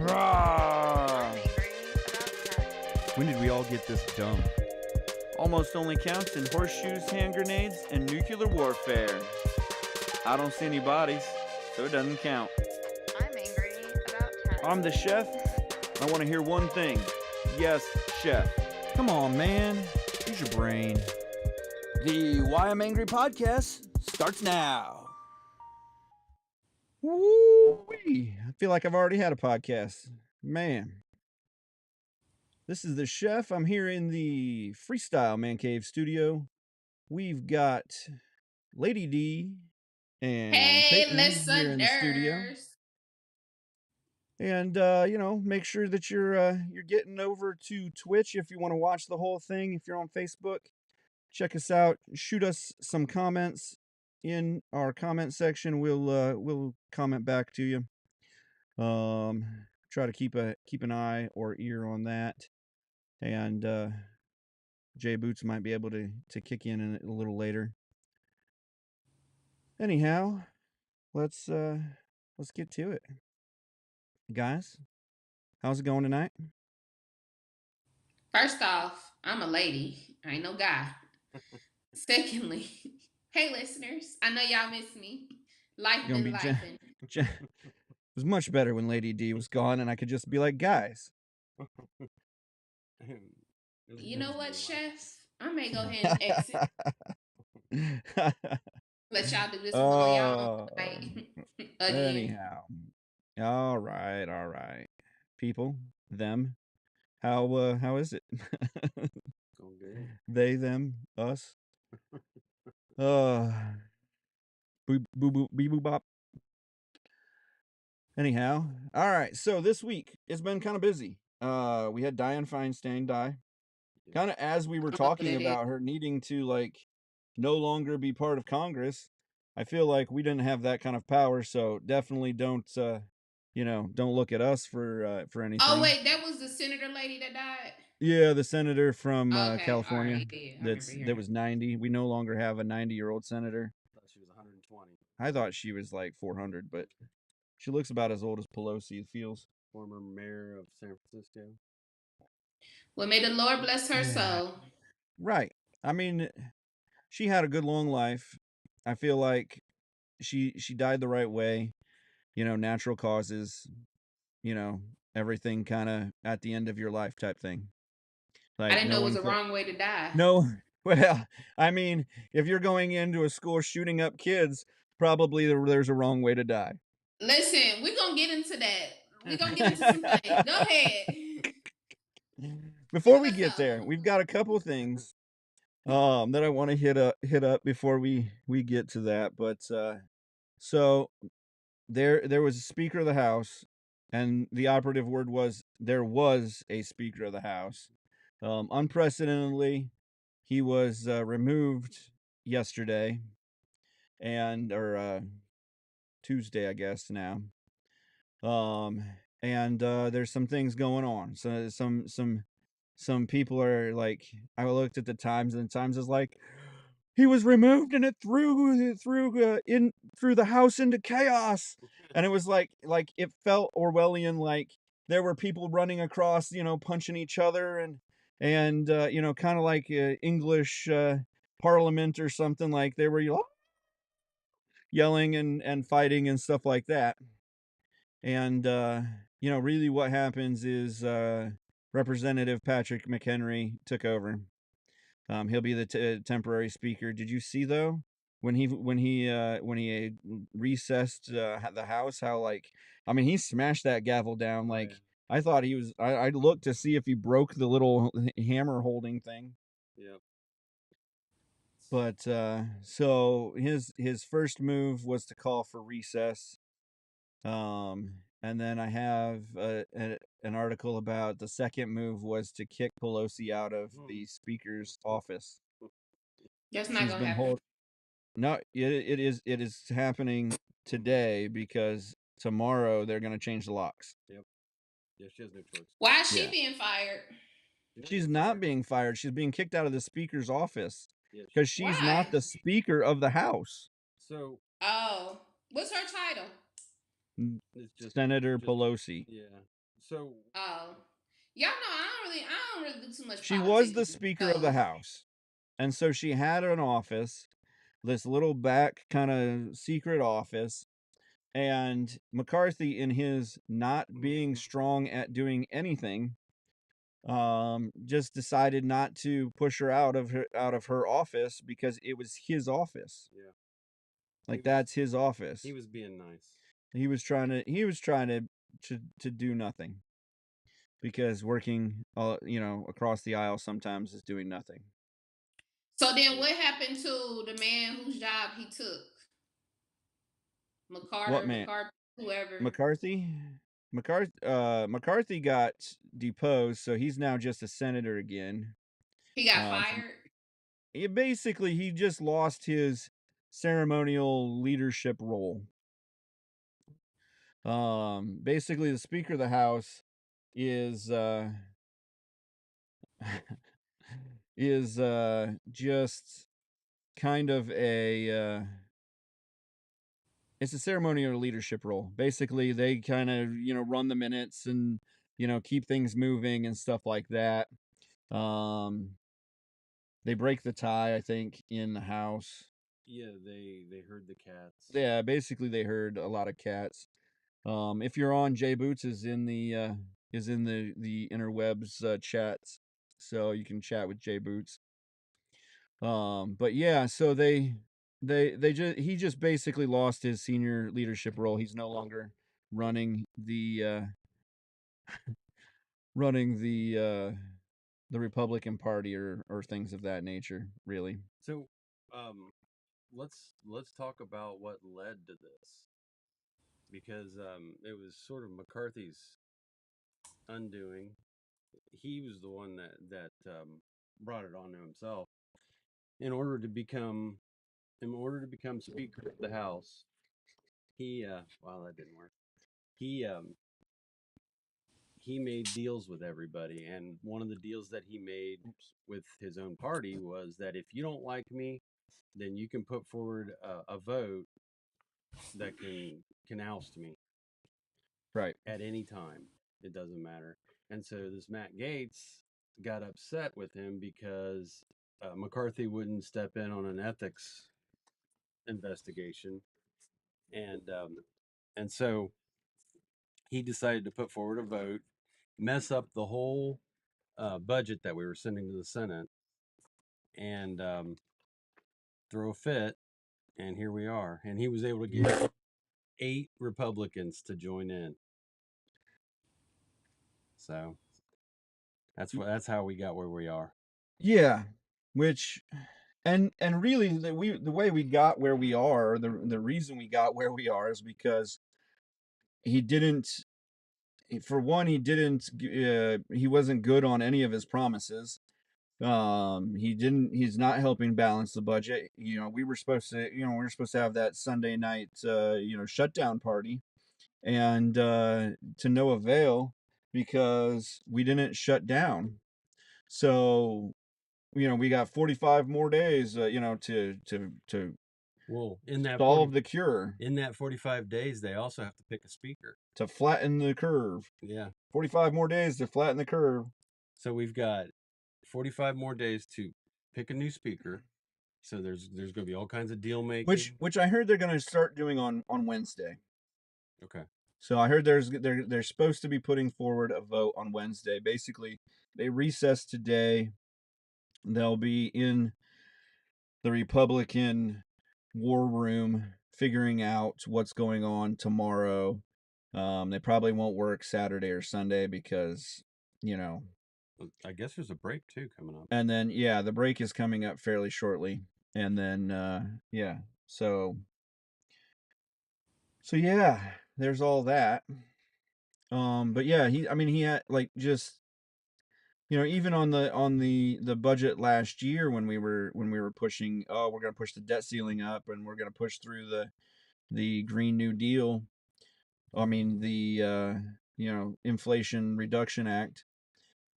Rah! When did we all get this dumb? Almost only counts in horseshoes, hand grenades, and nuclear warfare. I don't see any bodies, so it doesn't count. I'm angry about taxes. I'm the chef. I want to hear one thing. Yes, chef. Come on, man. Use your brain. The Why I'm Angry podcast starts now. Woo-wee. I feel like I've already had a podcast. Man. This is the chef. I'm here in the Freestyle Man Cave studio. We've got Lady D and Hey, Payton here in the studio. listeners. And make sure that you're getting over to Twitch if you want to watch the whole thing. If you're on Facebook, check us out. Shoot us some comments in our comment section. We'll comment back to you. Try to keep an eye or ear on that. And Jay Boots might be able to kick in a little later. Anyhow, let's get to it. Guys, how's it going tonight? First off, I'm a lady. I ain't no guy. Secondly, hey, listeners. I know y'all miss me. Life Gonna been be lifing. It was much better when Lady D was gone and I could just be like, guys. You know what, Chef? I may go ahead and exit. Let y'all do this one on y'all night. Again. Anyhow. All right. People, them. How is it? Going good. They, them, us. Boo boo bop. Anyhow, all right. So this week it's been kind of busy. We had Dianne Feinstein die. Kind of as we were talking about her needing to no longer be part of Congress. I feel like we didn't have that kind of power, so definitely don't look at us for anything. Oh wait, that was the senator lady that died. Yeah, the senator from Okay, California. all right, yeah, that was 90. We no longer have a 90-year-old senator. I thought she was 120. I thought she was like 400, but she looks about as old as Pelosi, it feels. Former mayor of San Francisco. Well, may the Lord bless her soul. Right. I mean, she had a good long life. I feel like she died the right way. Natural causes. Everything kind of at the end of your life type thing. I didn't know it was the wrong way to die. No. Well, I mean, if you're going into a school shooting up kids, probably there's a wrong way to die. Listen, we're going to get into that. We're going to get into some things. Go ahead. Before we get there, we've got a couple of things that I want to hit up before we get to that. But so there was a Speaker of the House, and the operative word was there was a Speaker of the House. Unprecedentedly, he was removed yesterday or Tuesday, I guess now. And there's some things going on. So some people are like, I looked at the Times, and the Times is like, he was removed and it threw the House into chaos. And it was like it felt Orwellian, like there were people running across, punching each other and kind of like English Parliament or something, like they were yelling and fighting and stuff like that. And really what happens is Representative Patrick McHenry took over. He'll be the temporary speaker. Did you see though when he recessed the House, how he smashed that gavel down like. Yeah. I thought he was. I looked to see if he broke the little hammer holding thing. Yep. But so his first move was to call for recess. And then I have an article about the second move was to kick Pelosi out of the Speaker's office. That's not going to happen. No, it is happening today because tomorrow they're going to change the locks. Yep. Yeah, she has no choice. Why is she being fired? She's not being fired. She's being kicked out of the Speaker's office because she's Why? not the Speaker of the House. So. Oh, what's her title? It's just Senator Pelosi. Yeah. So Oh, y'all know I don't really do too much. She was the politics, Speaker of so the House. And so she had an office, this little back kind of secret office. And McCarthy, in his not being strong at doing anything, just decided not to push her out of her office because it was his office. yeah, Like that's his office. he was being nice. He was trying to do nothing because working across the aisle sometimes is doing nothing. So then, what happened to the man whose job he took? What man? McCarthy, whoever. McCarthy got deposed, so he's now just a senator again. He got fired. He just lost his ceremonial leadership role. Basically, the Speaker of the House is is just kind of it's a ceremonial leadership role. Basically, they kind of run the minutes and keep things moving and stuff like that. They break the tie, I think, in the house. Yeah, they heard the cats. Yeah, basically they heard a lot of cats. If you're on, Jay Boots is in the interwebs chats, so you can chat with Jay Boots. But yeah, so he just basically lost his senior leadership role. He's no longer running the the Republican Party or things of that nature, really. So, let's talk about what led to this, because it was sort of McCarthy's undoing. He was the one that brought it on to himself in order to become Speaker of the House. He wow, that didn't work. He made deals with everybody, and one of the deals that he made with his own party was that if you don't like me, then you can put forward a vote that can oust me Right. at any time. It doesn't matter. And so this Matt Gaetz got upset with him because McCarthy wouldn't step in on an ethics investigation, and so he decided to put forward a vote, mess up the whole budget that we were sending to the Senate, and throw a fit. And here we are. And he was able to get 8 Republicans to join in. So that's how we got where we are. Yeah, which and really the way we got where we are, the reason we got where we are is because he didn't for one he wasn't good on any of his promises. He's not helping balance the budget. We were supposed to have that Sunday night shutdown party, and to no avail because we didn't shut down. So we got 45 more days to Well, in that solve the cure, in that 45 days, they also have to pick a speaker to flatten the curve. Yeah. 45 more days to flatten the curve. So we've got 45 more days to pick a new speaker. So there's going to be all kinds of deal making. Which I heard they're going to start doing on Wednesday. Okay. So I heard they're supposed to be putting forward a vote on Wednesday. Basically, they recess today. They'll be in the Republican war room figuring out what's going on tomorrow. They probably won't work Saturday or Sunday because, I guess there's a break too coming up. And then the break is coming up fairly shortly. And then so yeah, there's all that. But yeah, he had just even on the budget last year when we were pushing, we're going to push the debt ceiling up and we're going to push through the Green New Deal. I mean the Inflation Reduction Act,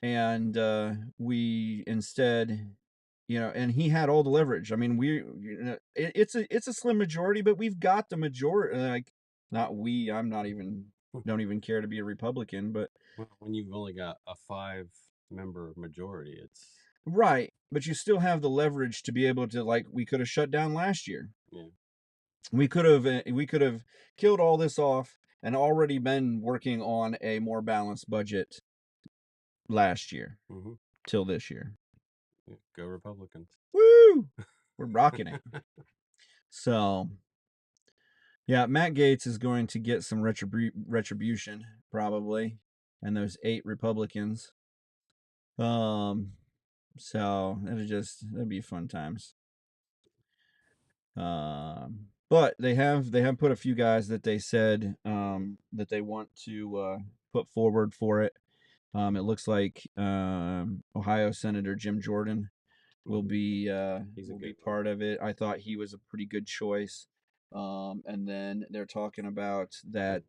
and we instead and he had all the leverage. I mean, it's a slim majority, but we've got the majority. Not we. I'm not even don't even care to be a Republican. But Well, when you've only got a 5-member majority, it's right, but you still have the leverage to be able to, like, we could have shut down last year. yeah. We could have killed all this off and already been working on a more balanced budget last year Mm-hmm. till this year. Yeah. Go Republicans. Woo! We're rocking it. So, yeah, Matt Gaetz is going to get some retribution probably, and those 8 Republicans. So that'd be fun times. But they have put a few guys that they said that they want to put forward for it. It looks like Ohio Senator Jim Jordan will be part of it. I thought he was a pretty good choice. And then they're talking about that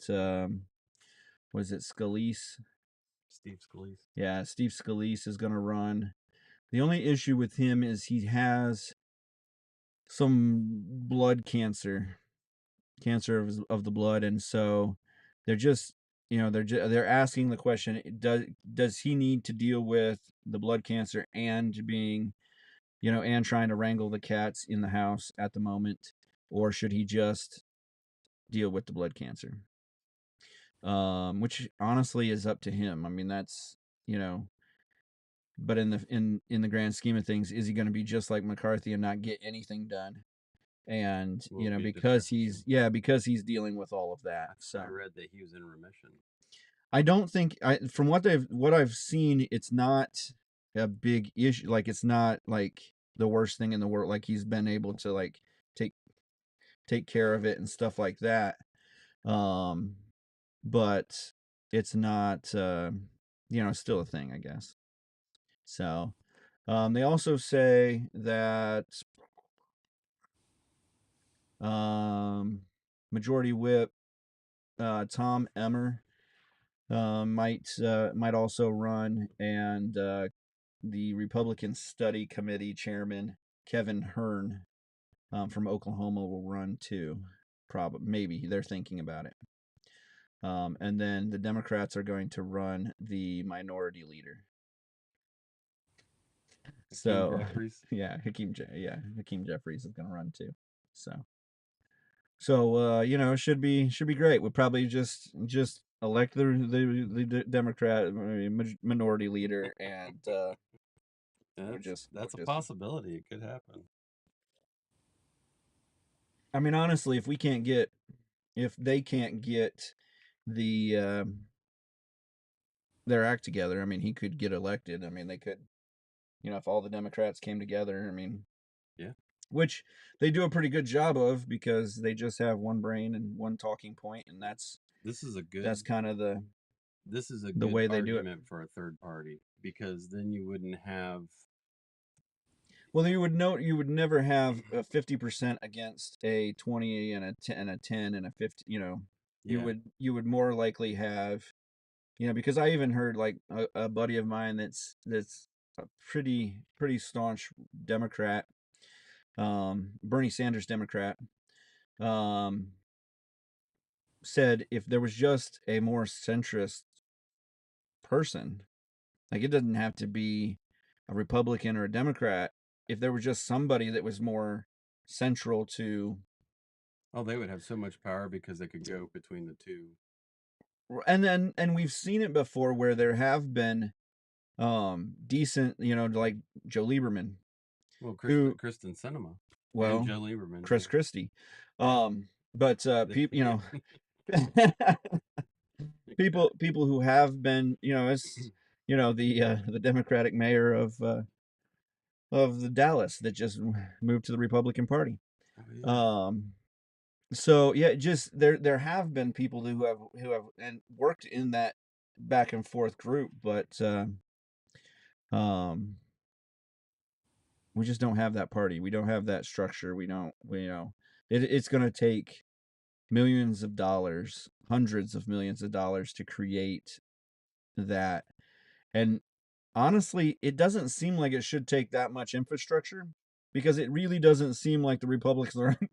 was it Scalise? Steve Scalise. Yeah, Steve Scalise is going to run. The only issue with him is he has some blood cancer of the blood, and so they're just they're asking the question, does he need to deal with the blood cancer and being and trying to wrangle the cats in the house at the moment, or should he just deal with the blood cancer? Which honestly is up to him. I mean, that's but in the grand scheme of things, is he going to be just like McCarthy and not get anything done? And because he's dealing with all of that. So I read that he was in remission. I don't think from what I've seen, it's not a big issue. Like, it's not like the worst thing in the world. Like, he's been able to like take care of it and stuff like that. But it's not still a thing, I guess. So they also say that Majority Whip Tom Emmer might also run, and the Republican Study Committee Chairman Kevin Hearn from Oklahoma will run too. Probably, maybe they're thinking about it. And then the Democrats are going to run the minority leader. So Jeffries. Hakeem Jeffries is going to run too. So it should be great. We'll probably just elect the Democrat minority leader, and that's a possibility. It could happen. I mean, honestly, if they can't get the their act together, I mean, he could get elected. I mean, they could, if all the Democrats came together. I mean, yeah, which they do a pretty good job of, because they just have one brain and one talking point, and that's kind of the way they do it for a third party, because then you wouldn't have. Well, you would never have a 50% against a 20 and a 10 and a 50. You would more likely have, because I even heard like a buddy of mine that's a pretty staunch Democrat, Bernie Sanders Democrat, said if there was just a more centrist person, like, it doesn't have to be a Republican or a Democrat. If there was just somebody that was more central to, they would have so much power because they could go between the two. and we've seen it before where there have been decent, like Joe Lieberman. Well, Kristen Sinema. Well, and Joe Lieberman. Chris Christie. But people, people who have been, as the Democratic mayor of the Dallas that just moved to the Republican Party. Oh, yeah. So yeah, just there have been people who have and worked in that back and forth group, but we just don't have that party. We don't have that structure. It's going to take millions of dollars, hundreds of millions of dollars to create that. And honestly, it doesn't seem like it should take that much infrastructure, because it really doesn't seem like the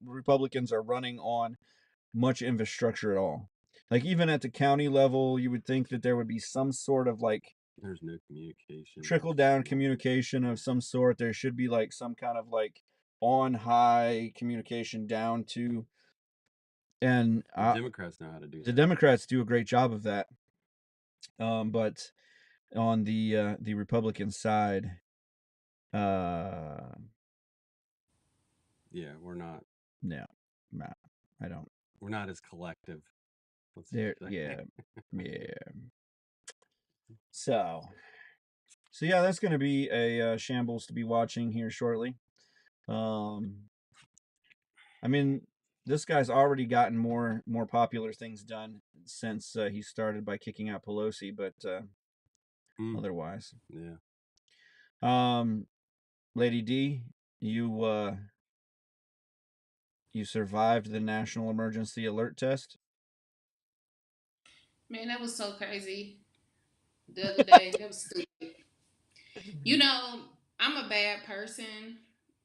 Republicans are running on much infrastructure at all. like even at the county level, you would think that there would be some sort of like There's no communication. trickle down communication of some sort. There should be like some kind of like on high communication down to, and The Democrats know how to do the that. Democrats do a great job of that. But on the Republican side, yeah, we're not. No, I don't. We're not as collective. There, yeah, yeah. So yeah, that's going to be a shambles to be watching here shortly. I mean, this guy's already gotten more popular things done since he started by kicking out Pelosi, but otherwise, yeah. Lady D, you survived the national emergency alert test. Man, that was so crazy. The other day, that was stupid. You know, I'm a bad person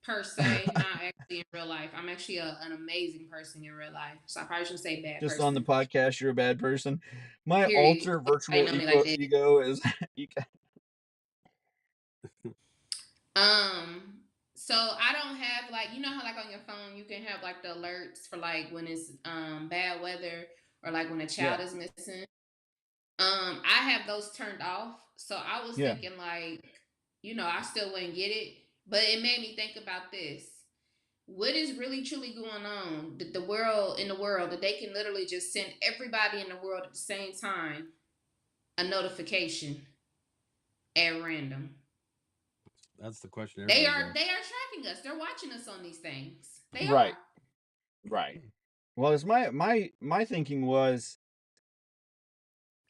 per se, not actually in real life. I'm actually an amazing person in real life, so I probably shouldn't say bad Just on the person. podcast, you're a bad person. My Period. alter I virtual know me like that. ego is. So I don't have like, you know how like on your phone you can have like the alerts for like when it's bad weather or like when a child Yeah. is missing. I have those turned off. So I was Yeah. thinking like, I still wouldn't get it. But it made me think about this. What is really truly going on that the world that they can literally just send everybody in the world at the same time a notification at random. That's the question. They are tracking us. They're watching us on these things. They Right. are. Right. Well, as my thinking was,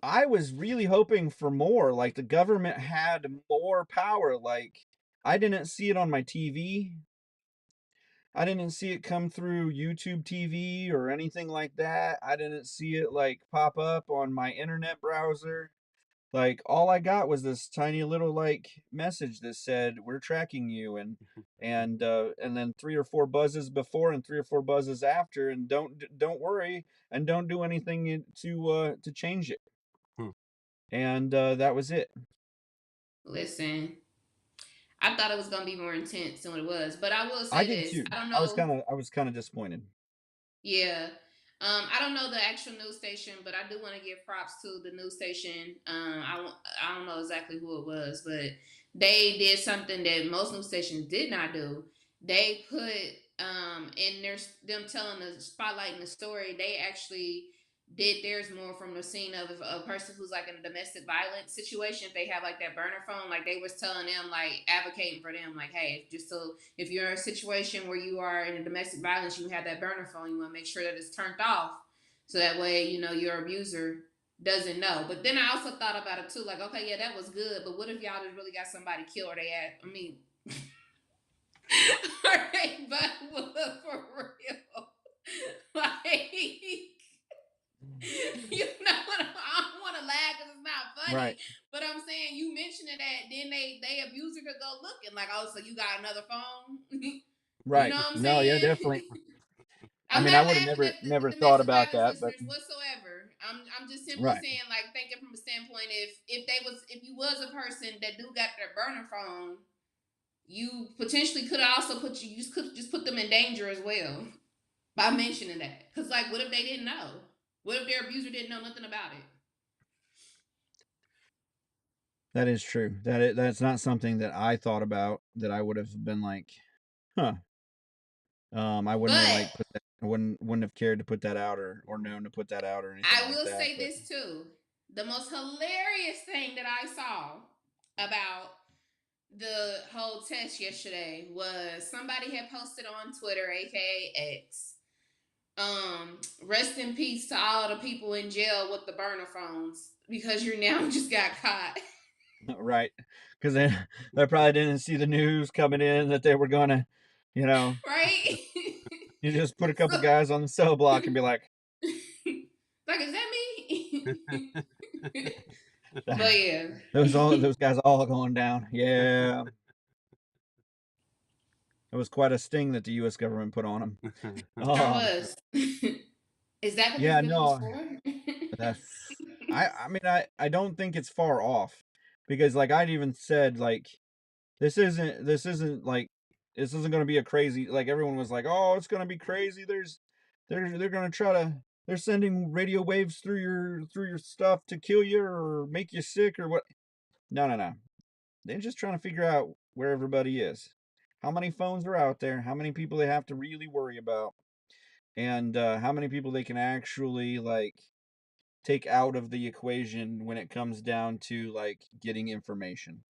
I was really hoping for more. Like the government had more power. Like I didn't see it on my TV. I didn't see it come through YouTube TV or anything like that. I didn't see it like pop up on my internet browser. Like all I got was this tiny little like message that said we're tracking you, and then 3 or 4 buzzes before and 3 or 4 buzzes after, and don't worry and don't do anything to change it. And that was it. Listen, I thought it was gonna be more intense than what it was, but I will I say did this: too. I don't I was know. kind of disappointed. Yeah. I don't know the actual news station, but I do want to give props to the news station. I don't know exactly who it was, but they did something that most news stations did not do. They put in them telling the spotlighting the story. They actually did theirs more from the scene of a person who's like in a domestic violence situation. If they have like that burner phone, like they was telling them, like advocating for them, like, hey, just so if you're in a situation where you are in a domestic violence, you have that burner phone, you want to make sure that it's turned off, so that way your abuser doesn't know. But then I also thought about it too, like, okay, yeah, that was good, but what if y'all just really got somebody killed or they had? I mean, are they for real? Like, I don't want to laugh because it's not funny. Right. But I'm saying you mentioned it that then they abuser could go looking like, oh, so you got another phone? Right. You know what I'm No, yeah, saying? definitely. I'm I not would have laughing at never the thought domestic about violence that, but listeners whatsoever. I'm just simply right. saying, like, thinking from a standpoint, if you was a person that do got their burner phone, you potentially could also could just put them in danger as well by mentioning that. Because like, what if they didn't know? What if their abuser didn't know nothing about it? That is true. That's not something that I thought about, that I would have been like, huh. I wouldn't have like But put that. I wouldn't have cared to put that out, or known to put that out or anything I like will that. say But this too. The most hilarious thing that I saw about the whole test yesterday was somebody had posted on Twitter, aka X. Rest in peace to all the people in jail with the burner phones because you now just got caught. right, because they probably didn't see the news coming in that they were gonna, you know, Right? you just put a couple So, guys on the cell block and be like, like, is that me? But yeah. those guys all going down. Yeah, it was quite a sting that the U.S. government put on them. Sure was. Is that what this Yeah, bill was no, for? That's I mean I don't think it's far off because like I'd even said like this isn't going to be a crazy like everyone was like, "Oh, it's going to be crazy. They're going to try to they're sending radio waves through your stuff to kill you or make you sick or what." No, no, no. They're just trying to figure out where everybody is. How many phones are out there? How many people they have to really worry about? And how many people they can actually like take out of the equation when it comes down to like getting information.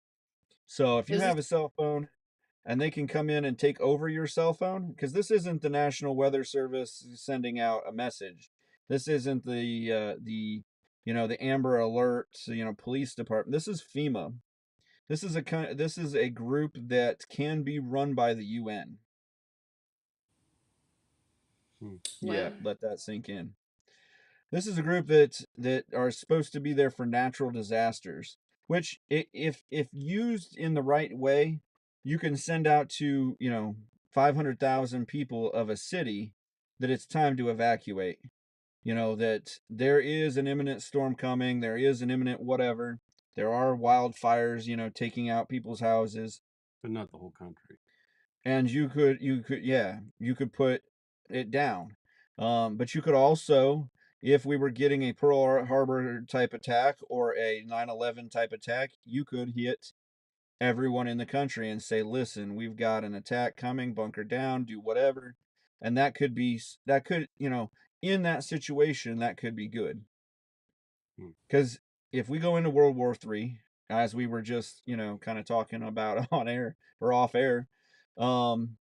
So if you Is this have a cell phone and they can come in and take over your cell phone, because this isn't the National Weather Service sending out a message. This isn't the the Amber Alert police department. This is FEMA. This is a group that can be run by the UN. Yeah, well? let that sink in. This is a group that are supposed to be there for natural disasters, which if used in the right way, you can send out to 500,000 people of a city that it's time to evacuate. That there is an imminent storm coming, there is an imminent whatever. There are wildfires, taking out people's houses, but not the whole country. and you could put it down. But you could also, if we were getting a Pearl Harbor type attack or a 9/11 type attack, you could hit everyone in the country and say, listen, we've got an attack coming, bunker down, do whatever. And that could in that situation that could be good. Because if we go into World War III, as we were just kind of talking about on air or off air, um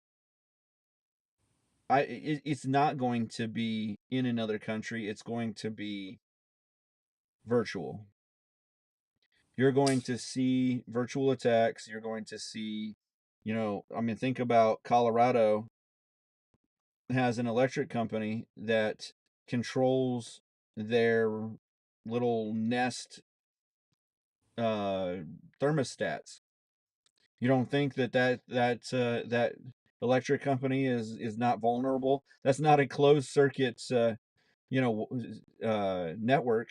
it's not going to be in another country. It's going to be virtual. You're going to see virtual attacks. You're going to see, I mean, think about Colorado has an electric company that controls their little Nest thermostats. You don't think that electric company is not vulnerable? That's not a closed circuit network,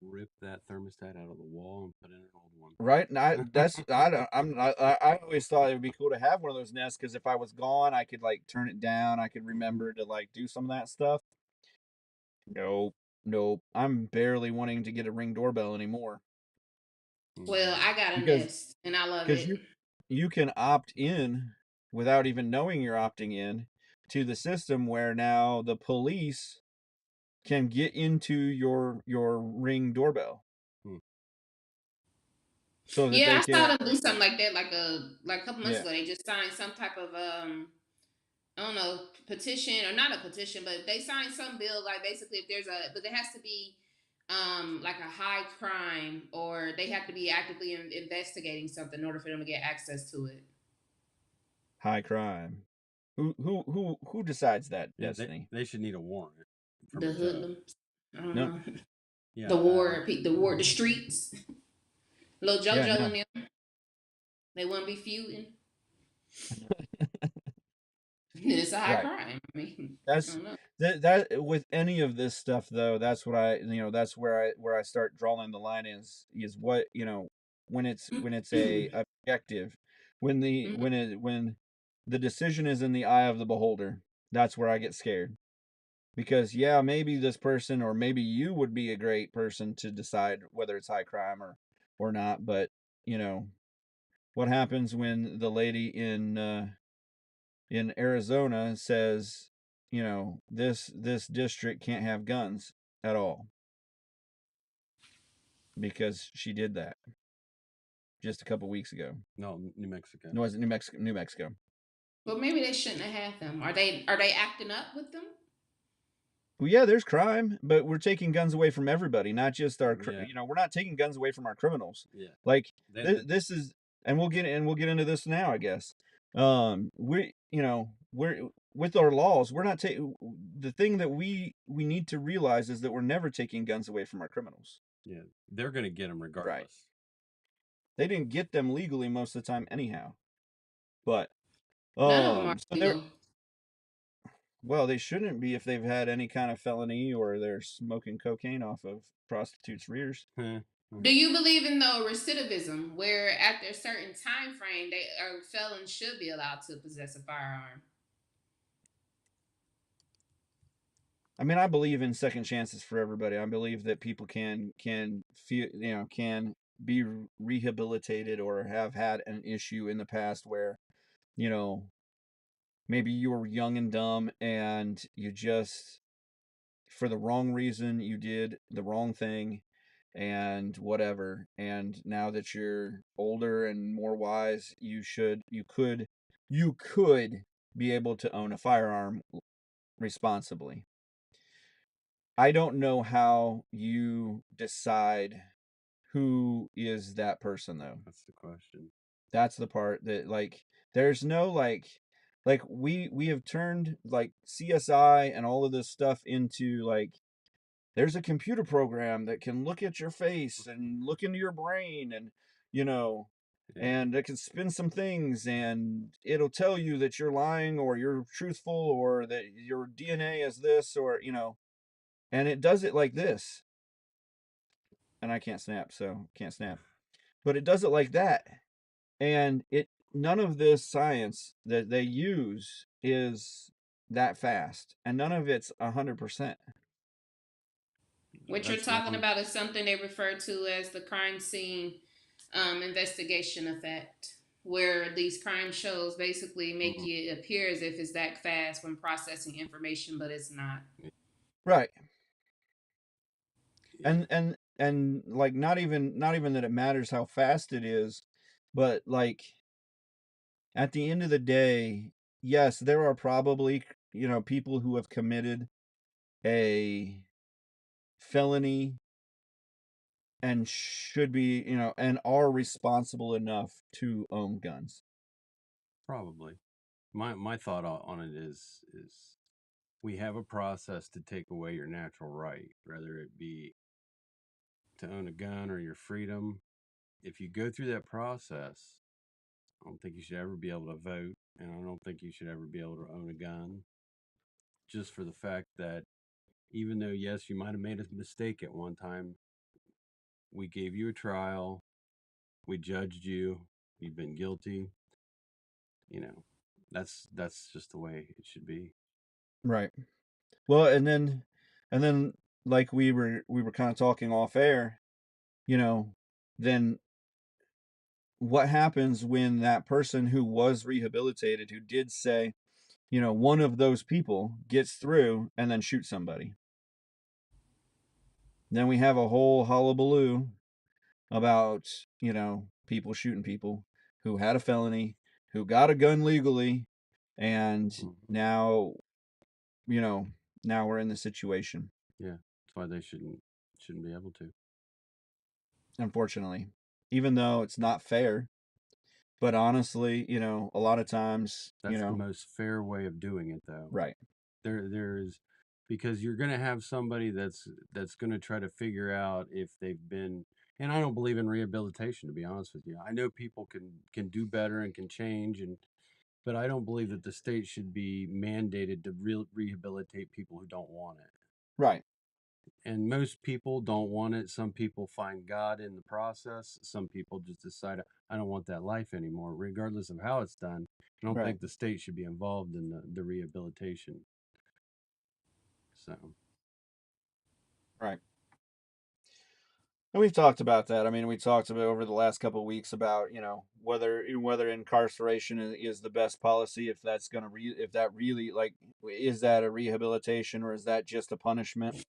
Rip that thermostat out of the wall and put in an old one. right? And I don't I always thought it would be cool to have one of those nests because if I was gone, I could like turn it down. I could remember to like do some of that stuff. Nope, nope. I'm barely wanting to get a Ring doorbell anymore Well, I got a because Nest and I love because it. you can opt in without even knowing you're opting in to the system where now the police can get into your Ring doorbell so that they Yeah, I saw can them do something like that, like a couple months yeah ago. They just signed some type of I don't know, petition or not a petition, but they signed some bill like basically if there's a but there has to be like a high crime or they have to be actively investigating something in order for them to get access to it. high crime. Who decides that, Yeah, Destiny? they should need a warrant from The a judge. hoodlums, I don't No, know. Yeah, The streets. Little yeah, JoJo no. and them, they wouldn't be feuding. It's a high Right. crime. I mean, I That's don't know. that with any of this stuff though, that's what that's where I start drawing the line is what, when it's a objective, Mhm. when the decision is in the eye of the beholder, that's where I get scared. Because yeah, maybe this person or maybe you would be a great person to decide whether it's high crime or not, but you know, what happens when the lady in Arizona says, this district can't have guns at all because she did that just a couple weeks ago. no, New Mexico. No, was it New Mexico? New Mexico. Well, maybe they shouldn't have had them. Are they acting up with them? Well, yeah, there's crime, but we're taking guns away from everybody, not just Yeah, we're not taking guns away from our criminals. yeah. Like They, this is, and we'll get into this now, I guess. We're with our laws, we're not taking the thing that we need to realize is that we're never taking guns away from our criminals. yeah, they're gonna get them Right. regardless. They didn't get them legally most of the time anyhow. But None of them are so there legal. Well, they shouldn't be if they've had any kind of felony or they're smoking cocaine off of prostitutes' rears. Do you believe in though recidivism, where after a certain time frame, felons should be allowed to possess a firearm? I mean, I believe in second chances for everybody. I believe that people can feel, can be rehabilitated or have had an issue in the past where, you know, maybe you were young and dumb and you just, for the wrong reason, you did the wrong thing and whatever. And now that you're older and more wise, you could be able to own a firearm responsibly. I don't know how you decide who is that person though. That's the question. That's the part that there's no like we have turned like CSI and all of this stuff into there's a computer program that can look at your face and look into your brain and Yeah. and it can spin some things and it'll tell you that you're lying or you're truthful or that your DNA is this or and it does it like this. And I can't snap, so can't snap. But it does it like that. And none of this science that they use is that fast. And none of it's 100%. What you're That's talking wrong. about is something they refer to as the crime scene investigation effect, where these crime shows basically make it appear as if it's that fast when processing information, but it's not. Right. Yeah. And like not even that it matters how fast it is, but like at the end of the day, yes, there are probably, people who have committed a felony and should be, and are responsible enough to own guns. Probably. My thought on it is we have a process to take away your natural right, whether it be to own a gun or your freedom. If you go through that process, I don't think you should ever be able to vote, and I don't think you should ever be able to own a gun, just for the fact that even though, yes, you might have made a mistake at one time, we gave you a trial, we judged you, you've been guilty. You know, that's just the way it should be. Right. Well, and then like we were kind of talking off air, then what happens when that person who was rehabilitated, who did say, one of those people gets through and then shoots somebody? Then we have a whole hullabaloo about, people shooting people who had a felony, who got a gun legally, and now, you know, now we're in the situation. Yeah, that's why they shouldn't be able to. Unfortunately, even though it's not fair, but honestly, a lot of times, That's the most fair way of doing it, though. right. There's because you're going to have somebody that's going to try to figure out if they've been. And I don't believe in rehabilitation, to be honest with you. I know people can do better and can change, but I don't believe that the state should be mandated to rehabilitate people who don't want it. Right. And most people don't want it. Some people find God in the process. Some people just decide, I don't want that life anymore, regardless of how it's done. I don't Right. think the state should be involved in the rehabilitation. So, Right. And we've talked about that. I mean, we talked about over the last couple of weeks about, whether incarceration is the best policy, if that's going to if that really is that a rehabilitation or is that just a punishment?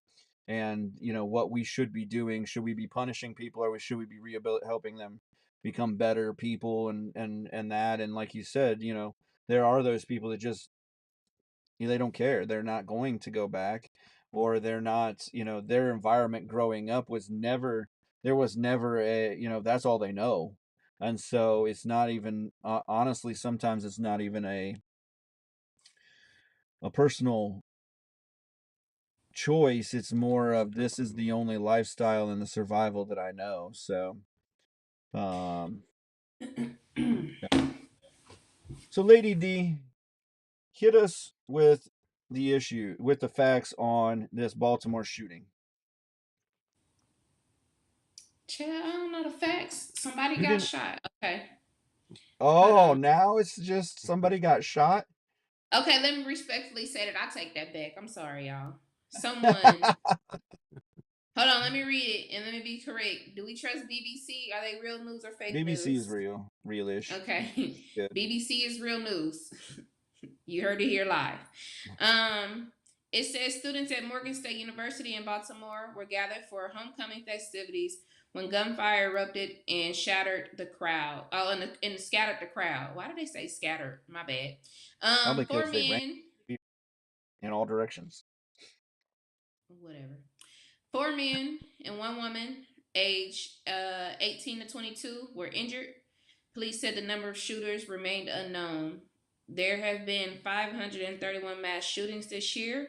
And, what we should be doing, should we be punishing people or should we be helping them become better people and that, and like you said, there are those people that just, they don't care. They're not going to go back, or they're not, their environment growing up was never, there was never a, that's all they know. And so it's not even, honestly, sometimes it's not even a personal choice. It's more of, this is the only lifestyle and the survival that I know. So, yeah. So Lady D, hit us with the issue with the facts on this Baltimore shooting? Child, I don't know the facts. Somebody You got didn't. shot. Okay, hold Oh, on. now it's just somebody got shot. Okay, let me respectfully say that I take that back. I'm sorry, y'all. Someone. Hold on, let me read it and let me be correct. Do we trust BBC? Are they real news or fake BBC is news? real, realish. Okay, Good. BBC is real news. You heard it here live. Um, it says students at Morgan State University in Baltimore were gathered for homecoming festivities when gunfire erupted and shattered the crowd. Oh, and scattered the crowd. Why did they say scattered? My bad. Probably Four because they ran men. in all directions. Whatever. Four men and one woman, aged 18 to 22, were injured. Police said the number of shooters remained unknown. There have been 531 mass shootings this year,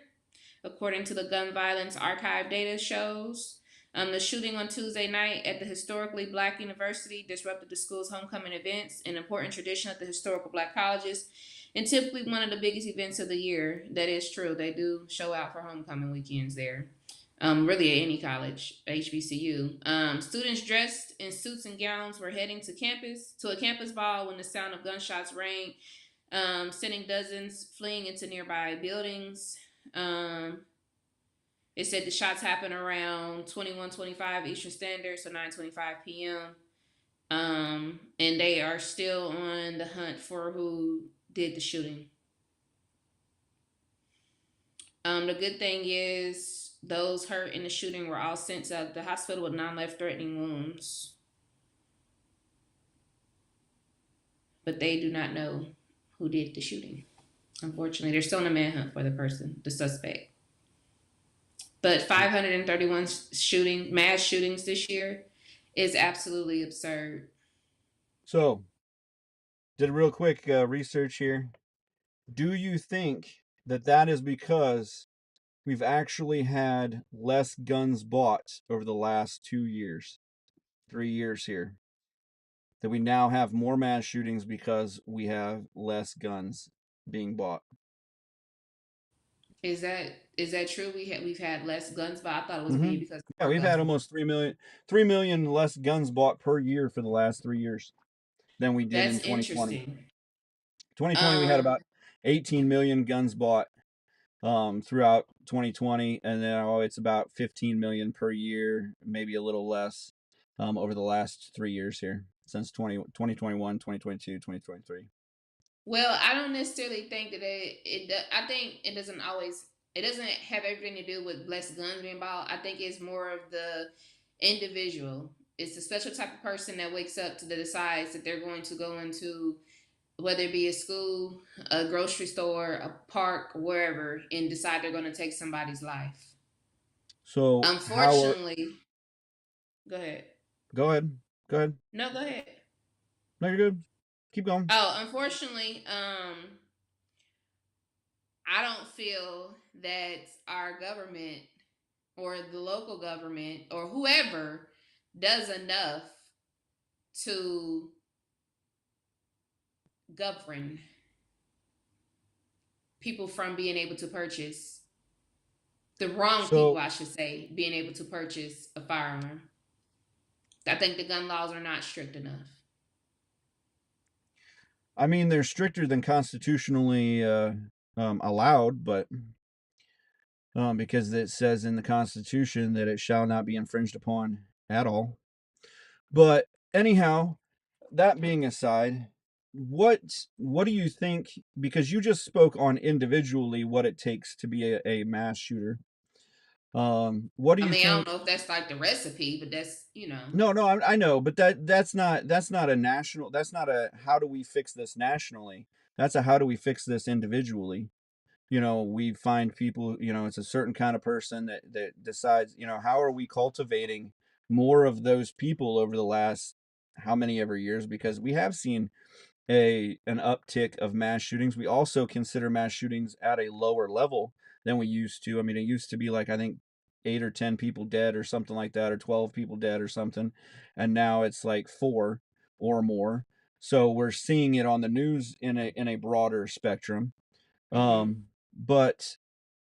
according to the Gun Violence Archive data shows. The shooting on Tuesday night at the historically black university disrupted the school's homecoming events, an important tradition at the historical black colleges, and typically one of the biggest events of the year. That is true. They do show out for homecoming weekends there. Really at any college, HBCU. Students dressed in suits and gowns were heading to a campus ball when the sound of gunshots rang, sending dozens fleeing into nearby buildings. Um, it said the shots happened around 21:25 Eastern Standard, so 9:25 p.m. And they are still on the hunt for who did the shooting. The good thing is those hurt in the shooting were all sent to the hospital with non-life-threatening wounds, but they do not know who did the shooting. Unfortunately, they're still in a manhunt for the suspect. But 531 mass shootings this year is absolutely absurd. So, did a real quick research here. Do you think that that is because we've actually had less guns bought over the last 2 years, 3 years here? That we now have more mass shootings because we have less guns being bought. Is that true? We've had less guns, but I thought it was being because Yeah, more we've guns had were. almost 3 million less guns bought per year for the last 3 years than we did in That's 2020. interesting. 2020, we had Um, about 18 million guns bought throughout 2020, and now it's about 15 million per year, maybe a little less over the last 3 years here since 2021, 2022, 2023. Well, I don't necessarily think that I think it doesn't have everything to do with less guns being bought. I think it's more of the individual. It's a special type of person that wakes up to decides that they're going to go into whether it be a school, a grocery store, a park, wherever, and decide they're going to take somebody's life. So Unfortunately, go ahead. go ahead. Go ahead. No, go ahead. No, you're good. Keep going. Oh, unfortunately, I don't feel that our government or the local government or whoever does enough to govern people from being able to purchase the wrong people, So, I should say, being able to purchase a firearm. I think the gun laws are not strict enough. I mean, they're stricter than constitutionally allowed, but because it says in the Constitution that it shall not be infringed upon at all. But anyhow, that being aside, what do you think? Because you just spoke on individually what it takes to be a mass shooter. What do I you mean, I don't think? know if that's like the recipe, but that's No, no, I know, but that's not a national. That's not a how do we fix this nationally. That's a how do we fix this individually. We find people. It's a certain kind of person that decides. How are we cultivating more of those people over the last how many ever years? Because we have seen an uptick of mass shootings. We also consider mass shootings at a lower level than we used to. I mean, it used to be like I think 8 or 10 people dead or something like that, or 12 people dead or something, and now it's like 4 or more. So we're seeing it on the news in a broader spectrum. mm-hmm. But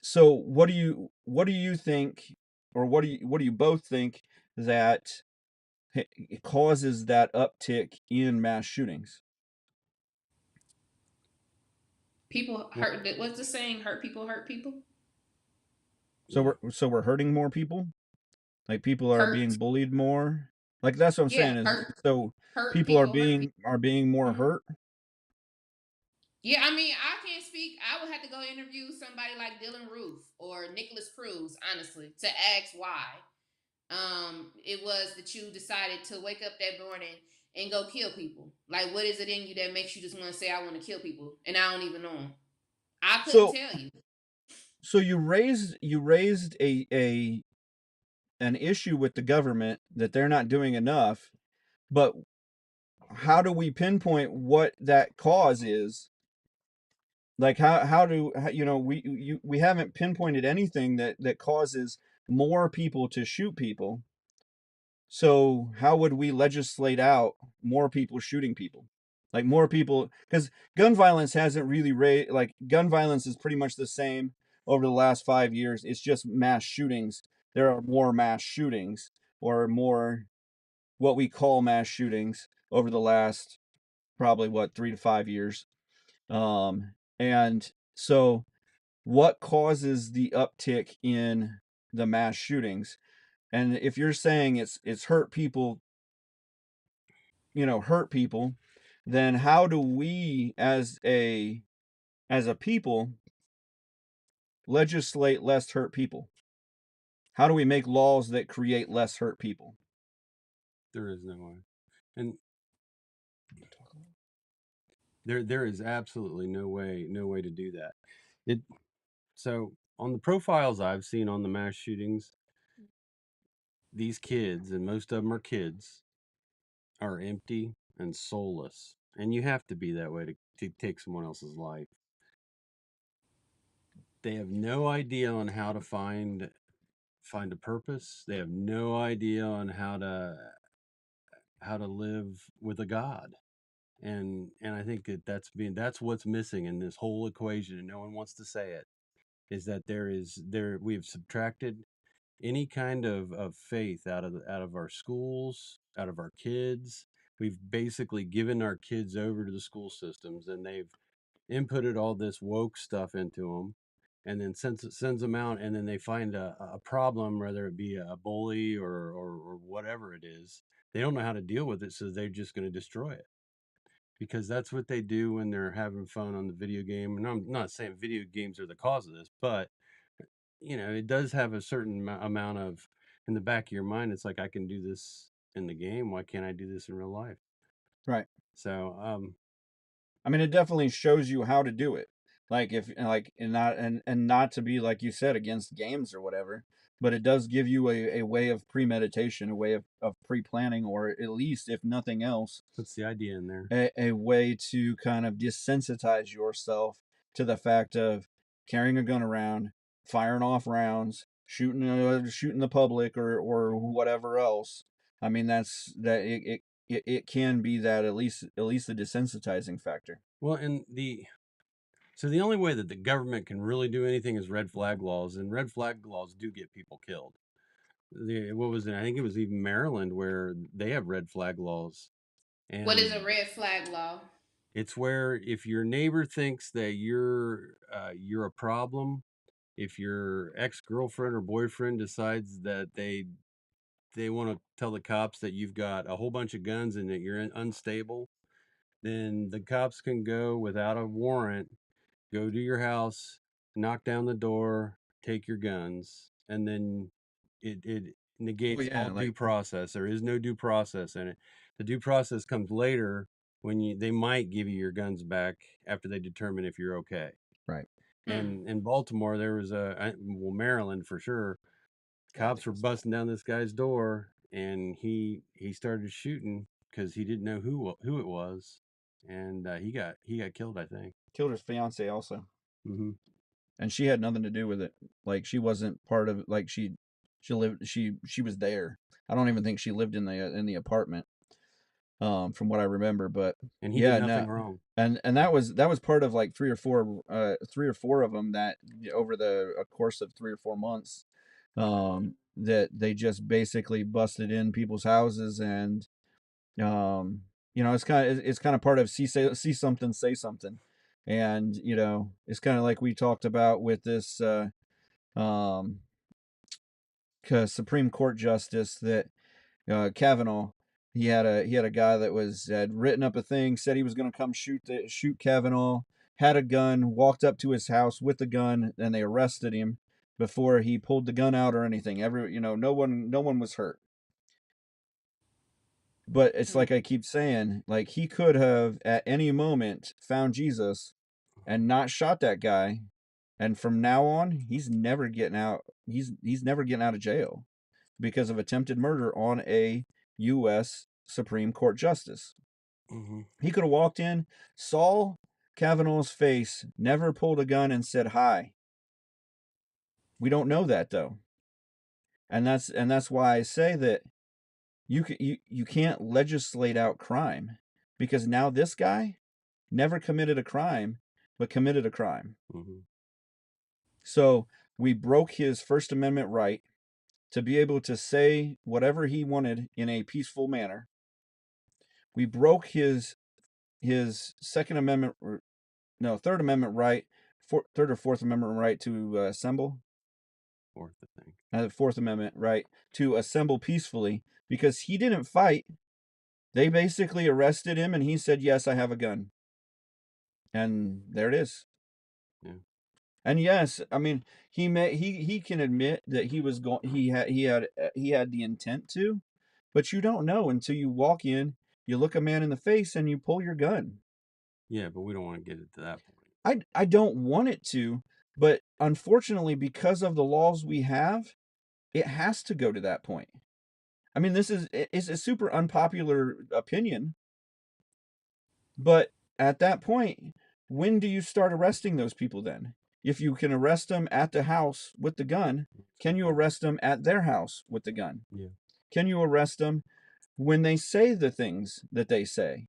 So what do you think, or what do you both think that causes that uptick in mass shootings? People Well, hurt. What's the saying? Hurt people hurt people. So yeah. we're hurting more people? Like people are being Hurt. bullied more? Like that's what I'm Yeah, saying is, hurt. so Hurt people are people hurt being people. more Mhm. hurt? Yeah, I mean, I can't speak. I would have to go interview somebody like Dylan Roof or Nicholas Cruz, honestly, to ask why it was that you decided to wake up that morning and go kill people. Like, what is it in you that makes you just want to say, I want to kill people, and I don't even know them? I couldn't So tell you. so you raised a an issue with the government that they're not doing enough, but how do we pinpoint what that cause is? Like we haven't pinpointed anything that causes more people to shoot people. So how would we legislate out more people shooting people? Like more people, because gun violence hasn't really like gun violence is pretty much the same over the last 5 years. It's just mass shootings. There are more mass shootings, or more what we call mass shootings, over the last probably 3 to 5 years. And so what causes the uptick in the mass shootings? And if you're saying it's hurt people, hurt people, then how do we as a people legislate less hurt people? How do we make laws that create less hurt people? There is no way, and there is absolutely no way to do that. It so on the profiles I've seen on the mass shootings, these kids, and most of them are kids, are empty and soulless, and you have to be that way to take someone else's life. They have no idea on how to find a purpose. They have no idea on how to live with a God. And I think that's what's missing in this whole equation, and no one wants to say it, is that we have subtracted any kind of faith out of our schools, out of our kids. We've basically given our kids over to the school systems, and they've inputted all this woke stuff into them, and then sends them out, and then they find a problem, whether it be a bully or whatever it is. They don't know how to deal with it, so they're just going to destroy it, because that's what they do when they're having fun on the video game. And I'm not saying video games are the cause of this, but it does have a certain amount of, in the back of your mind, it's like, I can do this in the game, why can't I do this in real life? Right. So I mean, it definitely shows you how to do it. Like if like and not to be, like you said, against games or whatever, but it does give you a way of premeditation, a way of pre-planning, or at least, if nothing else, puts the idea in there. a way to kind of desensitize yourself to the fact of carrying a gun around, firing off rounds, shooting the public, or whatever else. I mean, that's that it can be that, at least a desensitizing factor. Well, so the only way that the government can really do anything is red flag laws, and red flag laws do get people killed. What was it? I think it was even Maryland, where they have red flag laws, What is and a red flag law? it's where if your neighbor thinks that you're a problem, if your ex-girlfriend or boyfriend decides that they want to tell the cops that you've got a whole bunch of guns and that you're unstable, then the cops can go without a warrant, go to your house, knock down the door, take your guns, and then it Oh negates yeah, all like due process. There is no due process in it. The due process comes later, when they might give you your guns back after they determine if you're okay. right. Mm. And in Baltimore, there was Maryland for sure. Cops were busting down this guy's door, and he started shooting because he didn't know who it was, and he got killed, I think. Killed his fiance also, Hmm. and she had nothing to do with it. Like she wasn't part of. Like she lived. She was there. I don't even think she lived in the apartment. from what I remember. But And he yeah, did nothing no, wrong. and that was part of like three or four of them that over the course of 3 or 4 months, that they just basically busted in people's houses. And it's kind of part of see something, say something. And it's kind of like we talked about with this um Supreme Court justice that Kavanaugh. He had a guy that had written up a thing, said he was going to come shoot Kavanaugh, had a gun, walked up to his house with the gun, and they arrested him before he pulled the gun out or anything. No one was hurt. But it's like I keep saying, like he could have at any moment found Jesus and not shot that guy, and from now on he's never getting out. He's never getting out of jail because of attempted murder on a U.S. Supreme Court justice. Mm-hmm. He could have walked in, saw Kavanaugh's face, never pulled a gun and said hi. We don't know that though, and that's why I say that you can't legislate out crime, because now this guy never committed a crime, but committed a crime. Mm-hmm. So we broke his First Amendment right to be able to say whatever he wanted in a peaceful manner. We broke his Second Amendment, Third Amendment right, Third or Fourth Amendment right to assemble. Fourth, I think. Fourth Amendment right to assemble peacefully, because he didn't fight. They basically arrested him, and he said, "Yes, I have a gun," and there it is. Yeah. And yes, I mean he can admit that he was going. He had the intent to, but you don't know until you walk in, you look a man in the face, and you pull your gun. Yeah, but we don't want to get it to that point. I don't want it to, but unfortunately, because of the laws we have, it has to go to that point. I mean, it's a super unpopular opinion, but at that point, when do you start arresting those people then? If you can arrest them at the house with the gun, can you arrest them at their house with the gun? Yeah. Can you arrest them when they say the things that they say?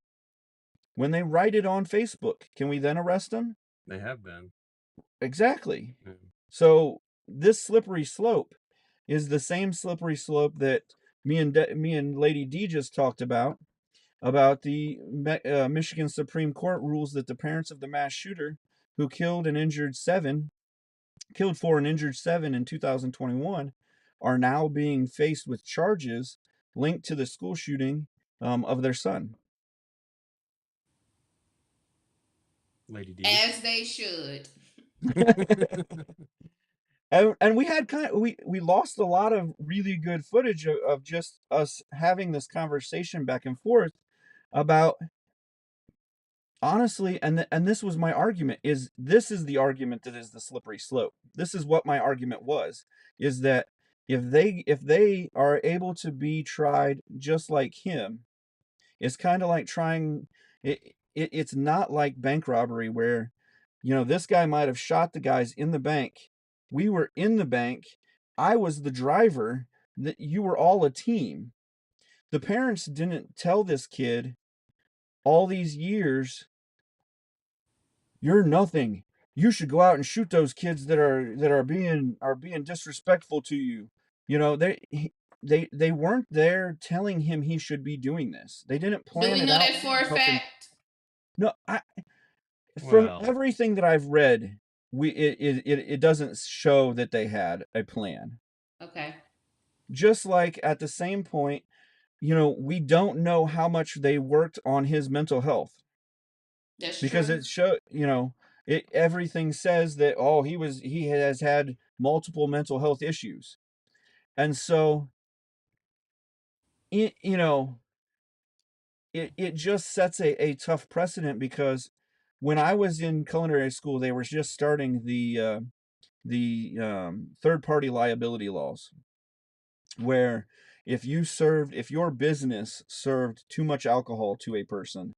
When they write it on Facebook, can we then arrest them? They have been. Exactly. Yeah. So this slippery slope is the same slippery slope that me and Lady D just talked about the Michigan Supreme Court rules that the parents of the mass shooter who killed four and injured seven in 2021 are now being faced with charges linked to the school shooting of their son. Lady D. As they should. And we had we lost a lot of really good footage of just us having this conversation back and forth about, honestly, and this was my argument, this is the argument that is the slippery slope. This is what my argument was, is that if they are able to be tried just like him, it's kind of like trying it's not like bank robbery where this guy might have shot the guys in the bank. We were in the bank. I was the driver. That you were all a team. The parents didn't tell this kid all these years, "You're nothing. You should go out and shoot those kids that are being disrespectful to you." They weren't there telling him he should be doing this. They didn't Do plan we it know out. that for a fact? No, from Well, everything that I've read, it doesn't show that they had a plan. Okay. Just like at the same point, we don't know how much they worked on his mental health, That's because true. it show everything says that he has had multiple mental health issues. And so it just sets a tough precedent, because when I was in culinary school, they were just starting the third party liability laws, where if your business served too much alcohol to a person,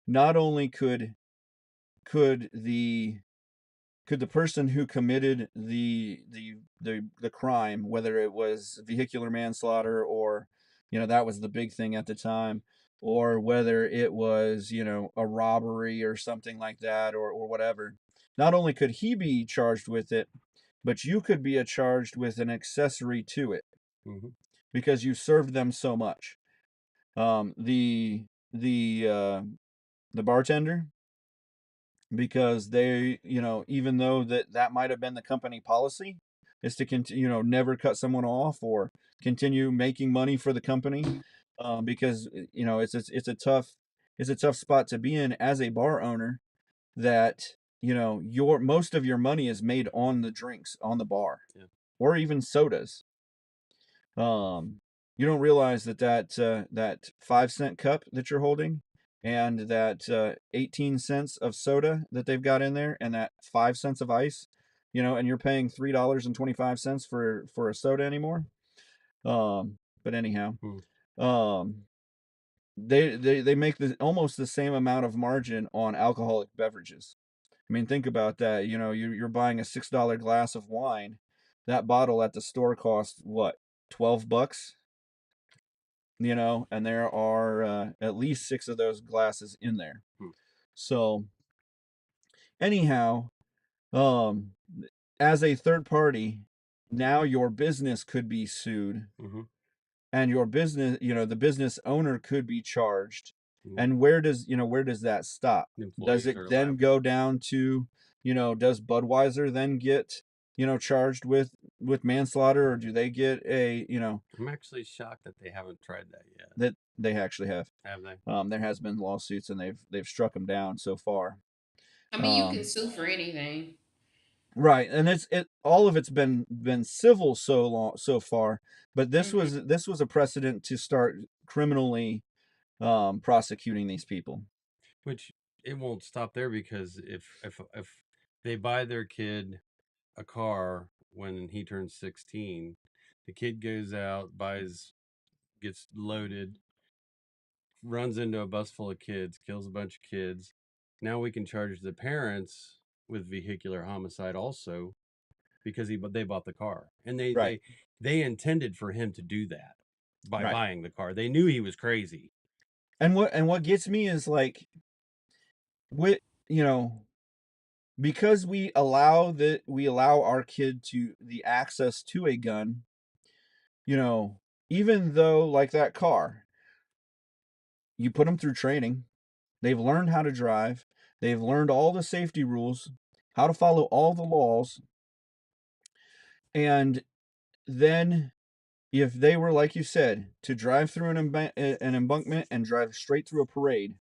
not only could the person who committed the crime, whether it was vehicular manslaughter or That was the big thing at the time, or whether it was, a robbery or something like that, or whatever. Not only could he be charged with it, but you could be charged with an accessory to it Hmm. because you served them so much. Um, the the uh, the bartender, because they, even though that might have been the company policy, is to continue, never cut someone off or continue making money for the company, because it's a tough spot to be in as a bar owner, that your most of your money is made on the drinks on the bar, Yeah. or even sodas. Um, you don't realize that 5 cent cup that you're holding, and that 18 cents of soda that they've got in there, and that 5 cents of ice, and you're paying $3.25 for a soda anymore. But anyhow, Hmm. um, they make almost the same amount of margin on alcoholic beverages. I mean, think about that. You're buying a $6 glass of wine. That bottle at the store costs what, $12? And there are at least 6 of those glasses in there. Hmm. So anyhow, um, as a third party, now your business could be sued, Hmm. and your business, the business owner could be charged. Hmm. And where does that stop? The Does employees it are then liable. go down to, does Budweiser then get, charged with manslaughter, or do they get I'm actually shocked that they haven't tried that yet. that they actually have? Have they? There has been lawsuits, and they've struck them down so far. I mean, you can Um, sue for anything. right, and all of it's been civil so far, but this Hmm. was a precedent to start criminally prosecuting these people. Which it won't stop there, because if they buy their kid a car when he turns 16, the kid goes out, gets loaded, runs into a bus full of kids, kills a bunch of kids. Now we can charge the parents with vehicular homicide also, because they bought the car, and Right, they intended for him to do that by right. buying the car. They knew he was crazy. And what gets me is, like, with because we allow our kid to the access to a gun, you know, even though, like, that car, you put them through training. They've learned how to drive. They've learned all the safety rules, how to follow all the laws. And then, if they were, like you said, to drive through an embankment and drive straight through a parade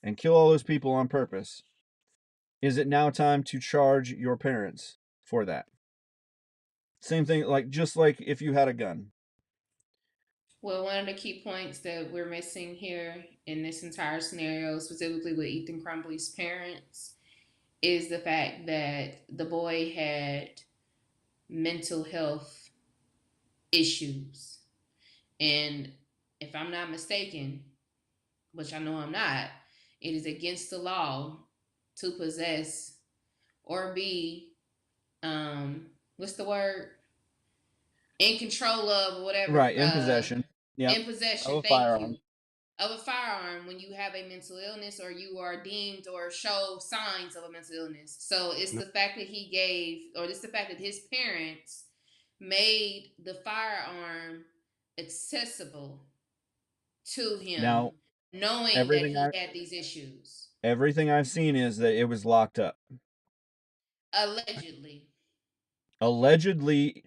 and kill all those people on purpose, is it now time to charge your parents for that? Same thing, like, just like if you had a gun. Well, one of the key points that we're missing here in this entire scenario, specifically with Ethan Crumbley's parents, is the fact that the boy had mental health issues. And if I'm not mistaken, which I know I'm not, it is against the law to possess or be, what's the word? In control of, or whatever, Right, in possession. Yep. in Of possession, a thank you, firearm. of a firearm when you have a mental illness, or you are deemed or show signs of a mental illness. So it's No. the fact that he gave, or it's the fact that his parents made the firearm accessible to Now, him, knowing that everything he I had these issues. everything I've seen is that it was locked up. Allegedly. Allegedly,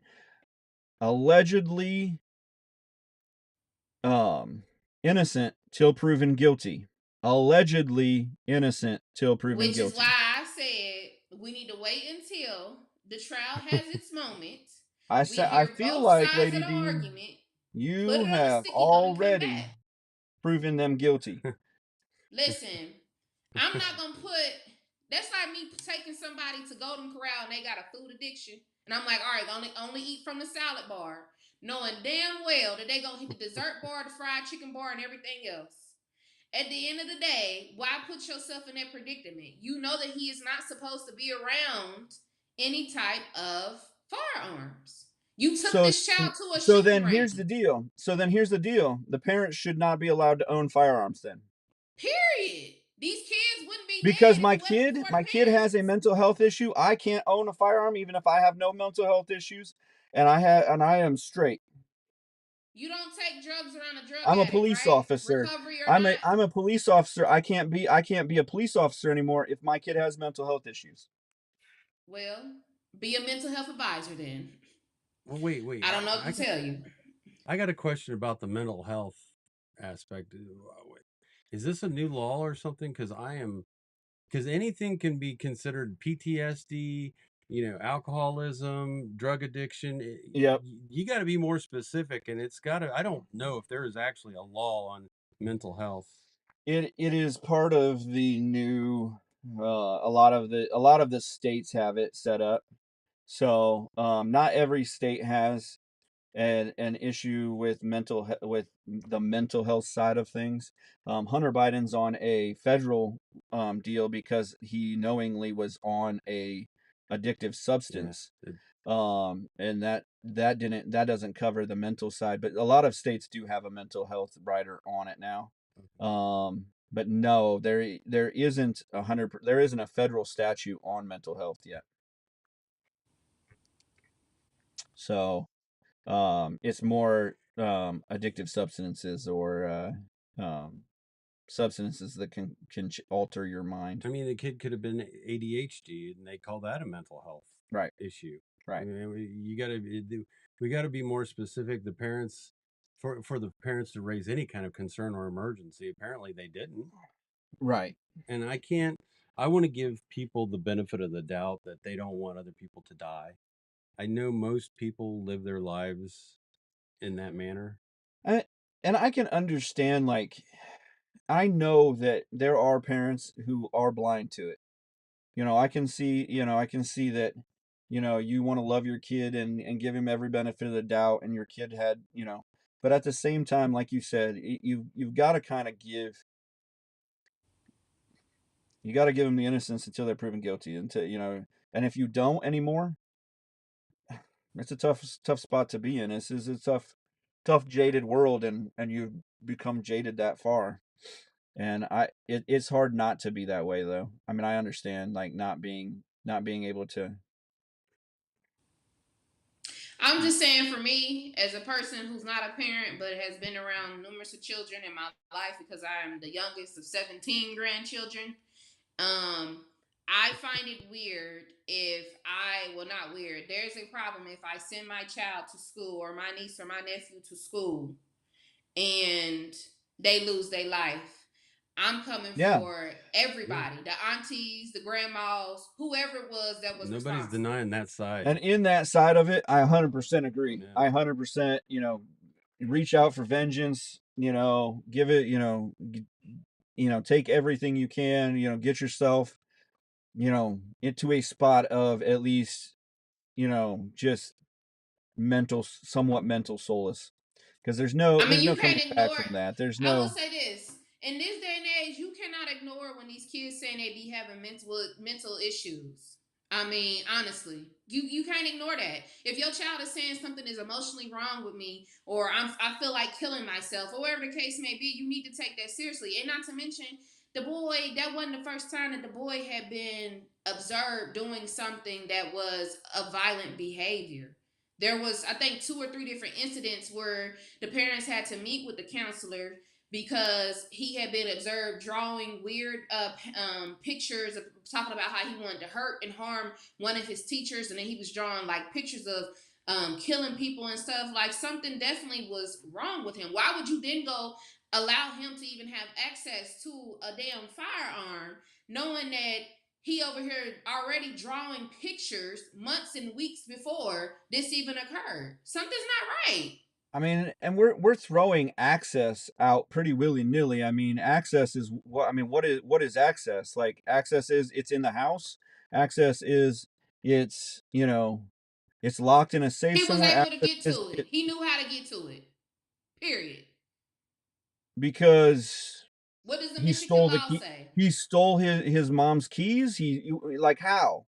allegedly, um, innocent till proven guilty. Allegedly innocent till proven Which is why guilty. I said we need to wait until the trial has its moment. We I hear feel both like, sides of Lady the D, argument, put you it on a have sticky note, and come already back. proven them guilty. Listen, I'm not gonna put. That's like me taking somebody to Golden Corral and they got a food addiction, and I'm like, all right, only eat from the salad bar, knowing damn well that they gonna hit the dessert bar, the fried chicken bar, and everything else. At the end of the day, why put yourself in that predicament? You know that he is not supposed to be around any type of firearms. You took So this child to a so shooting then here's range. the deal. The parents should not be allowed to own firearms then. Period. These kids wouldn't be Because dead if it wasn't for my the kid has a parents. mental health issue. I can't own a firearm even if I have no mental health issues, and I am straight. You don't take drugs around a drug I'm a addict, police right? officer. Recovery or not. I'm a police officer. I can't be a police officer anymore if my kid has mental health issues. Well, be a mental health advisor then. Well, wait. I don't know what to tell you. I got a question about the mental health aspect. Is this a new law or something? Because anything can be considered PTSD, alcoholism, drug addiction. Yep. You got to be more specific, and I don't know if there is actually a law on mental health. It is part of the new a lot of the states have it set up. So, not every state has an issue with with the mental health side of things. Hunter Biden's on a federal deal because he knowingly was on a addictive substance. And that doesn't cover the mental side, but a lot of states do have a mental health rider on it now. But no, there isn't there isn't a federal statute on mental health yet. So it's more addictive substances or substances that can alter your mind. I mean, the kid could have been ADHD, and they call that a mental health issue. Right. I mean, we got to be more specific. The parents, for the parents to raise any kind of concern or emergency, apparently they didn't. Right. And I want to give people the benefit of the doubt that they don't want other people to die. I know most people live their lives in that manner. And I can understand, like, I know that there are parents who are blind to it. I can see that, you want to love your kid and give him every benefit of the doubt, and your kid had, but at the same time, like you said, you've got to kind of you got to give them the innocence until they're proven guilty, and if you don't anymore, it's a tough spot to be in. This is a tough jaded world, and you've become jaded that far. And it's hard not to be that way, though. I mean, I understand, like, not being able to. I'm just saying, for me, as a person who's not a parent but has been around numerous of children in my life, because I am the youngest of 17 grandchildren, I find it weird not weird. There's a problem if I send my child to school, or my niece or my nephew to school, and they lose their life. I'm coming for everybody, the aunties, the grandmas, whoever it was that was Nobody's denying that side. And in that side of it, I 100% agree. Yeah. I 100%, reach out for vengeance, give it, take everything you can, get yourself, into a spot of at least, just somewhat mental solace. Because there's no coming back from that. I will say this. In this day and age, you cannot ignore when these kids saying they be having mental issues. I mean, honestly, you can't ignore that. If your child is saying something is emotionally wrong with me, or I feel like killing myself, or whatever the case may be, you need to take that seriously. And not to mention, the boy, that wasn't the first time that the boy had been observed doing something that was a violent behavior. There was, I think, 2 or 3 different incidents where the parents had to meet with the counselor because he had been observed drawing weird pictures of talking about how he wanted to hurt and harm one of his teachers, and then he was drawing like pictures of killing people and stuff. Like, something definitely was wrong with him. Why would you then go allow him to even have access to a damn firearm, knowing that he over here already drawing pictures months and weeks before this even occurred? Something's not right. I mean, and we're throwing access out pretty willy-nilly. I mean, access is what is access? Like, access is it's in the house. Access is it's it's locked in a safe He was somewhere. able to get to it. He knew how to get to it. Period. Because what does the Michigan law say? He stole his mom's keys. Like, how?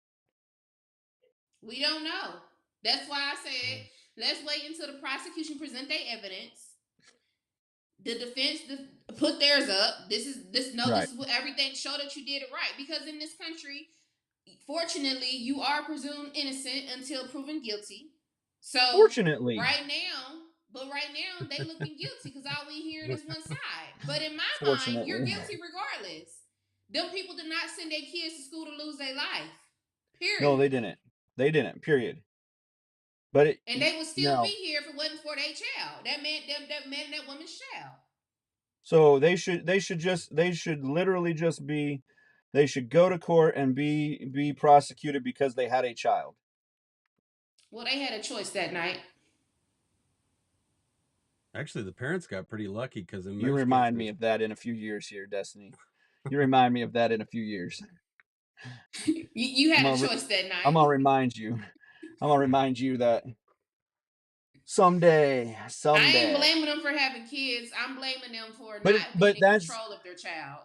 We don't know. That's why I said Let's wait until the prosecution present their evidence. The defense put theirs up. This is what everything show that you did it right. Because in this country, fortunately, you are presumed innocent until proven guilty. So Fortunately, right now, they looking guilty because all we hearing is one side. But in my mind, you're fortunately, guilty regardless. Them people did not send their kids to school to lose their life. Period. no, they didn't. They didn't. Period. But and they would still be here if it wasn't for their child. That man, that woman's child. So they should literally just be, they should go to court and be prosecuted because they had a child. Well, they had a choice that night. Actually, the parents got pretty lucky because in You most remind cases, me of that in a few years here, Destiny. You remind me of that in a few years. You had a choice that night. I'm gonna remind you. I'm gonna remind you that someday. I ain't blaming them for having kids. I'm blaming them for not being in control of their child.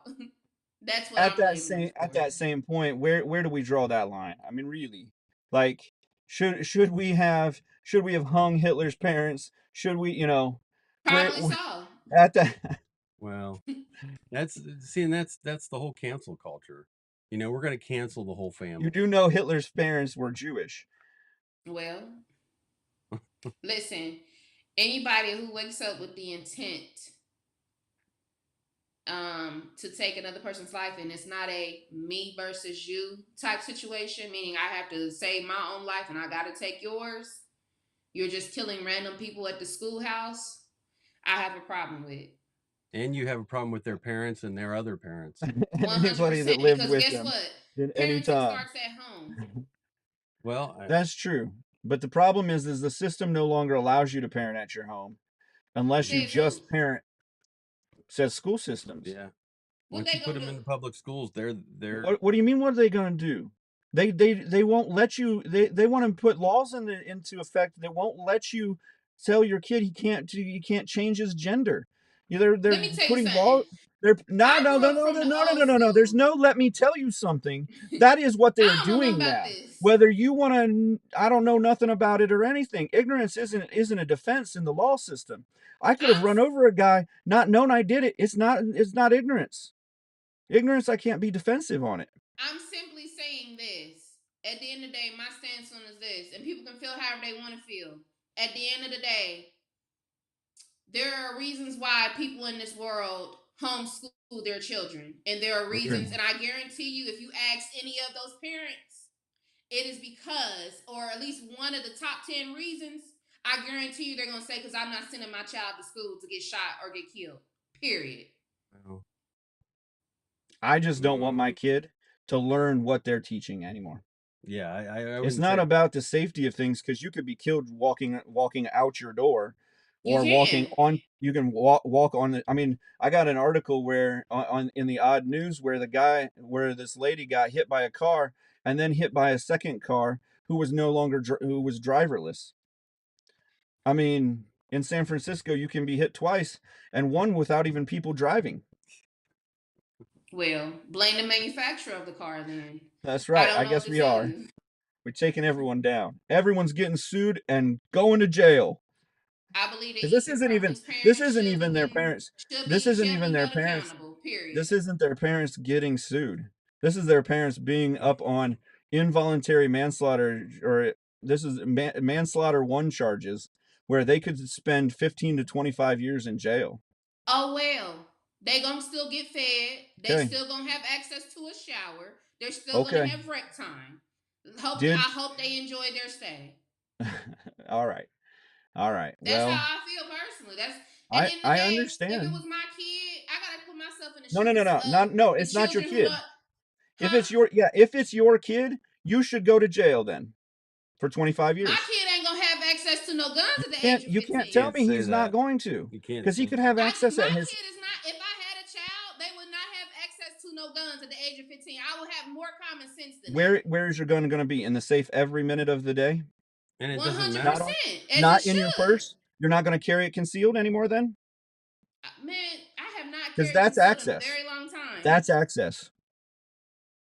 That's what I'm blaming them for. At that same point, where do we draw that line? I mean, really, like, should we have hung Hitler's parents? Should we, probably so. At that. Well, that's the whole cancel culture. We're going to cancel the whole family. You do know Hitler's parents were Jewish. Well, listen, anybody who wakes up with the intent to take another person's life, and it's not a me versus you type situation, meaning I have to save my own life and I got to take yours. You're just killing random people at the schoolhouse. I have a problem with. And you have a problem with their parents and their other parents. 100%. That lived with guess them what? Parenting starts at home. Well, that's true. But the problem is the system no longer allows you to parent at your home unless you just parent. Says school systems. Yeah. Once you put them in the public schools, they're. What do you mean? What are they going to do? They won't let you. They want to put laws into effect that won't let you tell your kid he can't change his gender. They're putting laws. They're no. There's no let me tell you something. That is what they're doing now. Whether you want to, I don't know nothing about it or anything. Ignorance isn't a defense in the law system. I could have run over a guy, not known I did it. It's not ignorance. Ignorance, I can't be defensive on it. I'm simply saying this. At the end of the day, my stance on is this, and people can feel however they want to feel. At the end of the day, there are reasons why people in this world homeschool their children. And there are reasons, and I guarantee you, if you ask any of those parents, it is because, or at least one of the top 10 reasons, I guarantee you they're going to say, because I'm not sending my child to school to get shot or get killed. Period. Oh. I just don't want my kid to learn what they're teaching anymore. Yeah, I it's not about the safety of things, because you could be killed walking out your door, or walking on. You can walk on the. I mean, I got an article where in the Odd News where this lady got hit by a car and then hit by a second car who was who was driverless. I mean, in San Francisco, you can be hit twice, and one without even people driving. Well, blame the manufacturer of the car then. That's right. I guess we are. We're taking everyone down. Everyone's getting sued and going to jail. I believe that this isn't even their parents. This isn't even their parents. This isn't their parents getting sued. This is their parents being up on involuntary manslaughter, or this is manslaughter 1 charges, where they could spend 15 to 25 years in jail. Oh, well, they gonna still get fed. They still gonna have access to a shower. They're still gonna have rec time. I hope they enjoy their stay. All right. That's how I feel personally. I understand. If it was my kid, I gotta put myself in the shoes. No, it's not your kid. If it's your kid, you should go to jail then for 25 years. My kid ain't gonna have access to no guns at the age of 15. You can't tell me he's not going to. Because he could have access at his. My kid is not. If I had a child, they would not have access to no guns at the age of 15. I would have more common sense than that. Where is your gun going to be? In the safe every minute of the day? And it doesn't 100%. matter. Not in your purse? You're not going to carry it concealed anymore then? Man, I have not carried because that's access. In a very long time. That's access.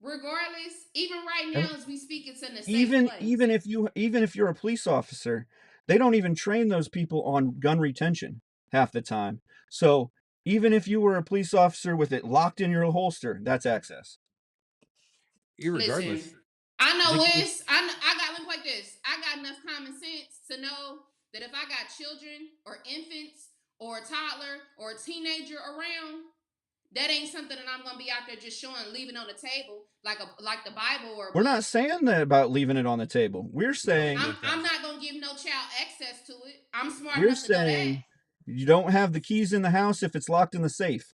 Regardless, even right now as we speak, it's in a safe place. Even if you're a police officer, They don't even train those people on gun retention half the time. So even if you were a police officer with it locked in your holster, that's access. Listen, Irregardless, I know the kid, this. I got look like this. I got enough common sense to know that if I got children or infants or a toddler or a teenager around, that ain't something that I'm gonna be out there just showing, leaving on the table like the Bible or a We're book. not saying that about leaving it on the table. We're no, saying I'm not gonna give no child access to it. I'm smart we're enough to know that. saying you don't have the keys in the house if it's locked in the safe.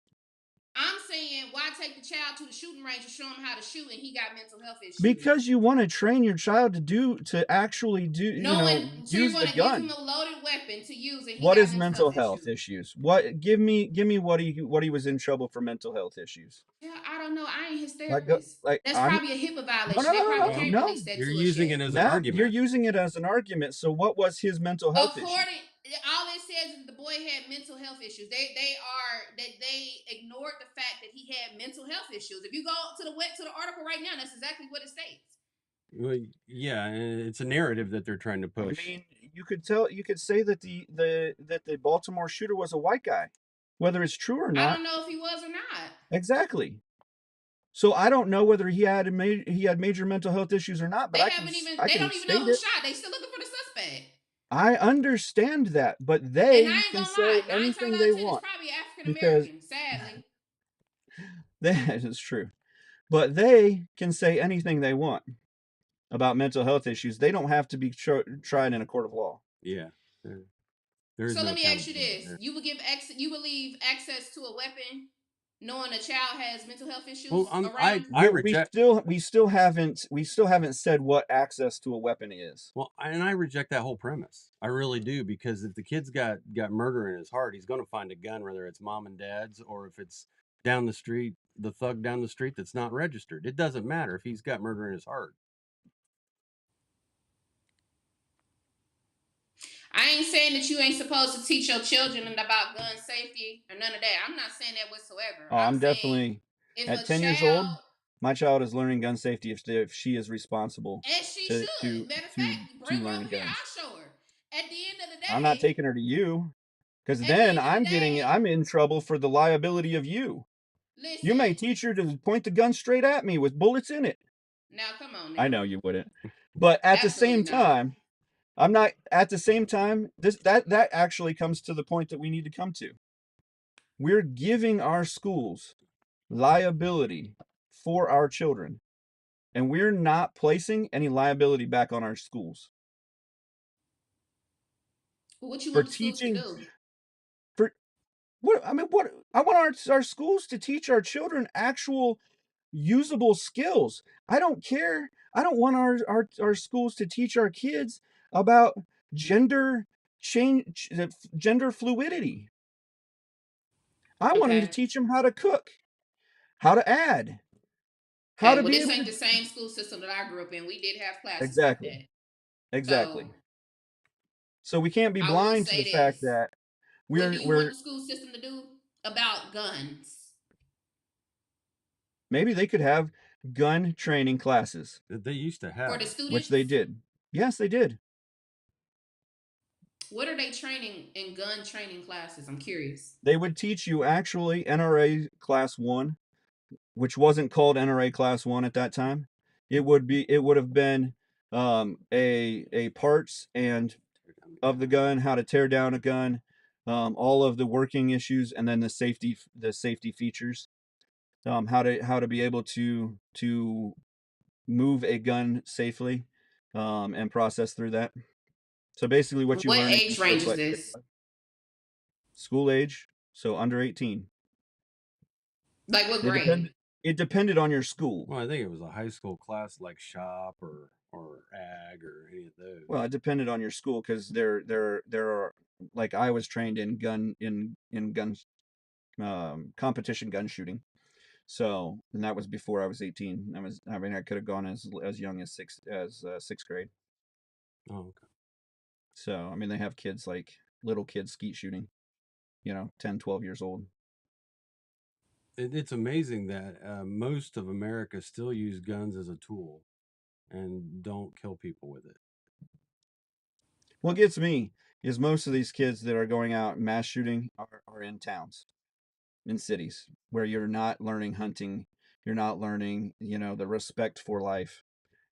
I'm saying why take the child to the shooting range and show him how to shoot and he got mental health issues? Because you want to train your child to actually Knowing, so you're use the going to give him gun. a loaded weapon to use and he What got is mental mental health health issues. issues? What give me what he was in trouble for mental health issues? Yeah, I don't know. I ain't his Like therapist. like That's I'm probably a HIPAA no violation. no They no no probably no well, can't no. release that you're to us using yet. it as an Now you're argument. using it as an argument. So what was his mental health issue? According, all it says is the boy had mental health issues. They ignored the fact that he had mental health issues. If you go to the article right now, that's exactly what it states. Well, yeah, it's a narrative that they're trying to I push. mean, you could say that the Baltimore shooter was a white guy, whether it's true or I not. don't know if he was or not. Exactly. So I don't know whether he had major mental health issues or not, but They haven't even. I They can don't even know state who it. shot. They still looking for the suspect. I understand that, but And I they ain't can gonna lie, say 9 times anything out they of 10, it's want probably African because American. Sadly, that is true. But they can say anything they want about mental health issues. They don't have to be tried in a court of law. Yeah, there is so no let me ask you accountability this: there. you believe access to a weapon, knowing a child has mental health Well, issues around? I We reject. we still haven't said what access to a weapon is. Well, and I reject that whole premise. I really do, because if the kid's got murder in his heart, he's going to find a gun, whether it's mom and dad's or if it's down the street, the thug down the street that's not registered. It doesn't matter if he's got murder in his heart. I ain't saying that you ain't supposed to teach your children about gun safety or none of that. I'm not saying that whatsoever. Oh, I'm I'm saying definitely if at a 10 years old. child, My child is learning gun safety if she is responsible as she to should, matter of to fact, bring her learn over here. guns. I'll show her. At the end of the I'm not day, taking her to you because at the then end of the day, I'm in trouble for the liability of you. You may listen. teach her to point the gun straight at me with bullets in it. Now, come on I now. know you wouldn't. But at the Absolutely same not. time, I'm not at the same time that actually comes to the point that we need to come to. We're giving our schools liability for our children, and we're not placing any liability back on our schools What you for want the schools to teaching do? for what I want our schools to teach our children actual usable skills. I don't care. I don't want our schools to teach our kids about gender change, gender fluidity. I want them to Okay. teach them how to cook, how to add, how Okay. to Well, be this able ain't to the same school system that I grew up in. We did have classes like exactly, that. exactly. So So we can't be I will blind to say the fact this. that What do you want we're the school system to do about guns? maybe they could have gun training classes, They used to For have the it. which they students? did. Yes, they did. What are they training in gun training classes? I'm curious. They would teach you actually NRA class 1, which wasn't called NRA class 1 at that time. It would have been a parts and of the gun, how to tear down a gun, all of the working issues, and then the safety features, how to be able to move a gun safely, and process through that. So basically, what you What learn in age range is like this? school age, so under 18. Like what It grade? depended. It depended on your school. Well, I think it was a high school class like shop or ag or any of those. Well, it depended on your school because there are like I was trained in gun competition gun shooting. So, and that was before I was 18. I mean, I could have gone as young as sixth grade. Oh, okay. So, I mean, they have kids like little kids skeet shooting, 10, 12 years old. It's amazing that most of America still use guns as a tool and don't kill people with it. what gets me is most of these kids that are going out mass shooting are in towns, in cities where you're not learning hunting, you're not learning, the respect for life.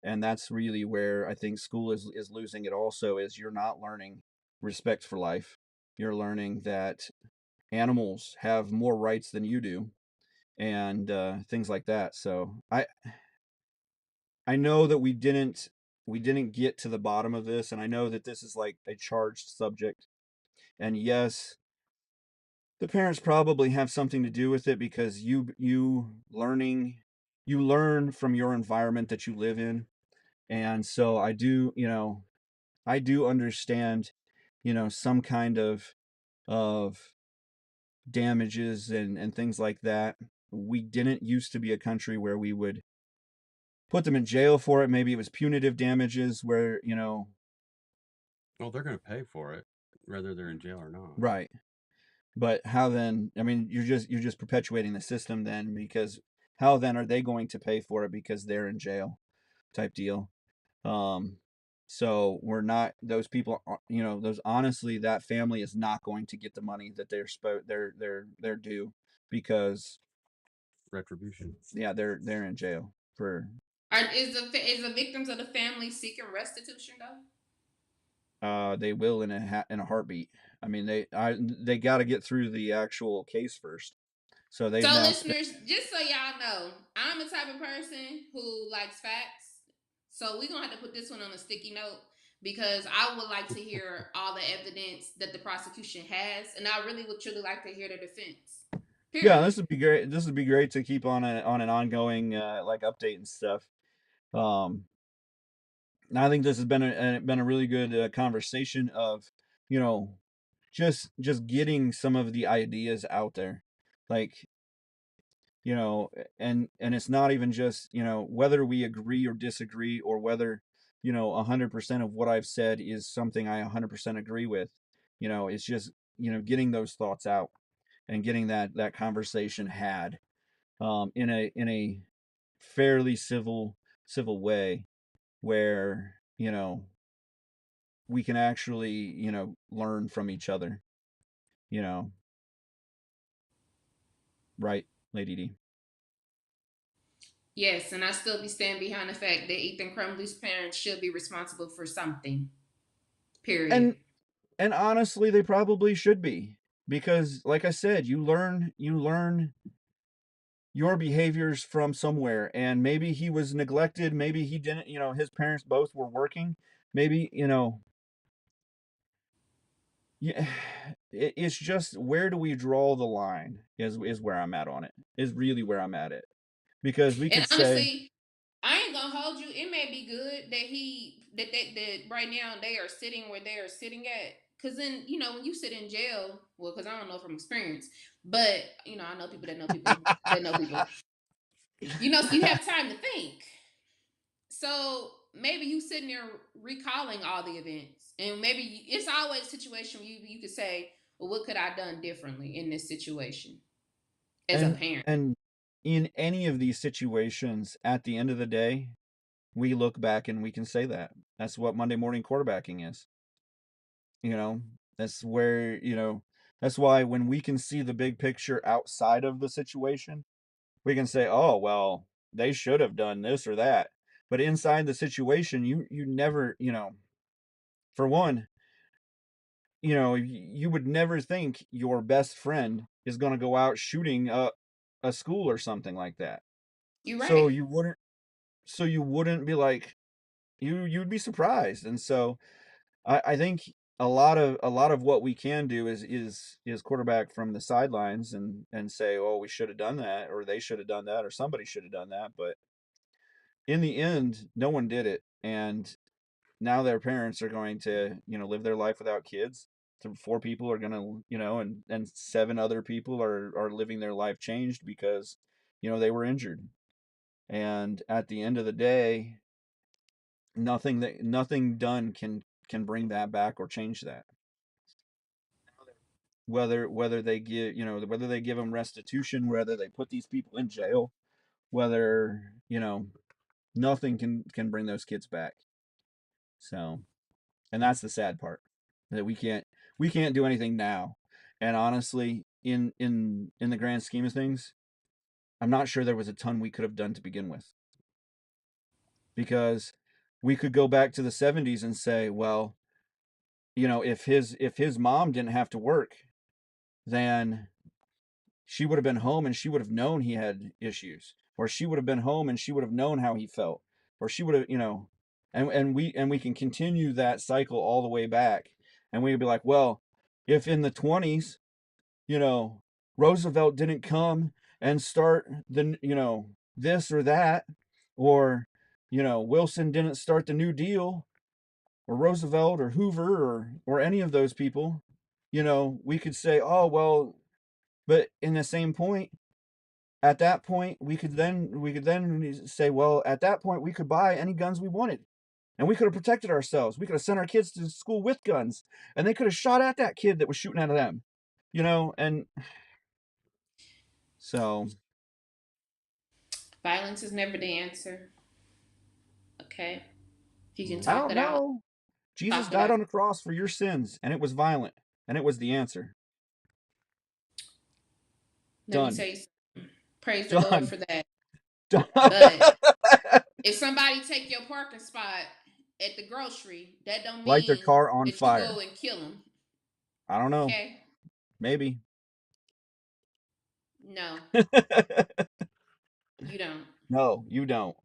And that's really where I think school is losing it also, is you're not learning respect for life. You're learning that animals have more rights than you do, and things like that. So I know that we didn't get to the bottom of this, and I know that this is like a charged subject. And yes, the parents probably have something to do with it, because you learn from your environment that you live in. And so I do understand, some kind of damages and things like that. We didn't used to be a country where we would put them in jail for it. Maybe it was punitive damages where, Well, they're going to pay for it, whether they're in jail or not. right. But how then? I mean, you're just perpetuating the system then, because how then are they going to pay for it because they're in jail, type deal? Um, so we're not those people. Those, honestly, that family is not going to get the money that they're due, because Retribution. yeah, they're in jail for. Is the victims of the family seeking restitution though? They will in a heartbeat. I mean, they got to get through the actual case first. So they've So, now spent. listeners, just so y'all know, I'm the type of person who likes facts. So we're gonna have to put this one on a sticky note, because I would like to hear all the evidence that the prosecution has, and I really would truly like to hear the defense. Yeah, Period. this would be great. This would be great to keep on an ongoing like update and stuff. Um, and I think this has been a really good conversation of, you know, just getting some of the ideas out there, like, and it's not even just, whether we agree or disagree, or whether, 100% of what I've said is something I 100% agree with. It's just, getting those thoughts out and getting that conversation had, in a fairly civil way, where, we can actually, learn from each other, you know right, Lady D? Yes, and I still be standing behind the fact that Ethan Crumley's parents should be responsible for something. Period. And honestly, they probably should be, because like I said, you learn your behaviors from somewhere. And maybe he was neglected, maybe he didn't, his parents both were working, maybe, yeah. It's just, where do we draw the line, is where I'm at on it, is really where I'm at it, because we And could say. honestly, I ain't gonna hold you. It may be good that that right now they are sitting where they are sitting at. Cause then, when you sit in jail, well, cause I don't know from experience, but I know people that know people that know people. So you have time to think. So maybe you sitting there recalling all the events, and maybe it's always a situation where you could say, well, what could I have done differently in this situation as a and parent? and in any of these situations, at the end of the day, we look back and we can say that. That's what Monday morning quarterbacking is. You know, that's where, that's why when we can see the big picture outside of the situation, we can say, "Oh, well, they should have done this or that." But inside the situation, you never, for one, you would never think your best friend is going to go out shooting a school or something like that. You're So right. you wouldn't be like, you'd be surprised. And so I think a lot of what we can do is quarterback from the sidelines, and say, "Oh, we should have done that," or "They should have done that," or "Somebody should have done that." But in the end, no one did it, and now their parents are going to, live their life without kids. Four people are gonna, and seven other people are living their life changed because, they were injured. And at the end of the day, nothing done can bring that back or change that. Whether they give, whether they give them restitution, whether they put these people in jail, whether, nothing can bring those kids back. So And that's the sad part, that we can't do anything now. And honestly, in the grand scheme of things, I'm not sure there was a ton we could have done to begin with, because we could go back to the 70s and say, well, if his mom didn't have to work, then she would have been home and she would have known he had issues, or she would have been home and she would have known how he felt, or she would have, and we can continue that cycle all the way back, and we'd be like, well, if in the 20s, you know, Roosevelt didn't come and start this or that, or Wilson didn't start the New Deal, or Roosevelt or Hoover or any of those people, we could say, oh well, but in the same point, at that point we could then say, well, at that point we could buy any guns we wanted, and we could have protected ourselves. We could have sent our kids to school with guns, and they could have shot at that kid that was shooting at them, and so Violence is never the answer. Okay. If you can I talk don't it out, know. Jesus talk it died out. on the cross for your sins, and it was violent, and it was the answer. Let me Done. tell you something. Praise the Lord Done. for that. Done. But if somebody take your parking spot at the grocery, that don't Light their mean car on that you fire. go and kill them. I don't know. Okay? Maybe. No, you don't. No, you don't.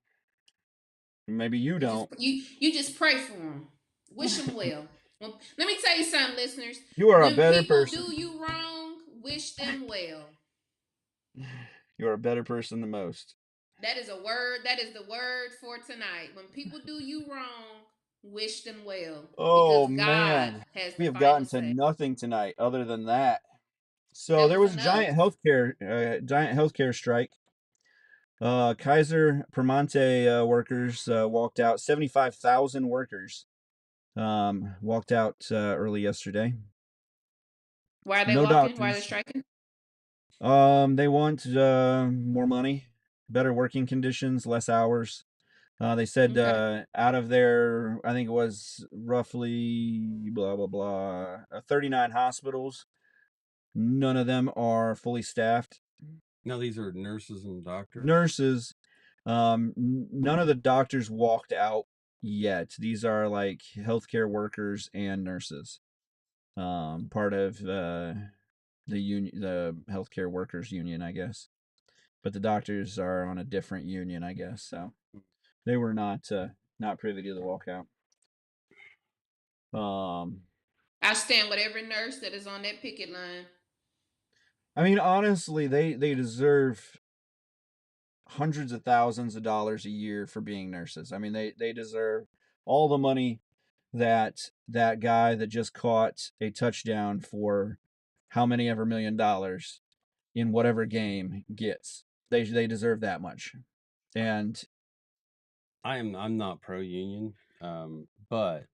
Maybe you You just don't. you just pray for them. Wish them well. Let me tell you something, listeners. You are a When better people person. do you wrong, wish them well. You are a better person than most. That is a word. That is the word for tonight. When people do you wrong, wish them well, Oh because God man, has we the have final gotten to say. nothing tonight other than that. So That there was was a enough. giant healthcare strike. Kaiser Permanente workers walked out. 75,000 workers walked out early yesterday. Why are they No walking? Why are they doctors. striking? They want more money, better working conditions, less hours. They said Okay. out of their, I think it was roughly blah blah blah, 39 hospitals, none of them are fully staffed. Now these are nurses and doctors. Nurses, none of the doctors walked out yet. These are like healthcare workers and nurses, part of the union, the healthcare workers union, I guess. But the doctors are on a different union, I guess. So they were not privy to the walkout. I stand with every nurse that is on that picket line. I mean, honestly, they deserve hundreds of thousands of dollars a year for being nurses. I mean, they deserve all the money that guy that just caught a touchdown for how many ever $1 million in whatever game gets. They deserve that much. And I'm not pro union, but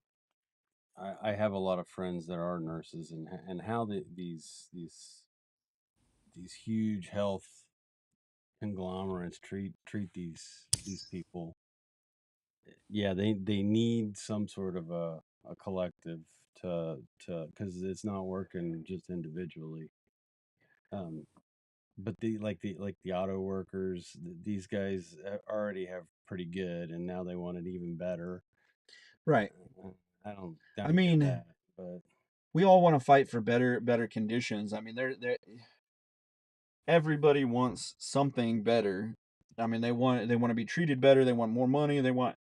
I have a lot of friends that are nurses, and how these huge health conglomerates treat these people. Yeah, they need some sort of a collective to, because it's not working just individually. Um, but the auto workers, these guys already have pretty good, and now they want it even better. right. I I don't get mean, that, but we all want to fight for better conditions. I mean, they're everybody wants something better. I mean, they want to be treated better. They want more money. They want,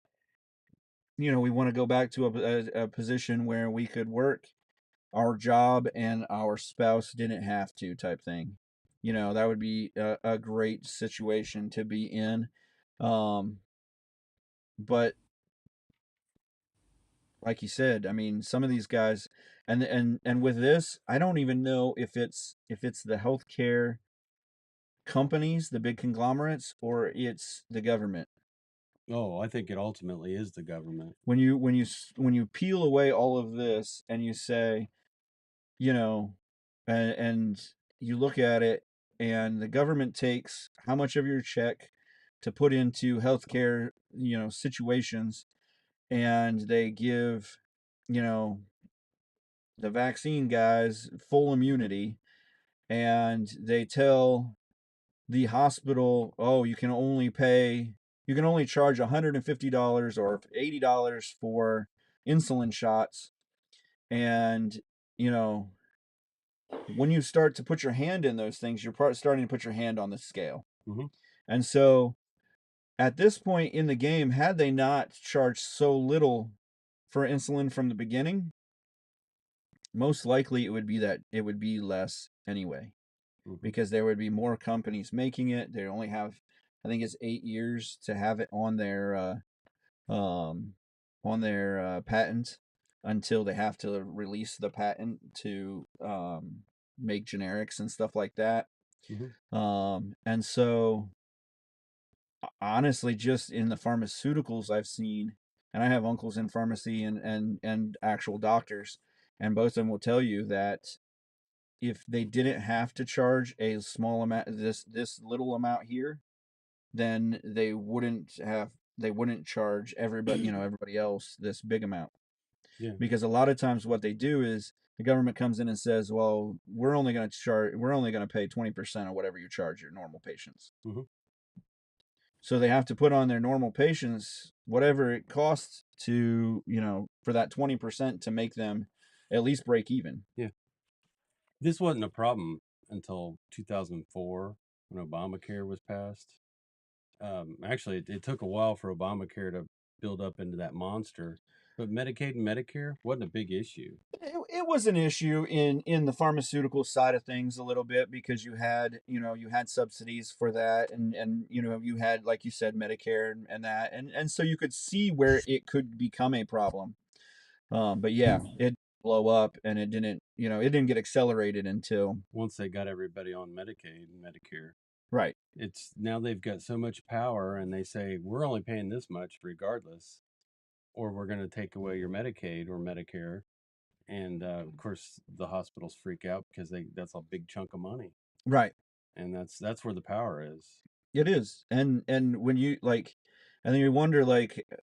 we want to go back to a position where we could work our job and our spouse didn't have to, type thing. That would be a great situation to be in. Um, but like you said, I mean, some of these guys, and with this, I don't even know if it's the healthcare companies, the big conglomerates, or it's the government. oh, I think it ultimately is the government. When you peel away all of this and you say, you know, and you look at it, and the government takes how much of your check to put into healthcare, situations, and they give you know, the vaccine guys full immunity, and they tell the hospital, oh, you can only charge $150 or $80 for insulin shots. And, you know, when you start to put your hand in those things, you're starting to put your hand on the scale. Mhm. And so at this point in the game, had they not charged so little for insulin from the beginning, most likely it would be less anyway, Mhm. because there would be more companies making it. They only have, I think it's 8 years to have it on their patent, until they have to release the patent to make generics and stuff like that. And so honestly, just in the pharmaceuticals I've seen, and I have uncles in pharmacy and actual doctors, and both of them will tell you that if they didn't have to charge a small amount, this little amount here, then they wouldn't charge everybody else this big amount. Yeah. Because a lot of times what they do is the government comes in and says, well, we're only going to pay 20% of whatever you charge your normal patients. Mhm. So they have to put on their normal patients whatever it costs to, for that 20% to make them at least break even. Yeah. This wasn't a problem until 2004 when Obamacare was passed. Actually, it took a while for Obamacare to build up into that monster, but Medicaid and Medicare wasn't a big issue. It was an issue in the pharmaceutical side of things a little bit, because you had subsidies for that, and you had, like you said, Medicare and that, and so you could see where it could become a problem. But yeah, it blow up, and it didn't get accelerated until Once they got everybody on Medicaid and Medicare. right. It's now they've got so much power, and they say we're only paying this much regardless, or we're going to take away your Medicaid or Medicare. And of course, the hospitals freak out because that's a big chunk of money, Right. and that's where the power is. It is. And when you and then you wonder,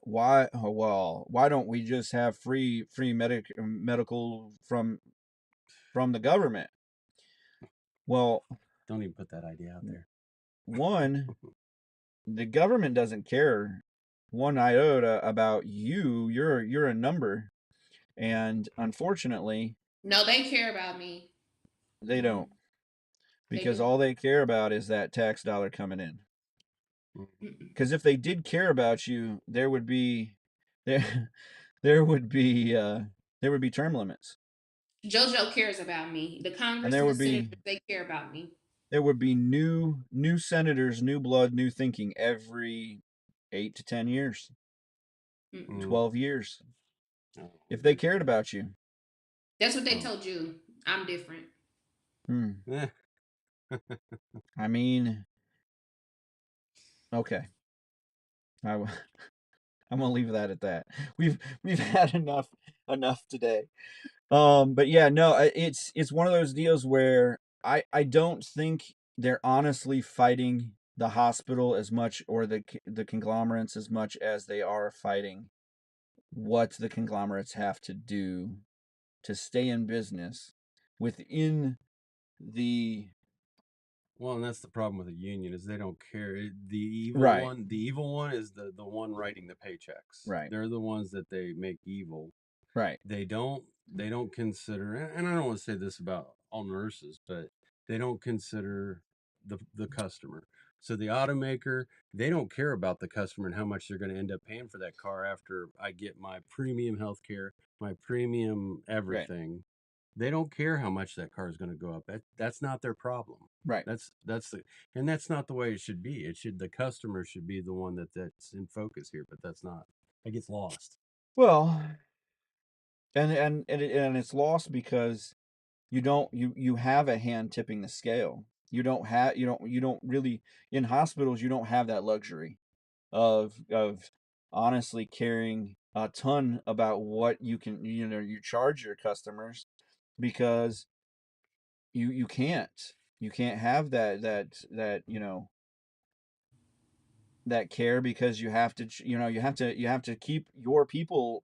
why don't we just have free medical from the government? Well, Don't even put that idea out there. one, the government doesn't care one iota about you. You're a number, and unfortunately, No, they care about me. they don't, They because do. all they care about is that tax dollar coming in. Mm. Because if they did care about you, there would be there there would be term limits, JoJo cares about me. The and Congress and the senators, they care about me. there would be new senators, new blood, new thinking every 8 to 10 years, Mm-mm. 12 years, Oh, if they cared about you. That's what they told you. I'm different. Eh. I mean, okay. I'm gonna leave that at that. We've had enough today. But yeah, no, it's one of those deals where I don't think they're honestly fighting the hospital as much, or the conglomerates as much, as they are fighting what the conglomerates have to do to stay in business within the Well, and that's the problem with a union, is they don't care. The right. evil one is the one writing the paychecks. Right. They're the ones that they make evil. Right. They don't consider, and I don't want to say this about all nurses, but they don't consider the customer. So the automaker, they don't care about the customer and how much they're going to end up paying for that car after I get my premium healthcare, my premium everything. They don't care how much that car is going to go up. That's not their problem. Right. That's not the way it should be. The customer should be the one that's in focus here, but that's not. It gets lost. Well, and it's lost because you have a hand tipping the scale. You don't really, in hospitals, you don't have that luxury of honestly caring a ton about what you charge your customers, because you can't have that care, because you have to keep your people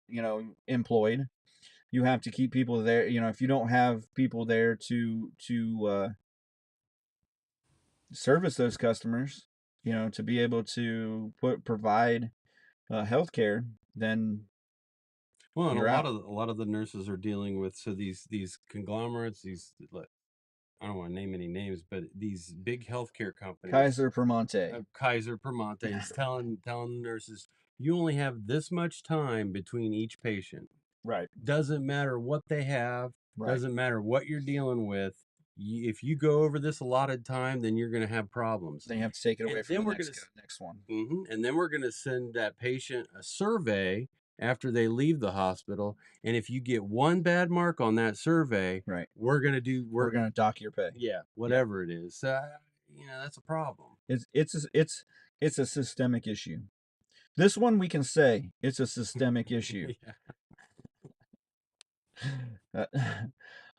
employed, you have to keep people there. You know, if you don't have people there to service those customers, you know, to be able to provide healthcare, then Well, and you're out. a lot of the nurses are dealing with these conglomerates, I don't want to name any names, but these big healthcare companies, Kaiser Permanente. Kaiser Permanente is telling the nurses, you only have this much time between each patient. Right. Doesn't matter what they have, Right. doesn't matter what you're dealing with. If you go over this allotted time, then you're going to have problems. Then you have to take it away And from then the we're next going next one. and then we're going to send that patient a survey after they leave the hospital. And if you get one bad mark on that survey, Right. we're going to We're going to dock your pay. yeah, whatever it is. You know, that's a problem. It's a systemic issue. This one we can say it's a systemic issue.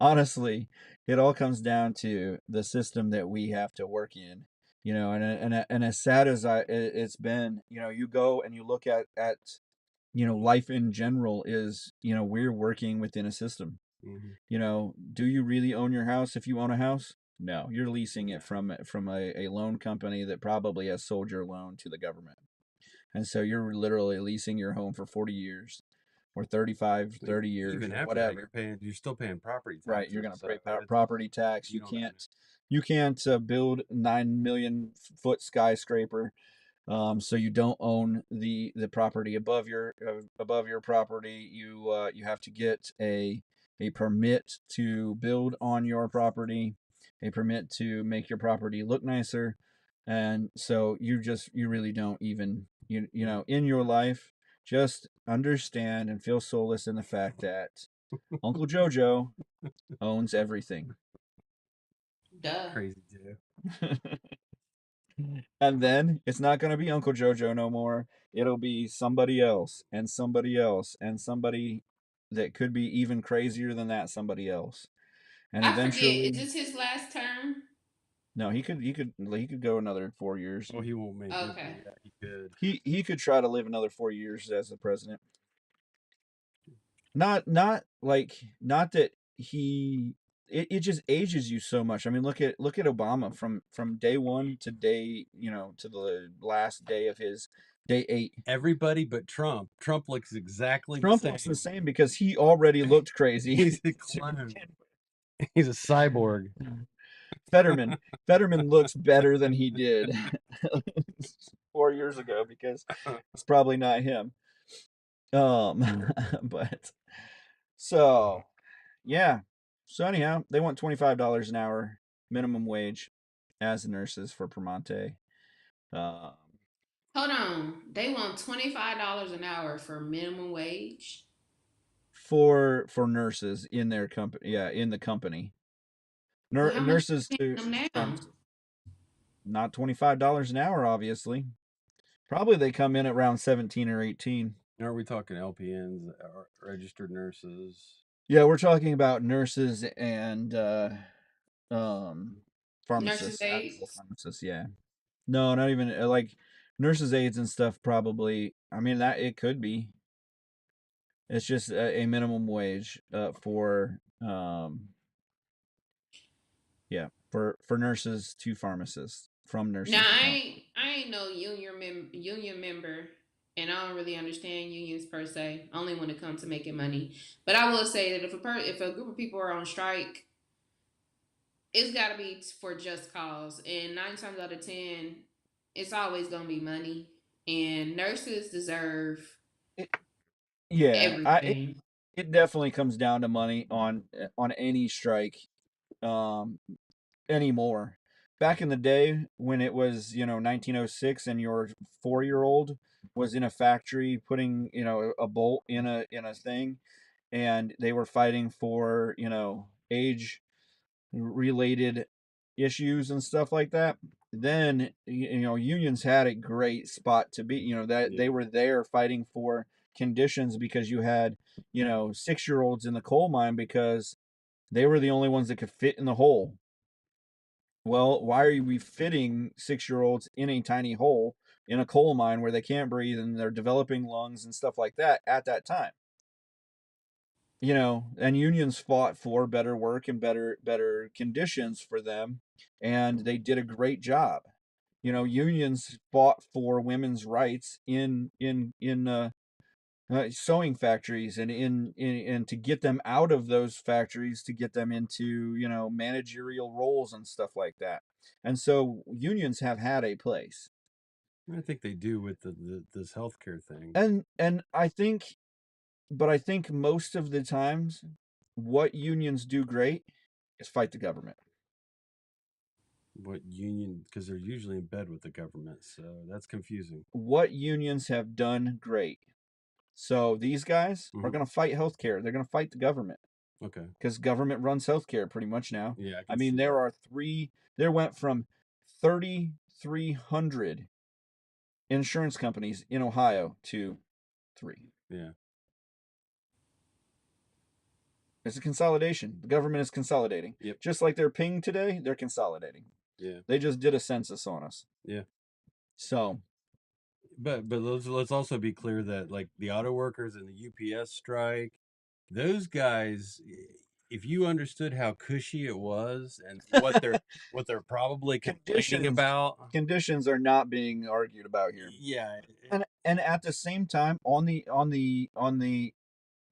Honestly, it all comes down to the system that we have to work in, you know. And as sad as it's been, you know, you go and you look at you know, life in general is, you know, we're working within a system. Mm-hmm. You know, do you really own your house if you own a house? No, you're leasing it from a loan company that probably has sold your loan to the government. And so you're literally leasing your home for 40 years or 35, 30 years Even or after whatever. You're still paying property taxes. Right, you're going to pay It's- property tax. you don't You can't build 9 million foot skyscraper. So you don't own the property above your property. You have to get a permit to build on your property, a permit to make your property look nicer, and so you really don't even you know in your life just understand and feel solace in the fact that Uncle Jojo owns everything. Duh. crazy too. And then it's not going to be Uncle Jojo no more. It'll be somebody else and somebody else and somebody that could be even crazier than that somebody else. And I forget. Is eventually, this his last term? no, he could go another 4 years. Well, he won't make it. Okay. But yeah, he could. He could try to live another 4 years as the president. Not not that he it just ages you so much. I mean, look at Obama from day one to day, you know, to the last day of his day 8. Everybody but Trump. Trump looks exactly Trump the looks the same. same because he already looked crazy. He's a clone. He's a cyborg. Fetterman looks better than he did 4 years ago because it's probably not him. But so yeah. So anyhow, they want $25 an hour minimum wage as nurses for Permonte. Um, Hold on. They want $25 an hour for minimum wage. for nurses in their company, yeah, in the company. Well, how much Nurses are to they paying them now? pharmacists. Not $25 an hour, obviously. Probably they come in at around 17 or 18. Are we talking LPNs, or registered nurses? Yeah, we're talking about nurses and Nurses pharmacists, actual aides. pharmacists, yeah. No, not even like nurses aides and stuff probably. I mean that it could be. It's just a minimum wage for yeah, for nurses to pharmacists, from nurses Now to I ain't no union member, and I don't really understand unions per se. Only when it comes to making money. But I will say that if a group of people are on strike, it's got to be for just cause. And 9 times out of 10, it's always gonna be money. And nurses deserve it, yeah, everything. it definitely comes down to money on any strike um anymore. Back in the day when it was, you know, 1906 and your 4-year-old was in a factory putting, you know, a bolt in a thing and they were fighting for, you know, age related issues and stuff like that, then you know unions had a great spot to be, you know, that they were there fighting for conditions because you had, you know, 6-year-olds in the coal mine because they were the only ones that could fit in the hole. Well, why are we fitting 6-year-olds in a tiny hole in a coal mine where they can't breathe and they're developing lungs and stuff like that at that time? and unions fought for better work and better conditions for them, and they did a great job. Unions fought for women's rights in sewing factories and and to get them out of those factories to get them into managerial roles and stuff like that. And so unions have had a place. I think they do with this healthcare thing. And I think most of the times what unions do great is fight the government. What union? Because they're usually in bed with the government, so that's confusing. What unions have done great. So these guys are going to fight healthcare. They're going to fight the government. Okay. Because government runs healthcare pretty much now. Yeah, I mean, there went from 3,300 insurance companies in Ohio to 3. Yeah. It's a consolidation. The government is consolidating. Yep. Just like they're ping today, they're consolidating. Yeah. They just did a census on us. Yeah. So. But let's also be clear that like the auto workers and the UPS strike, those guys, if you understood how cushy it was and what they're probably complaining about, conditions are not being argued about here. Yeah. And at the same time, on the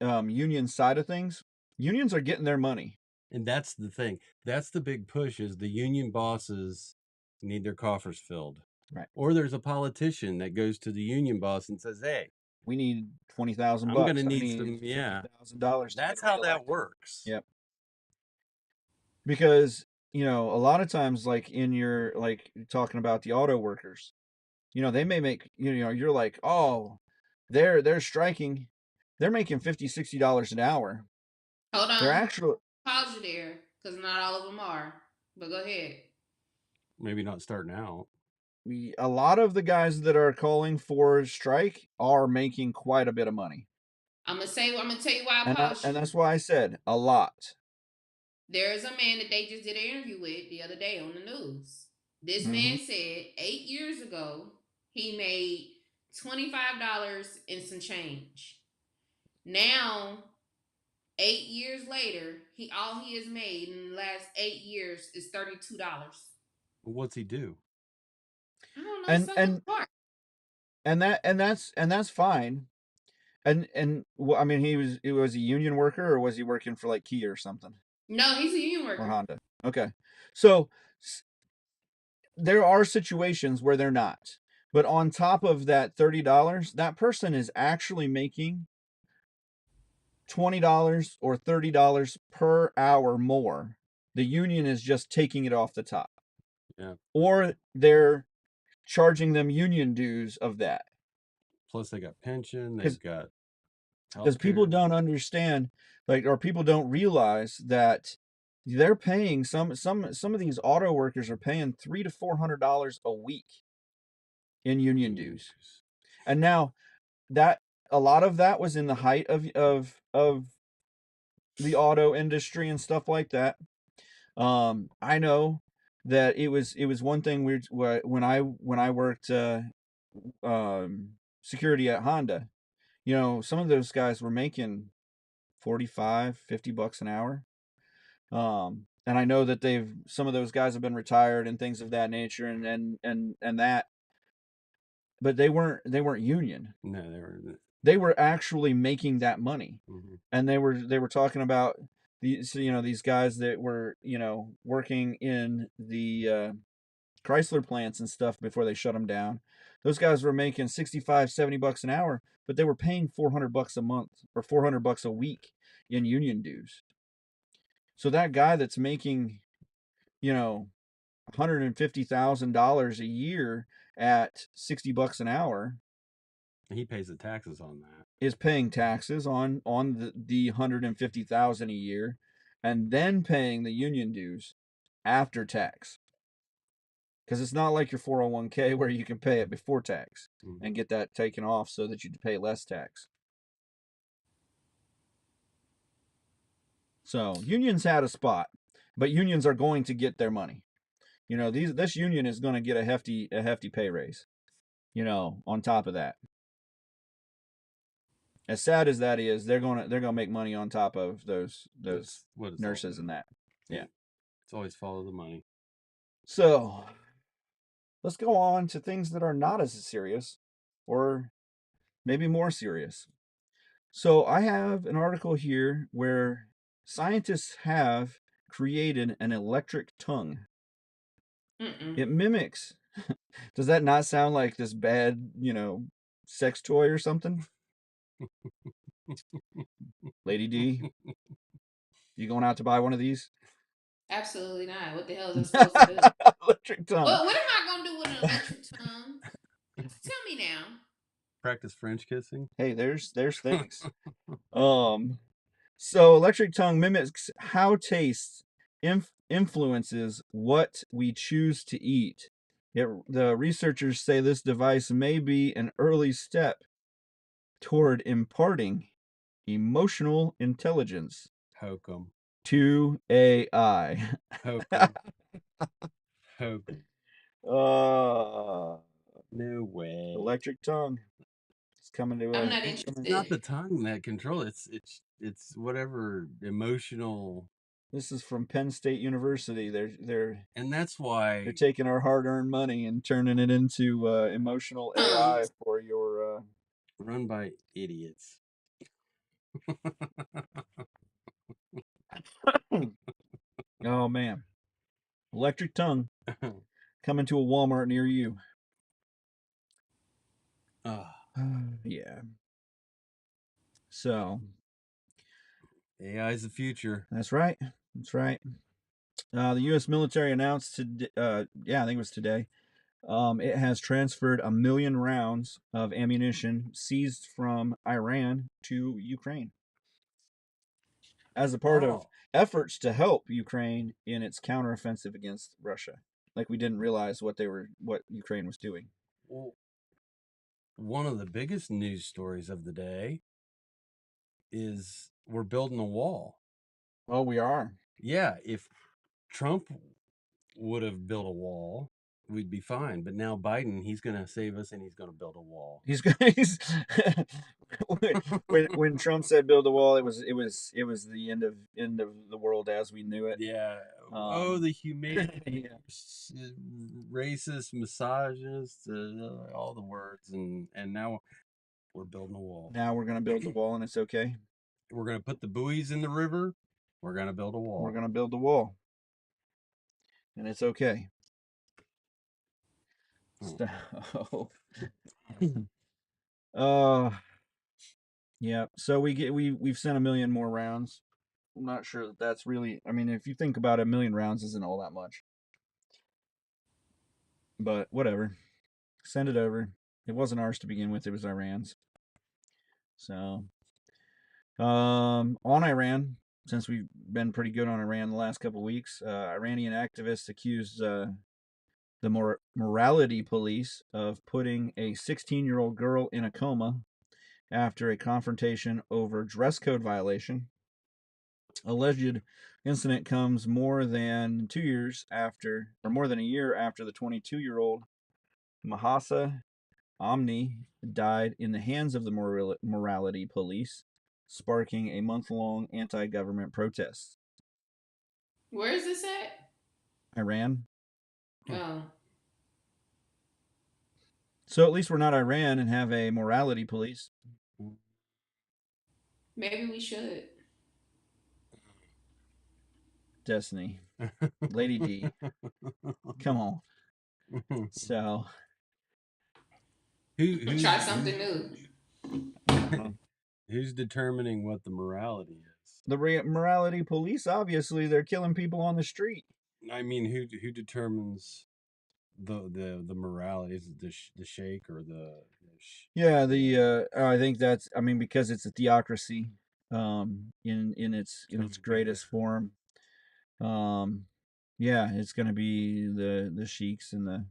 union side of things, unions are getting their money. And that's the thing. That's the big push is the union bosses need their coffers filled. Right. Or there's a politician that goes to the union boss and says, "Hey, we need $20,000. I'm going to need some, $50,000. That's how that works. Yep. Because, a lot of times, like in your, like talking about the auto workers, they may make, you're like, oh, they're striking. They're making $50, $60 an hour. Hold on. They're actually. Pause you there, because not all of them are. But go ahead. Maybe not starting out. A lot of the guys that are calling for strike are making quite a bit of money. I'm gonna tell you why I paused you. And that's why I said a lot. There is a man that they just did an interview with the other day on the news. This man said 8 years ago he made $25 and some change. Now, 8 years later, all he has made in the last 8 years is $32. Well, what's he do? I don't know. And that's fine. And I mean, he was a union worker, or was he working for like Kia or something? No, he's a union worker. Or Honda. Okay. So there are situations where they're not. But on top of that $30, that person is actually making $20 or $30 per hour more. The union is just taking it off the top. Yeah. Or they're charging them union dues of that. Plus they got pension, they've got healthcare. Because people don't understand, or people don't realize that they're paying some of these auto workers are paying $300 to $400 a week in union dues. And now that a lot of that was in the height of the auto industry and stuff like that. I know that it was one thing when I worked security at Honda. Some of those guys were making $45, $50 an hour. And I know that some of those guys have been retired and things of that nature and that, but they weren't union. No, they were actually making that money. And they were talking about these guys that were, working in the Chrysler plants and stuff before they shut them down. Those guys were making $65, $70 an hour, but they were paying $400 a month or $400 a week in union dues. So that guy that's making, $150,000 a year at $60 an hour, he pays the taxes on that. Is paying taxes on the $150,000 a year, and then paying the union dues after tax. Because it's not like your 401k where you can pay it before tax and get that taken off so that you pay less tax. So unions had a spot, but unions are going to get their money. This union is going to get a hefty pay raise. On top of that. as sad as that is, they're gonna make money on top of those That's what it's all nurses and about. that. Yeah. It's always follow the money. So let's go on to things that are not as serious, or maybe more serious. So I have an article here where scientists have created an electric tongue. Mm-mm. It mimics. Does that not sound like this bad, sex toy or something? Lady D, you going out to buy one of these? Absolutely not. What the hell is it supposed to do? Electric tongue. What am I gonna do with an electric tongue? Tell me now. Practice French kissing. Hey, there's things. So electric tongue mimics how taste influences what we choose to eat. The researchers say this device may be an early step toward imparting emotional intelligence Hokum. to AI. Hokum. Hokum. uh, No way. Electric tongue. It's coming to I'm not It's interested. not the tongue that control it. It's whatever emotional. This is from Penn State University. And that's why They're taking our hard-earned money and turning it into emotional AI for your. Run by idiots. Oh man, electric tongue coming to a Walmart near you. Yeah. So AI is the future. that's right. That's right. The U.S. military announced today. I think it was today. It has transferred 1 million rounds of ammunition seized from Iran to Ukraine as a part of efforts to help Ukraine in its counteroffensive against Russia. Like we didn't realize what Ukraine was doing. Well, one of the biggest news stories of the day is we're building a wall. Oh, we are. Yeah, if Trump would have built a wall, we'd be fine. But now Biden, he's going to save us and he's going to build a wall. He's when Trump said build a wall, it was the end of the world as we knew it. Yeah. The humanity, racist, misogynist, all the words, and now we're building a wall. Now we're gonna build the wall, and it's okay. We're gonna put the buoys in the river. We're gonna build a wall. We're gonna build the wall, and it's okay. Yeah. So we've sent 1 million more rounds. I'm not sure that's really. I mean, if you think about it, 1 million rounds isn't all that much. But whatever. Send it over. It wasn't ours to begin with. It was Iran's. So, on Iran, since we've been pretty good on Iran the last couple of weeks, Iranian activists accused the morality police of putting a 16-year-old girl in a coma after a confrontation over dress code violation. Alleged incident comes more than a year after the 22-year-old Mahsa Amini died in the hands of the morality police, sparking a month-long anti-government protest. Where is this at? Iran. Oh. So at least we're not Iran and have a morality police. Maybe we should. Destiny. Lady D. Come on. So Try something new. Who's determining what the morality is? The morality police, obviously, they're killing people on the street. I mean, who determines the morality? Is it the sheikh or the? I think that's. I mean, because it's a theocracy, in its greatest form. Yeah, it's going to be the sheiks and the.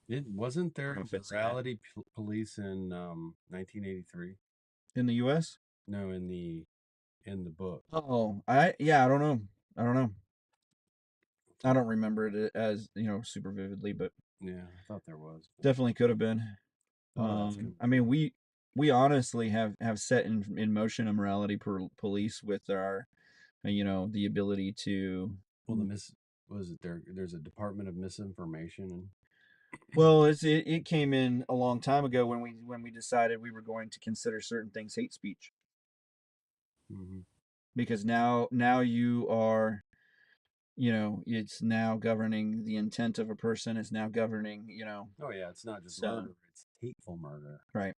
It wasn't there a morality police in 1983 in the U.S. No, in the book. Oh, I don't know. I don't remember it as super vividly, but yeah, I thought there was. Definitely could have been. That's good. I mean, we honestly have set in motion a morality police with our, the ability to. Well, was it there's a Department of Misinformation. Well, it came in a long time ago when we decided we were going to consider certain things hate speech. Mm-hmm. Because now you are, it's now governing the intent of a person. It's now governing, Oh yeah, it's not just murder; it's hateful murder. Right.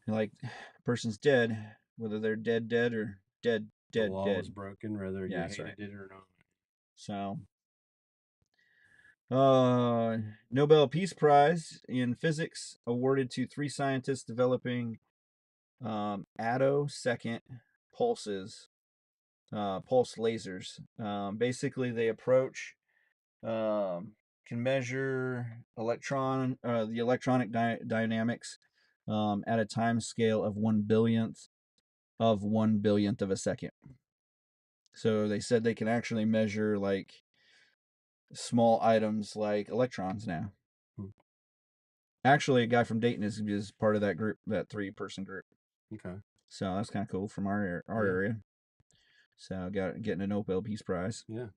Like, person's dead, whether they're dead or dead. The law was broken, whether you hated it or not. So, Nobel Peace Prize in Physics awarded to 3 scientists developing attosecond pulses, pulse lasers. Basically, they approach, can measure the electronic dynamics at a time scale of 1/1000th of a second. So they said they can actually measure like small items like electrons now. Actually, a guy from Dayton is part of that group, that 3-person group. Okay. So that's kind of cool from our area. So getting a Nobel Peace Prize. Yeah.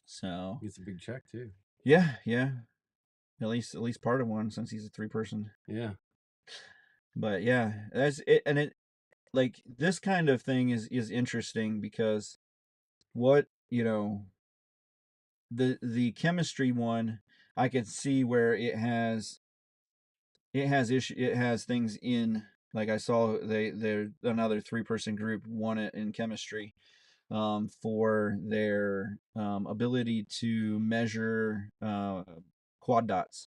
So it's a big check too. Yeah. At least part of one, since he's a 3-person. Yeah. But yeah, that's it, and it like this kind of thing is interesting because what the chemistry one, I could see where it has things in, like I saw they're another 3-person group won it in chemistry, for their ability to measure quad dots.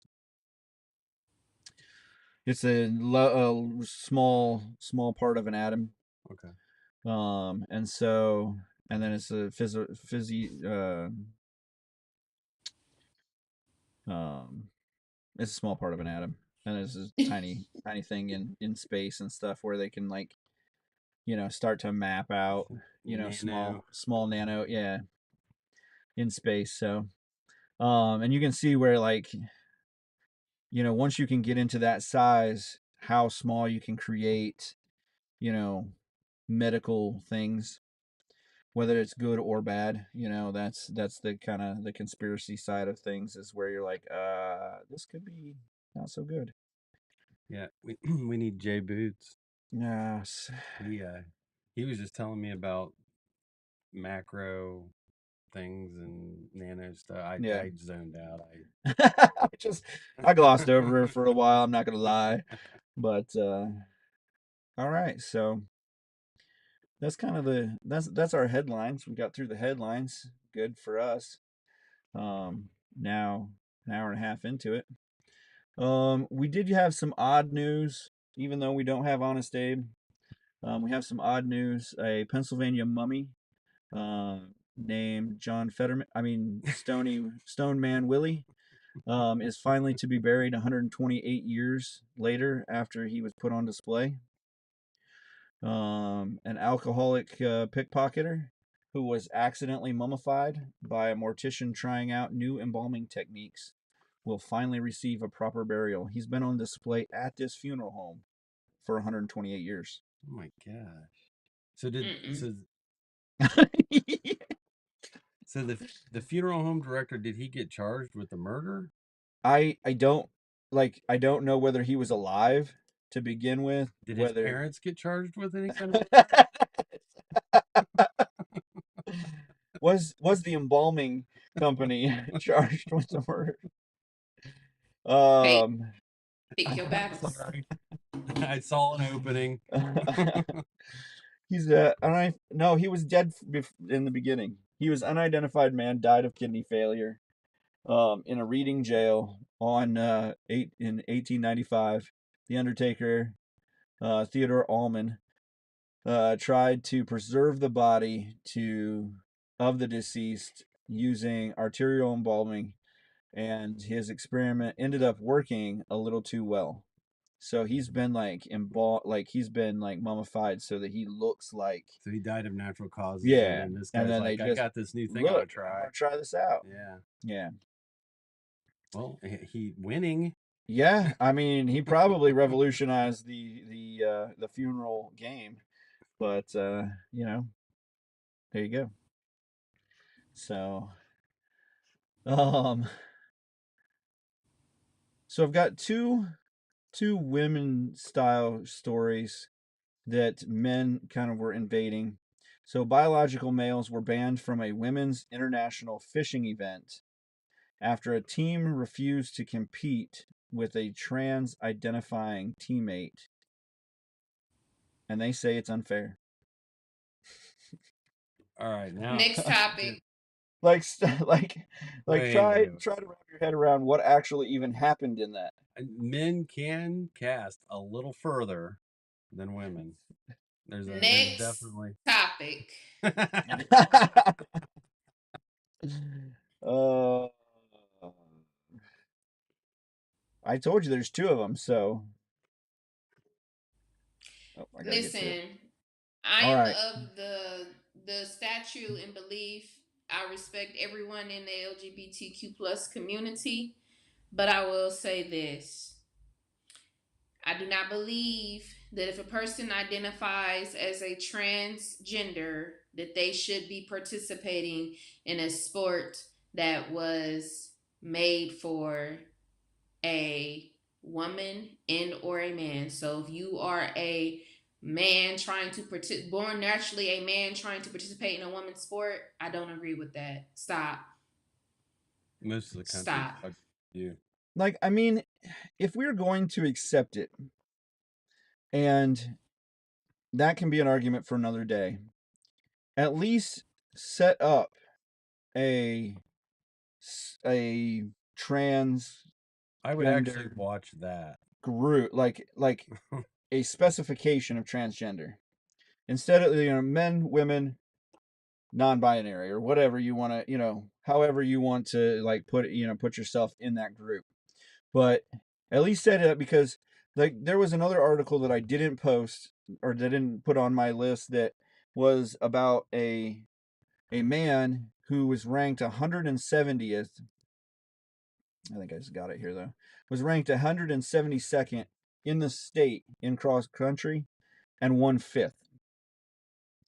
It's a small part of an atom. Okay. And then it's a it's a small part of an atom, and it's a tiny thing in space and stuff where they can like, start to map out, small nano, yeah, in space. So, and you can see where, like, once you can get into that size, how small you can create, medical things, whether it's good or bad. That's the kind of the conspiracy side of things, is where you're like, this could be not so good. Yeah, we need Jay Boots. Yes. He was just telling me about macro things and nano stuff. I zoned out. I glossed over it for a while, I'm not gonna lie. But all right, so that's kind of that's our headlines. We got through the headlines. Good for us. Now an hour and a half into it. We did have some odd news, even though we don't have Honest Abe. We have some odd news. A Pennsylvania mummy named John Fetterman, Stone Man Willie, is finally to be buried 128 years later after he was put on display. An alcoholic pickpocketer who was accidentally mummified by a mortician trying out new embalming techniques will finally receive a proper burial. He's been on display at this funeral home for 128 years. Oh my gosh! So so the funeral home director, did he get charged with the murder? I don't know whether he was alive to begin with. Did his parents get charged with any kind of? Was the embalming company charged with the murder? Pick your battles. I saw an opening. He's no, he was dead in the beginning. He was unidentified man, died of kidney failure, in a Reading jail in 1895. The undertaker, Theodore Allman, tried to preserve the body of the deceased using arterial embalming, and his experiment ended up working a little too well. So he's been he's been mummified so that he looks like. So he died of natural causes. Yeah, and this guy's like, I got this new thing I want to try. Try this out. Yeah. Yeah. Well, he winning. Yeah, I mean, he probably revolutionized the funeral game, but you know, there you go. So, um, so I've got two women style stories that men kind of were invading. So biological males were banned from a women's international fishing event after a team refused to compete with a trans identifying teammate, and they say it's unfair. All right, now. Next topic. like Wait, try wait. to wrap your head around what actually even happened in that. Men can cast a little further than women. There's Next definitely. topic. uh, I told you there's two of them, so I gotta get to it. Listen, I All am right. of the statue and belief. I respect everyone in the LGBTQ plus community, but I will say this. I do not believe that if a person identifies as a transgender, that they should be participating in a sport that was made for a woman and or a man. So if you are a man trying to born naturally a man trying to participate in a woman's sport, I don't agree with that. Stop. Most of the country. Stop. You. Like, I mean, if we're going to accept it, and that can be an argument for another day, at least set up a trans I would actually watch that group, like a specification of transgender, instead of men, women, non-binary, or whatever you want to, however you want to like put yourself in that group. But at least set it up, because like there was another article that I didn't post or didn't put on my list that was about a man who was ranked 170th. I think I just got it here though. Was ranked 172nd in the state in cross country and won 5th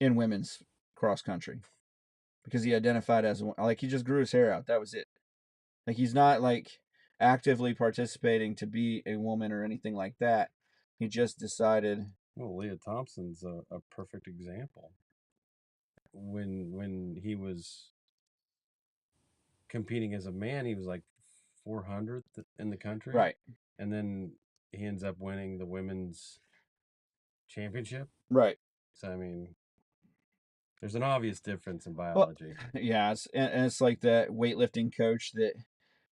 in women's cross country because he identified as like he just grew his hair out. That was it. Like he's not like actively participating to be a woman or anything like that. He just decided. Well, Leah Thompson's a perfect example. When he was competing as a man, he was like 400th in the country. Right. And then he ends up winning the women's championship. Right. So, I mean, there's an obvious difference in biology. Well, yeah, and it's like that weightlifting coach that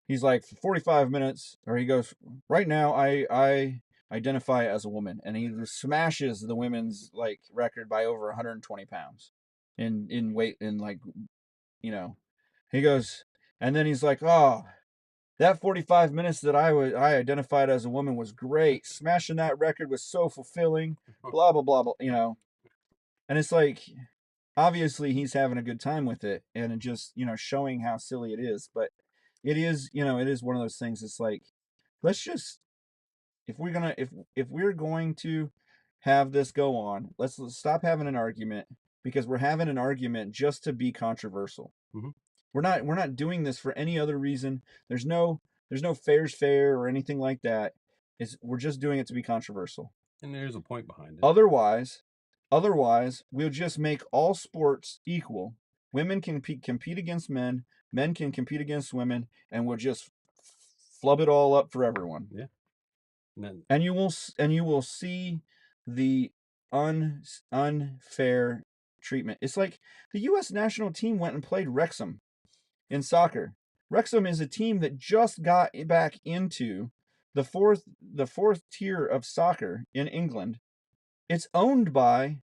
he's like 45 minutes, or he goes, right now I identify as a woman, and he smashes the women's like record by over 120 pounds in weight, and like, he goes, and then he's like, oh, that 45 minutes that I identified as a woman was great. Smashing that record was so fulfilling. Blah blah blah blah. And it's like, obviously he's having a good time with it, and it just showing how silly it is. But it is it is one of those things. It's like, let's just, if we're going to have this go on, let's stop having an argument, because we're having an argument just to be controversial. Mm-hmm. We're not doing this for any other reason. There's no fair's fair or anything like that. We're just doing it to be controversial. And there's a point behind it. Otherwise, we'll just make all sports equal. Women can compete against men. Men can compete against women, and we'll just flub it all up for everyone. Yeah. And you will see the unfair treatment. It's like the U.S. national team went and played Wrexham in soccer. Wrexham is a team that just got back into the fourth tier of soccer in England. It's owned by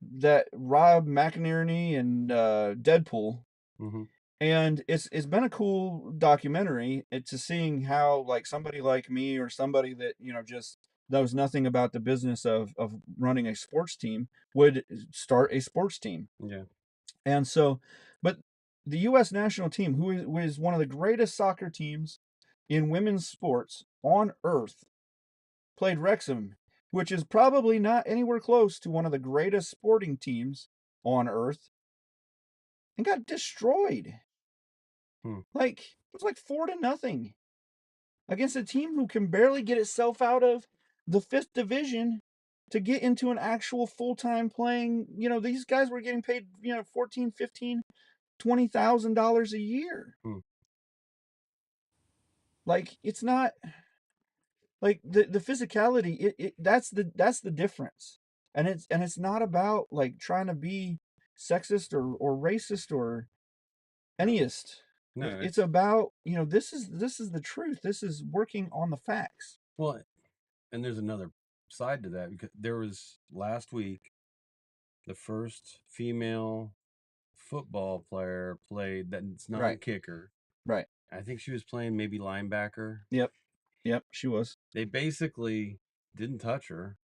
that Rob McInerney and Deadpool. Mm-hmm. And it's been a cool documentary to seeing how like somebody like me, or somebody that just knows nothing about the business of running a sports team, would start a sports team. Yeah. And so, but the U.S. national team, who is one of the greatest soccer teams in women's sports, on earth played Wrexham, which is probably not anywhere close to one of the greatest sporting teams on earth, and got destroyed. Like, it was like 4-0 against a team who can barely get itself out of the 5th division to get into an actual full-time playing. These guys were getting paid, 14, 15, $20,000 a year. Like, it's not like the physicality. That's the difference, and it's not about like trying to be sexist or racist or anyist. No, It's about, this is the truth. This is working on the facts. well, and there's another side to that, because there was last week the first female football player played that's not a Right. kicker. Right. I think she was playing maybe linebacker. Yep, she was. They basically didn't touch her.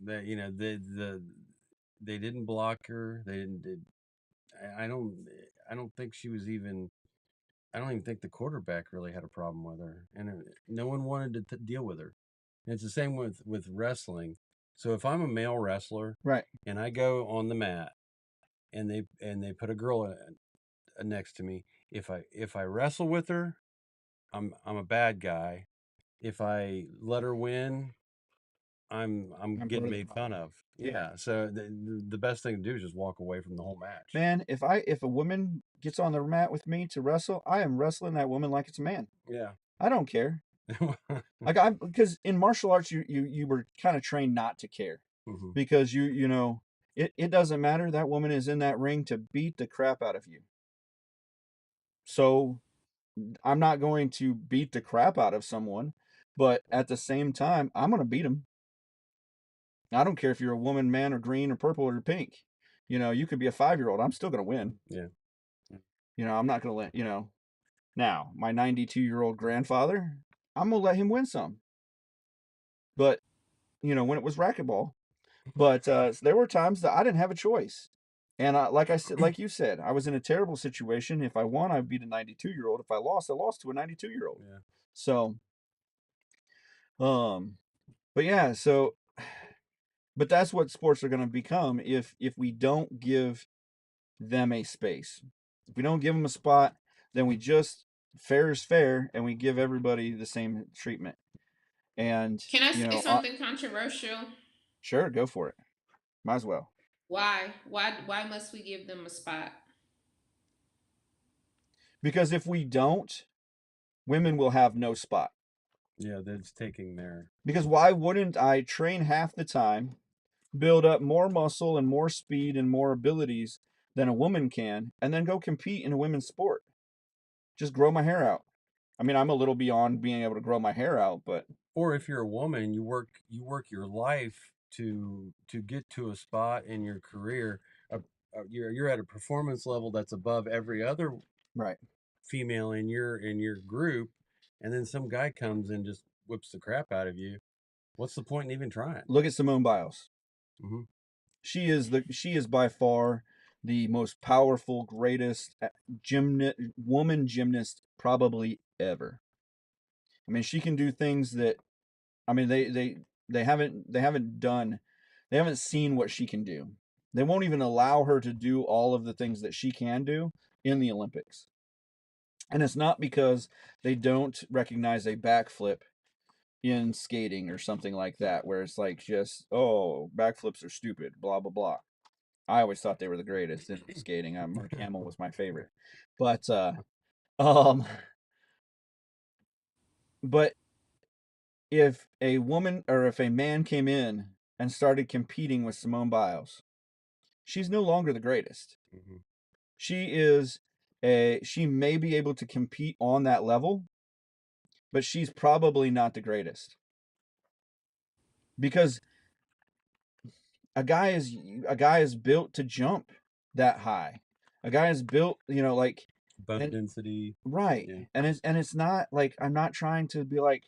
That they didn't block her. They didn't. I don't think she was even. I don't even think the quarterback really had a problem with her, and no one wanted to deal with her. And it's the same with wrestling. So if I'm a male wrestler, Right, and I go on the mat, and they put a girl next to me, if I wrestle with her, I'm a bad guy. If I let her win, I'm getting made fun of. Yeah. So the best thing to do is just walk away from the whole match. man. If a woman gets on the mat with me to wrestle, I am wrestling that woman like it's a man. Yeah. I don't care. Like, because in martial arts you were kind of trained not to care, because it doesn't matter. That woman is in that ring to beat the crap out of you. So I'm not going to beat the crap out of someone, but at the same time, I'm going to beat them. I don't care if you're a woman, man, or green, or purple, or pink. You could be a 5-year-old. I'm still going to win. Yeah. I'm not going to let. Now, my 92-year-old grandfather, I'm going to let him win some. But, when it was racquetball. But there were times that I didn't have a choice. And like you said, I was in a terrible situation. If I won, I'd beat a 92-year-old. If I lost to a 92-year-old. Yeah. So, but yeah, but that's what sports are going to become if we don't give them a space. If we don't give them a spot, then we just fair is fair, and we give everybody the same treatment. And Can I say something controversial? Sure, go for it. Might as well. Why? Why must we give them a spot? Because if we don't, women will have no spot. Yeah, that's taking their. Because why wouldn't I train half the time, build up more muscle and more speed and more abilities than a woman can, and then go compete in a women's sport? Just grow my hair out. I mean, I'm a little beyond being able to grow my hair out, but Or if you're a woman, you work your life to get to a spot in your career. You're at a performance level that's above every other right female in your group, and then some guy comes and just whips the crap out of you. What's the point in even trying? Look at Simone Biles. Mm-hmm. She is by far the most powerful, greatest woman gymnast probably ever. I mean, she can do things that, I mean, they haven't seen what she can do. They won't even allow her to do all of the things that she can do in the Olympics. And it's not because they don't recognize a backflip in skating or something like that, where it's like just, oh, backflips are stupid, blah blah blah. I always thought they were the greatest in skating. Mark Hamill was my favorite, but but if a woman or if a man came in and started competing with Simone Biles, she's no longer the greatest. Mm-hmm. She may be able to compete on that level, but she's probably not the greatest. Because a guy is built to jump that high. A guy is built, like bone density. Right. Yeah. And it's not like, I'm not trying to be like,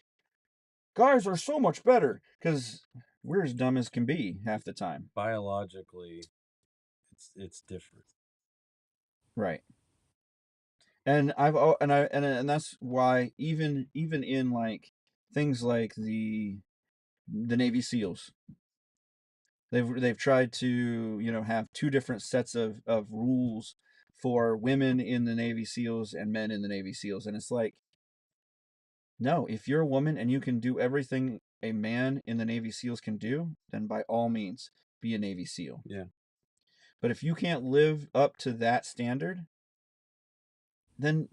guys are so much better, because we're as dumb as can be half the time. Biologically, it's different. Right. And and that's why even in like things like the Navy SEALs. They've tried to have two different sets of rules for women in the Navy SEALs and men in the Navy SEALs, and it's like, no, if you're a woman and you can do everything a man in the Navy SEALs can do, then by all means be a Navy SEAL. Yeah. But if you can't live up to that standard, then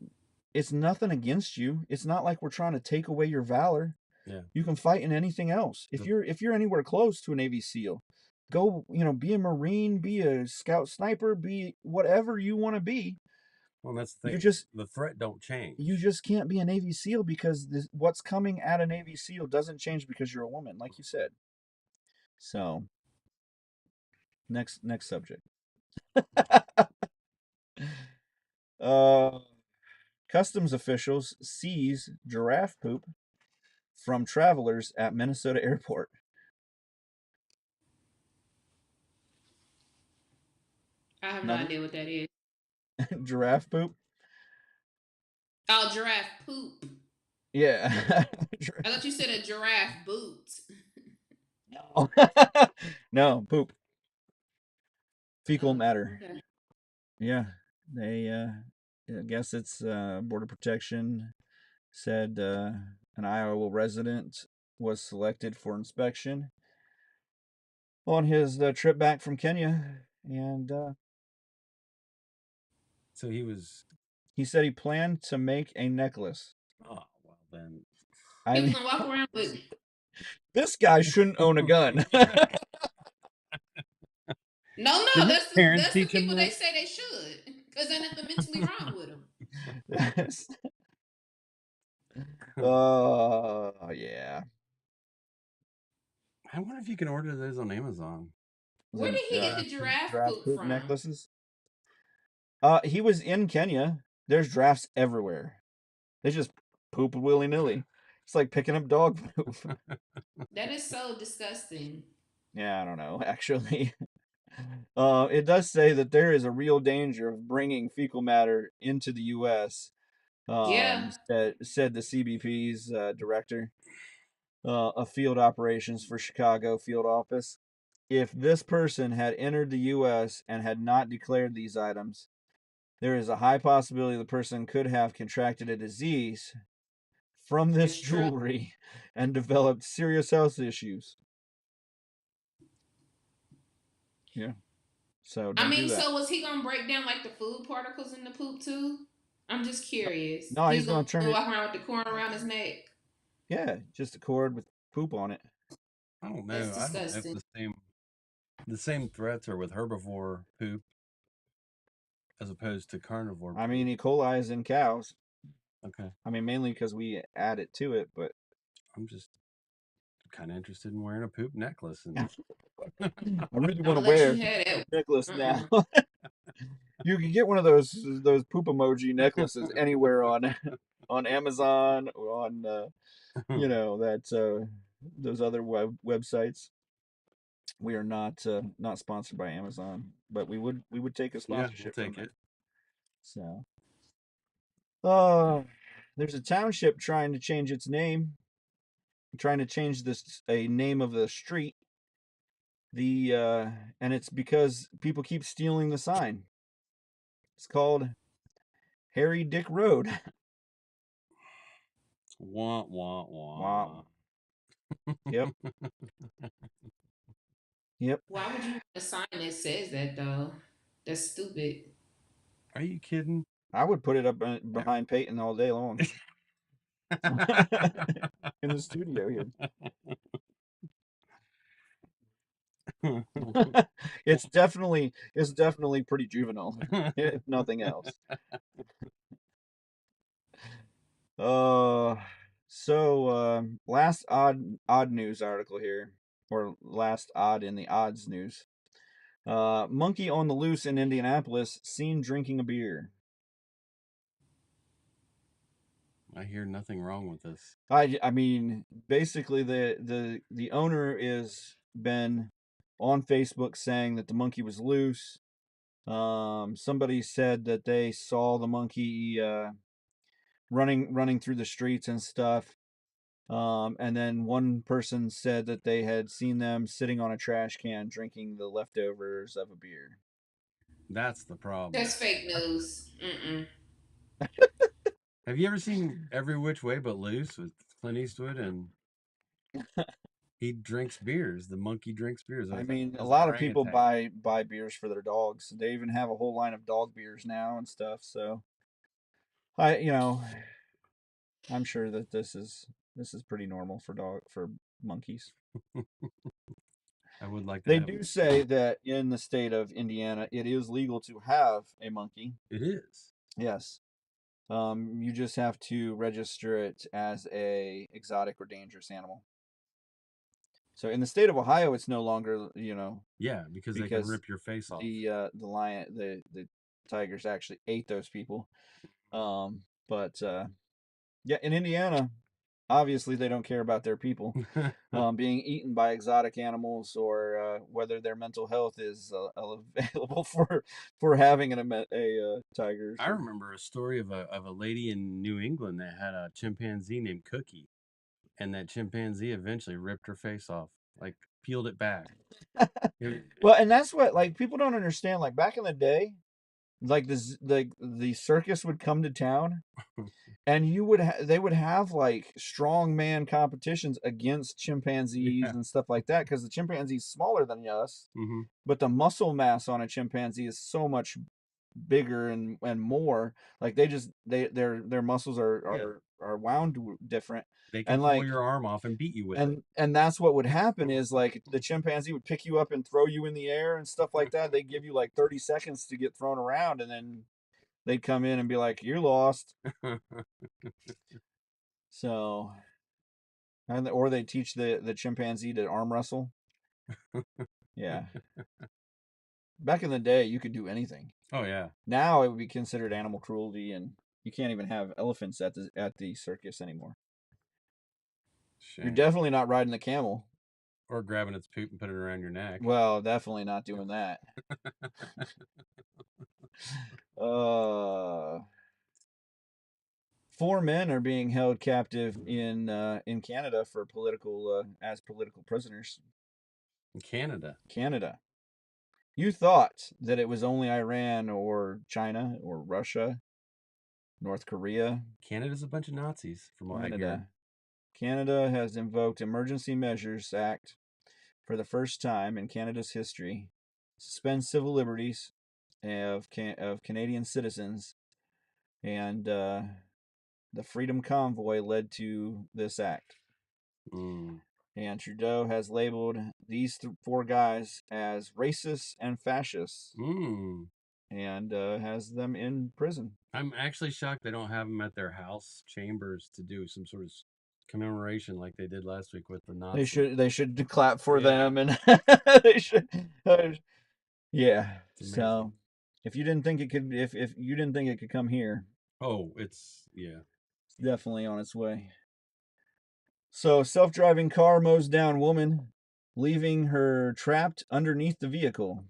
it's nothing against you. It's not like we're trying to take away your valor. Yeah. You can fight in anything else. If you're anywhere close to a Navy SEAL, go, be a Marine, be a scout sniper, be whatever you want to be. Well, that's the thing. The threat don't change. You just can't be a Navy SEAL because what's coming at a Navy SEAL doesn't change because you're a woman, like you said. So, next subject. Customs officials seize giraffe poop from travelers at Minnesota airport. I have no idea what that is. Giraffe poop? Oh, giraffe poop. Yeah. I thought you said a giraffe boot. No. No, poop. Fecal matter. Okay. Yeah. They I guess it's border protection said an Iowa resident was selected for inspection on his trip back from Kenya, and so he said he planned to make a necklace. Oh, well then. He was gonna walk around with. This guy shouldn't own a gun. No, Did his that's parents the teach him people that? they say they should, because there's nothing mentally wrong with them. Yeah. I wonder if you can order those on Amazon. Where did he get the giraffe poop from? Necklaces? He was in Kenya. There's giraffes everywhere. They just poop willy-nilly. It's like picking up dog poop. That is so disgusting. Yeah, I don't know, actually. It does say that there is a real danger of bringing fecal matter into the U.S. Yeah. Said the CBP's director of field operations for Chicago field office. If this person had entered the U.S. and had not declared these items, there is a high possibility the person could have contracted a disease from this jewelry and developed serious health issues. Yeah. So don't do that. So was he gonna break down like the food particles in the poop too? I'm just curious. No, he's gonna turn it. Walk around with the cord around his neck. Yeah, just a cord with poop on it. I don't know. That's I don't know disgusting. if the same threats are with herbivore poop as opposed to carnivore poop. I mean, E. coli is in cows. Okay. I mean, mainly because we add it to it, but I'm just kind of interested in wearing a poop necklace. And I really want to wear a necklace now. You can get one of those poop emoji necklaces anywhere on Amazon or on those other websites. We are not sponsored by Amazon, but we would take a sponsorship we'll take from it. So, there's a township trying to change its name, trying to change a name of the street. And it's because people keep stealing the sign. It's called Harry Dick Road. Wah, wah, wah. Yep. Yep. Why would you want a sign that says that though? That's stupid. Are you kidding? I would put it up behind Payton all day long. In the studio here. It's definitely pretty juvenile, if nothing else. Last odd news article here, or last odd in the odds news. Monkey on the loose in Indianapolis seen drinking a beer. I hear nothing wrong with this. I mean, basically the owner is been on Facebook saying that the monkey was loose. Somebody said that they saw the monkey running through the streets and stuff. And then one person said that they had seen them sitting on a trash can drinking the leftovers of a beer. That's the problem. That's fake news. Mm-mm. Have you ever seen Every Which Way But Loose with Clint Eastwood? And he drinks beers. The monkey drinks beers. I mean, a As an lot of people orangutan. buy beers for their dogs. They even have a whole line of dog beers now and stuff. So I'm sure that this is pretty normal for monkeys. I would like to They have do it. say that in the state of Indiana, it is legal to have a monkey. It is. Yes. You just have to register it as a exotic or dangerous animal. So in the state of Ohio, it's no longer, Yeah, because they can because rip your face off. the lion, the tigers actually ate those people. But yeah, in Indiana, obviously they don't care about their people being eaten by exotic animals or whether their mental health is available for having a tiger. I remember a story of a lady in New England that had a chimpanzee named Cookie, and that chimpanzee eventually ripped her face off, like peeled it back. Well, and that's what like people don't understand. Like back in the day, like the circus would come to town, and they would have like strongman competitions against chimpanzees Yeah. and stuff like that because the chimpanzee's smaller than us, Mm-hmm. but the muscle mass on a chimpanzee is so much bigger and more. Like their muscles are wound different, They can and pull like your arm off and beat you with it. and that's what would happen is like the chimpanzee would pick you up and throw you in the air and stuff like that. They give you like 30 seconds to get thrown around, and then they'd come in and be like, "You're lost." So, or they teach the chimpanzee to arm wrestle. Yeah. Back in the day, you could do anything. Oh yeah. Now it would be considered animal cruelty, and you can't even have elephants at the circus anymore. Shame. You're definitely not riding the camel. Or grabbing its poop and putting it around your neck. Well, definitely not doing that. uh 4 men are being held captive in Canada for as political prisoners. In Canada. Canada. You thought that it was only Iran or China or Russia, North Korea. Canada's a bunch of Nazis, from what I hear. Canada has invoked Emergency Measures Act for the first time in Canada's history, suspend civil liberties of Canadian citizens, and the Freedom Convoy led to this act. Mm. And Trudeau has labeled these 4 guys as racists and fascists, and has them in prison. I'm actually shocked they don't have them at their house chambers to do some sort of commemoration like they did last week with the Nazis. They should clap for them, and they should. Yeah. So, if you didn't think it could, if you didn't think it could come here, it's definitely on its way. So, self-driving car mows down woman, leaving her trapped underneath the vehicle.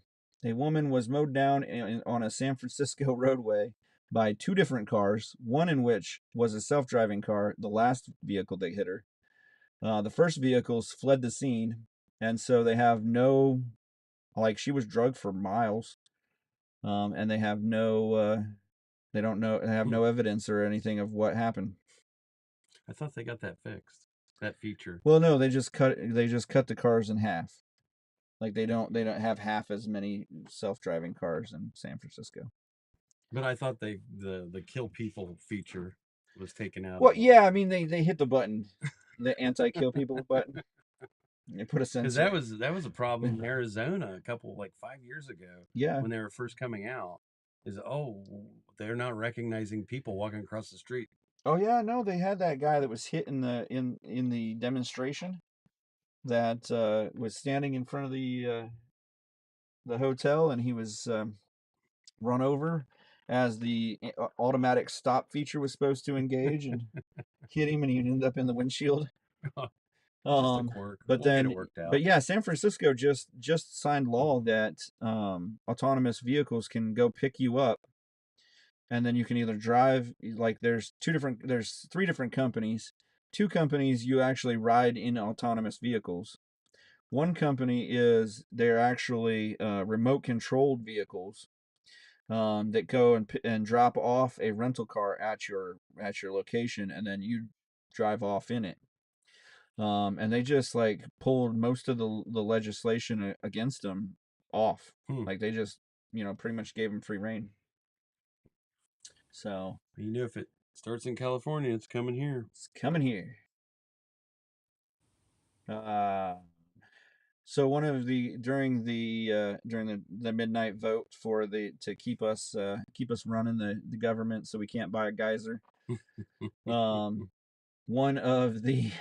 A woman was mowed down on a San Francisco roadway by 2 different cars, one in which was a self-driving car, the last vehicle that hit her. The first vehicles fled the scene, and so they have no, like she was drugged for miles, and they have no, they don't know, have no evidence or anything of what happened. I thought they got that fixed, that feature. Well, no, they just cut the cars in half. Like they don't have half as many self-driving cars in San Francisco. But I thought the kill people feature was taken out. Well, yeah, I mean they hit the button, the anti-kill people button. They put a sensor. Because that was a problem in Arizona a couple 5 years ago. Yeah. When they were first coming out, they're not recognizing people walking across the street. Oh yeah, no, they had that guy that was hit in the demonstration that was standing in front of the hotel, and he was run over as the automatic stop feature was supposed to engage and hit him, and he ended up in the windshield. Just a quirk. But We'll get it worked out. But yeah, San Francisco just signed law that autonomous vehicles can go pick you up, and then you can either drive. Like there's 3 different companies two companies you actually ride in autonomous vehicles. One company is they're actually remote controlled vehicles that go and drop off a rental car at your location, and then you drive off in it. And they just like pulled most of the legislation against them off. Like they just pretty much gave them free reign. So if it starts in California, it's coming here. It's coming here. So one of the during the midnight vote for to keep us running the government so we can't buy a geyser. One of the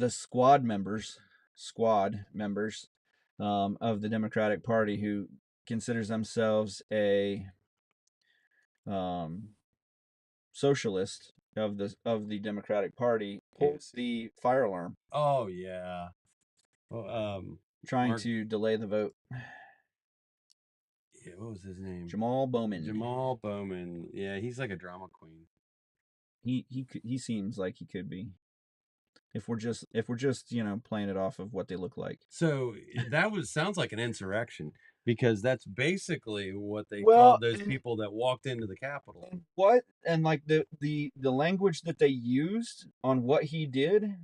squad members of the Democratic Party who considers themselves a socialist of the Democratic Party pulled the fire alarm. Oh yeah. Well, trying to delay the vote. Yeah, what was his name? Jamal Bowman. Jamal Bowman. Yeah, he's like a drama queen. He seems like he could be. If we're just playing it off of what they look like. So that sounds like an insurrection, because that's basically what they called those people that walked into the Capitol. What and like the language that they used on what he did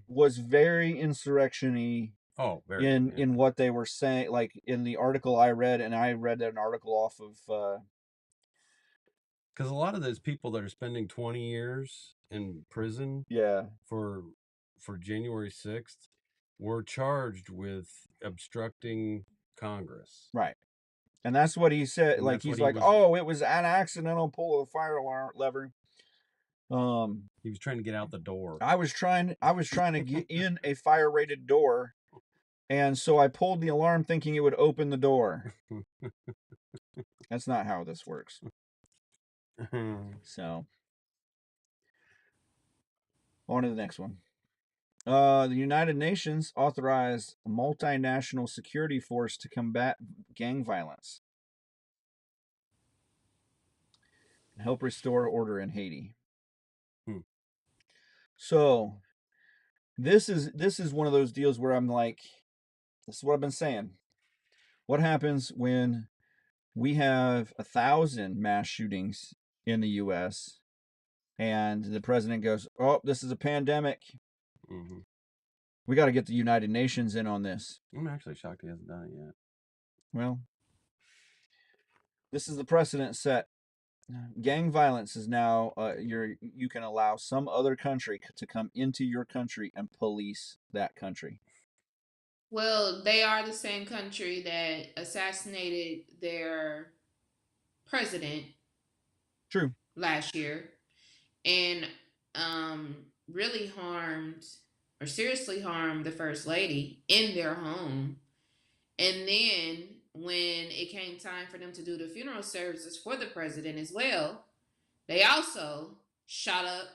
was very insurrection-y. Oh, very. In what they were saying, like in the article I read, and I read an article off of. Because a lot of those people that are spending 20 years in prison, for January 6th, were charged with obstructing Congress. Right. And that's what he said. Like he's like, oh, it was an accidental pull of the fire alarm lever. He was trying to get out the door. I was trying to get in a fire rated door, and so I pulled the alarm thinking it would open the door. That's not how this works. So on to the next one. The United Nations authorized a multinational security force to combat gang violence and help restore order in Haiti. So this is one of those deals where I'm like, this is what I've been saying. What happens when we have 1,000 mass shootings in the U.S. and the president goes, oh, this is a pandemic. Mm-hmm. We got to get the United Nations in on this. I'm actually shocked he hasn't done it yet. Well, this is the precedent set. Gang violence is now you can allow some other country to come into your country and police that country. Well, they are the same country that assassinated their president. True. Last year, and really seriously harmed the first lady in their home. And then when it came time for them to do the funeral services for the president as well, they also shot up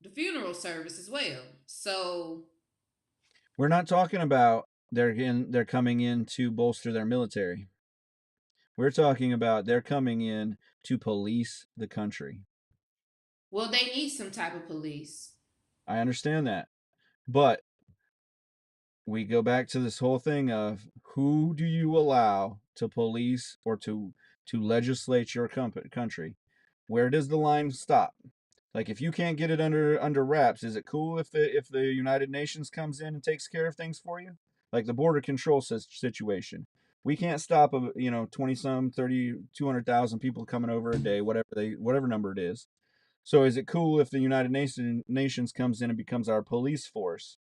the funeral service as well. So we're not talking about they're coming in to bolster their military. We're talking about they're coming in to police the country. Well, they need some type of police. I understand that. But we go back to this whole thing of who do you allow to police or to legislate your country? Where does the line stop? Like if you can't get it under wraps, is it cool if the United Nations comes in and takes care of things for you? Like the border control situation. We can't stop 20-some, 30, 200,000 people coming over a day, whatever number it is. So is it cool if the United Nations comes in and becomes our police force?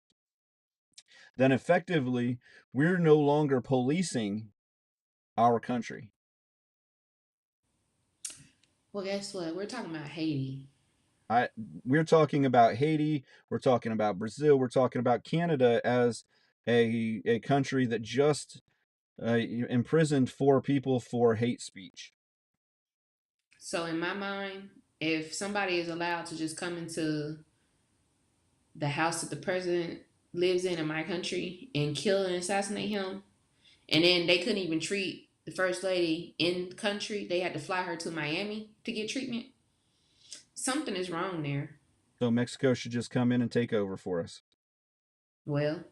Then effectively, we're no longer policing our country. Well, guess what? We're talking about Haiti. We're talking about Haiti. We're talking about Brazil. We're talking about Canada as a country that just imprisoned 4 people for hate speech. So in my mind, if somebody is allowed to just come into the house that the president lives in my country and kill and assassinate him, and then they couldn't even treat the first lady in the country, they had to fly her to Miami to get treatment, something is wrong there. So Mexico should just come in and take over for us, Well,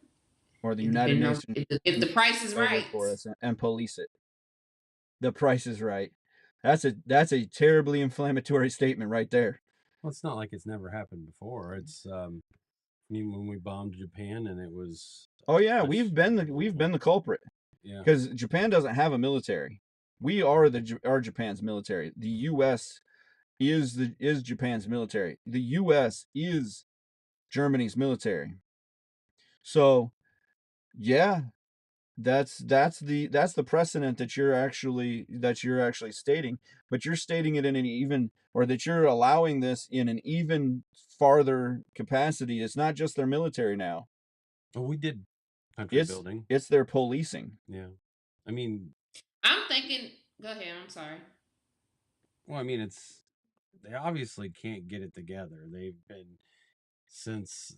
or the it United depends on Nations if the price is take over right. for us and police it. The price is right. That's a terribly inflammatory statement right there. Well, it's not like it's never happened before. It's when we bombed Japan and it was Oh yeah, much, we've been the culprit yeah. because Japan doesn't have a military. We are Japan's military. The U.S. is Japan's military. The U.S. is Germany's military. So yeah, that's the precedent that you're actually stating, but you're stating it in an even, or that you're allowing this in an even farther capacity. It's not just their military now. Well, we did country building. It's their policing. Yeah. I mean, I'm thinking. Go ahead. I'm sorry. well, I mean, they obviously can't get it together. They've been since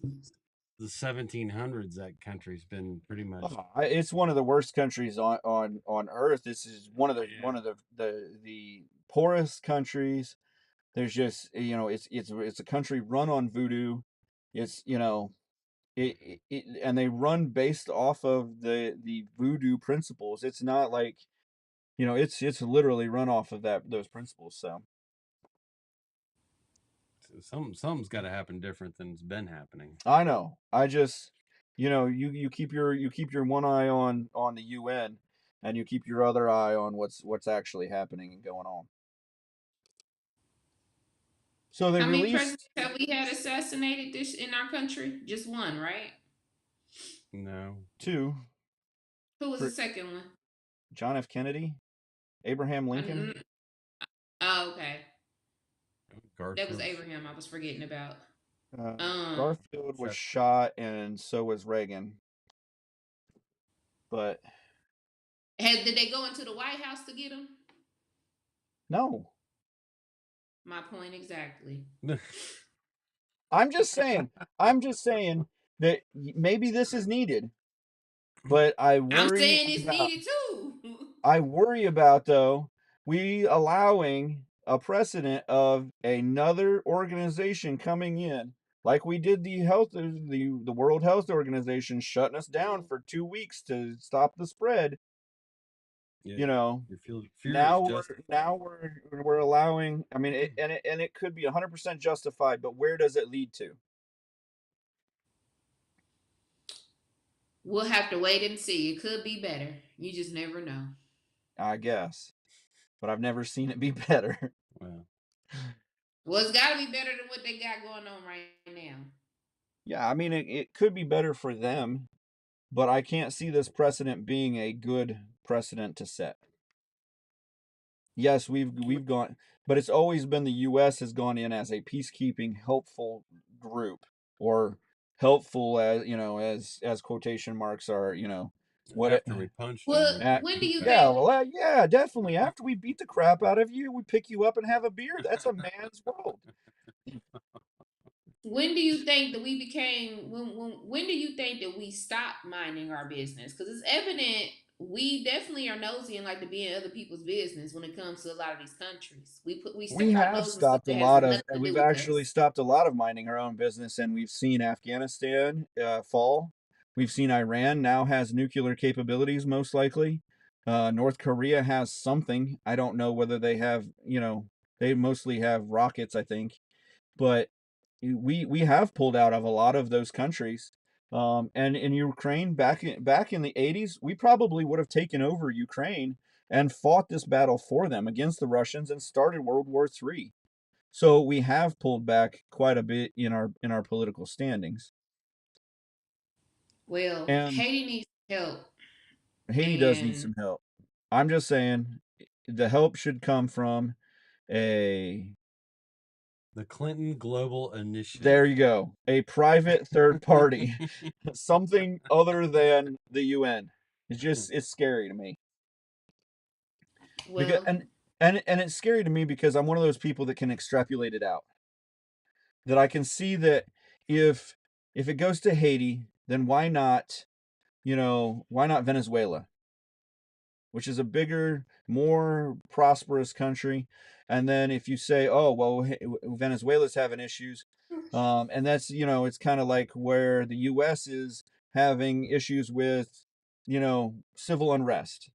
the 1700s. That country's been pretty much. It's one of the worst countries on earth. This is one of the poorest countries. There's just it's a country run on voodoo. It's and they run based off of the voodoo principles. It's not like it's literally run off of those principles. So Something's got to happen different than's been happening. I know. I just you keep your one eye on the UN, and you keep your other eye on what's actually happening and going on. So they How many released presidents have we had assassinated this in our country? Just one, right? No. 2. Who was the second one? John F. Kennedy, Abraham Lincoln. Oh, okay. Garfield. That was Abraham. I was forgetting about. Garfield was shot, and so was Reagan. But did they go into the White House to get him? no. My point exactly. I'm just saying that maybe this is needed, but I'm saying it's needed too. I worry about, though, we allowing a precedent of another organization coming in, like we did the World Health Organization shutting us down for 2 weeks to stop the spread. Yeah, now we're allowing. I mean, it could be 100% justified, but where does it lead to? We'll have to wait and see. It could be better. You just never know. I guess, but I've never seen it be better. Well, it's got to be better than what they got going on right now. Yeah, I mean, it could be better for them, but I can't see this precedent being a good precedent to set. Yes, we've gone, but it's always been the U.S. has gone in as a peacekeeping, helpful group, or helpful as quotation marks are, what after we punched well, them. When do you think? Yeah, definitely. After we beat the crap out of you, we pick you up and have a beer. That's a man's world. When do you think that we became? When do you think that we stopped minding our business? Because it's evident we definitely are nosy and like to be in other people's business when it comes to a lot of these countries. We have stopped a lot of, and we've actually stopped a lot of minding our own business, and we've seen Afghanistan fall. We've seen Iran now has nuclear capabilities, most likely. North Korea has something. I don't know whether they have, they mostly have rockets, I think, but we have pulled out of a lot of those countries. And in Ukraine, back in the 80s, we probably would have taken over Ukraine and fought this battle for them against the Russians and started World War III. So we have pulled back quite a bit in our political standings. Well, And Haiti needs help. Haiti does need some help. I'm just saying the help should come from the Clinton Global Initiative. There you go. A private third party. Something other than the UN. It's scary to me. Well, Because, and it's scary to me because I'm one of those people that can extrapolate it out. That I can see that if it goes to Haiti, then why not Venezuela? Which is a bigger, more prosperous country. And then if you say, oh, well, Venezuela's having issues, And that's, it's kind of like where the U.S. is having issues with, civil unrest.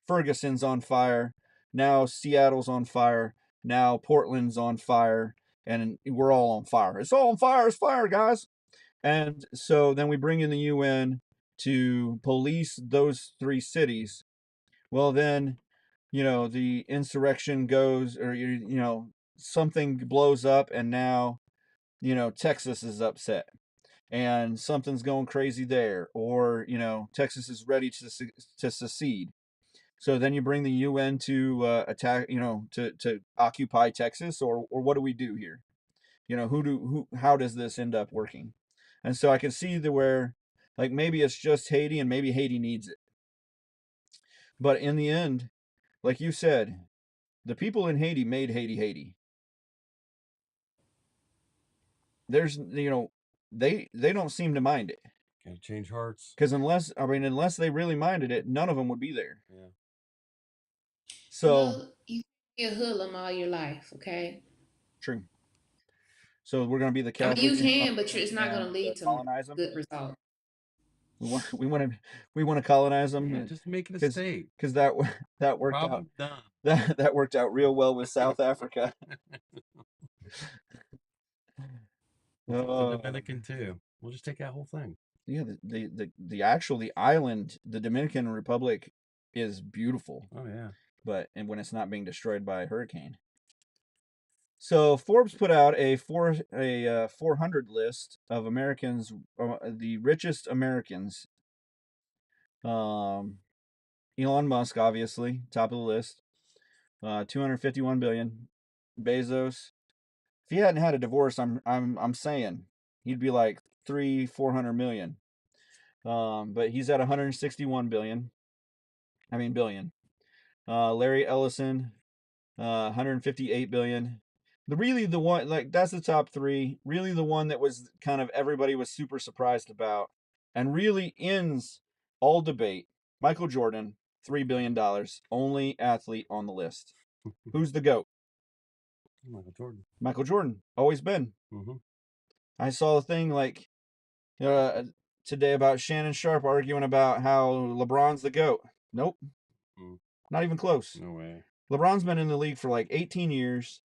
Ferguson's on fire. Now Seattle's on fire. Now Portland's on fire. And we're all on fire. It's all on fire. It's fire, guys. And so then we bring in the UN to police those three cities. Well, then, the insurrection goes, or, something blows up, and now, Texas is upset and something's going crazy there, or, Texas is ready to secede. So then you bring the UN to attack, to occupy Texas, or what do we do here? How does this end up working? And so I can see where, like, maybe it's just Haiti, and maybe Haiti needs it. But in the end, like you said, the people in Haiti made Haiti. There's, they don't seem to mind it. Gotta change hearts. Because unless they really minded it, none of them would be there. Yeah. So you be a hoodlum all your life, okay? True. So we're gonna be the I mean, Catholic. you can, but it's not gonna and lead to colonize them. good results. We want to colonize them. Yeah, just make it a state. Because that worked Problem out. done. That worked out real well with South Africa. The Dominican too. We'll just take that whole thing. Yeah, the island, the Dominican Republic, is beautiful. Oh yeah. And when it's not being destroyed by a hurricane. So Forbes put out a 400 list of Americans, the richest Americans. Elon Musk, obviously, top of the list. 251 billion. Bezos. If he hadn't had a divorce, I'm saying he'd be like 400 million. But he's at 161 billion. Billion. Larry Ellison, 158 billion. The one, like, that's the top three. Really, the one that was kind of everybody was super surprised about, and really ends all debate. Michael Jordan, $3 billion, only athlete on the list. Who's the GOAT? Michael Jordan, always been. Mm-hmm. I saw a thing like today about Shannon Sharp arguing about how LeBron's the GOAT. Nope. Not even close. No way. LeBron's been in the league for like 18 years.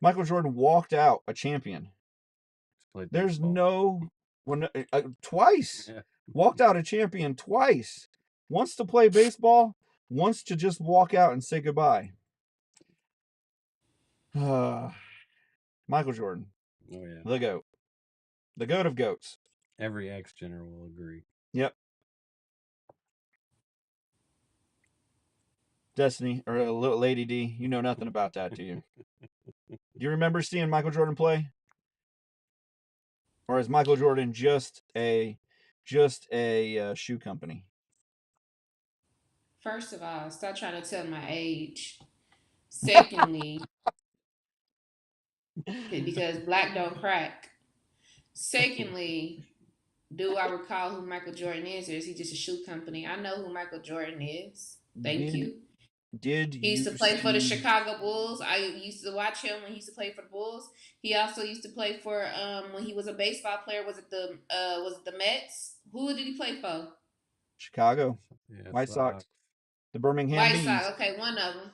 Michael Jordan walked out a champion. There's twice. Yeah. Walked out a champion twice. Once to play baseball, once to just walk out and say goodbye. Michael Jordan. Oh yeah. The GOAT. The GOAT of goats. Every ex-Jenner will agree. Yep. Destiny, or Lady D, you know nothing about that, do you? Do you remember seeing Michael Jordan play? Or is Michael Jordan just a shoe company? First of all, stop trying to tell my age. Secondly, because black don't crack. Secondly, do I recall who Michael Jordan is, or is he just a shoe company? I know who Michael Jordan is. Thank you. He used to play for the Chicago Bulls. I used to watch him when he used to play for the Bulls. He also used to play for when he was a baseball player. Was it the Mets? Who did he play for? Chicago. Yeah, White Sox. The Birmingham White Bees. Sox. Okay, one of them.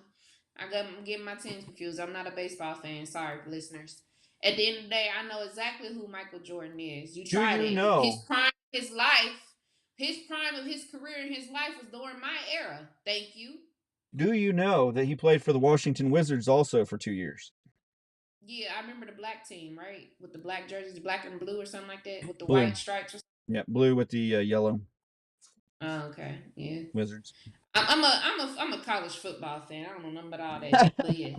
I'm getting my teams confused. I'm not a baseball fan. Sorry, listeners. At the end of the day, I know exactly who Michael Jordan is. You tried it. Know? His prime, his life, his prime of his career and his life was during my era. Thank you. Do you know that he played for the Washington Wizards also for 2 years? Yeah, I remember the black team, right? With the black jerseys, black and blue or something like that, with the white stripes. Yeah, blue with the yellow. Oh, okay, yeah. Wizards. I'm a college football fan. I don't know nothing about all that, but yeah.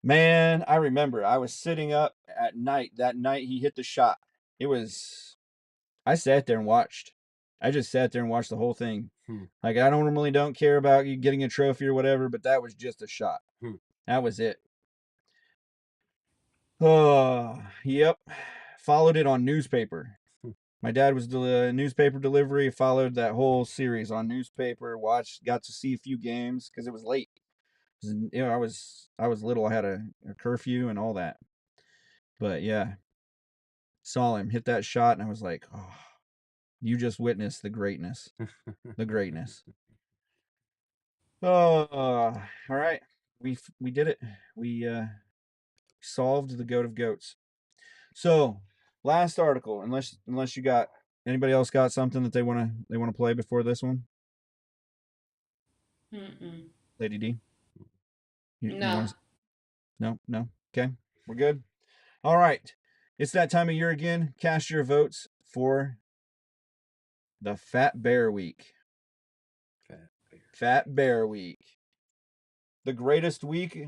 Man, I remember I was sitting up at night. That night he hit the shot. I sat there and watched. I just sat there and watched the whole thing. Like, I don't care about you getting a trophy or whatever, but that was just a shot. That was it. Oh, yep. Followed it on newspaper. My dad was the newspaper delivery, followed that whole series on newspaper, got to see a few games because it was late. I was little. I had a curfew and all that. But yeah, saw him hit that shot, and I was like, oh, you just witnessed the greatness. The greatness. Oh, all right. We did it. We solved the goat of goats. So, last article, unless you got anybody else got something that they want to play before this one? Lady D. You No. want to No. Okay. We're good. All right. It's that time of year again. Cast your votes for the Fat Bear Week. Fat Bear Week. The greatest week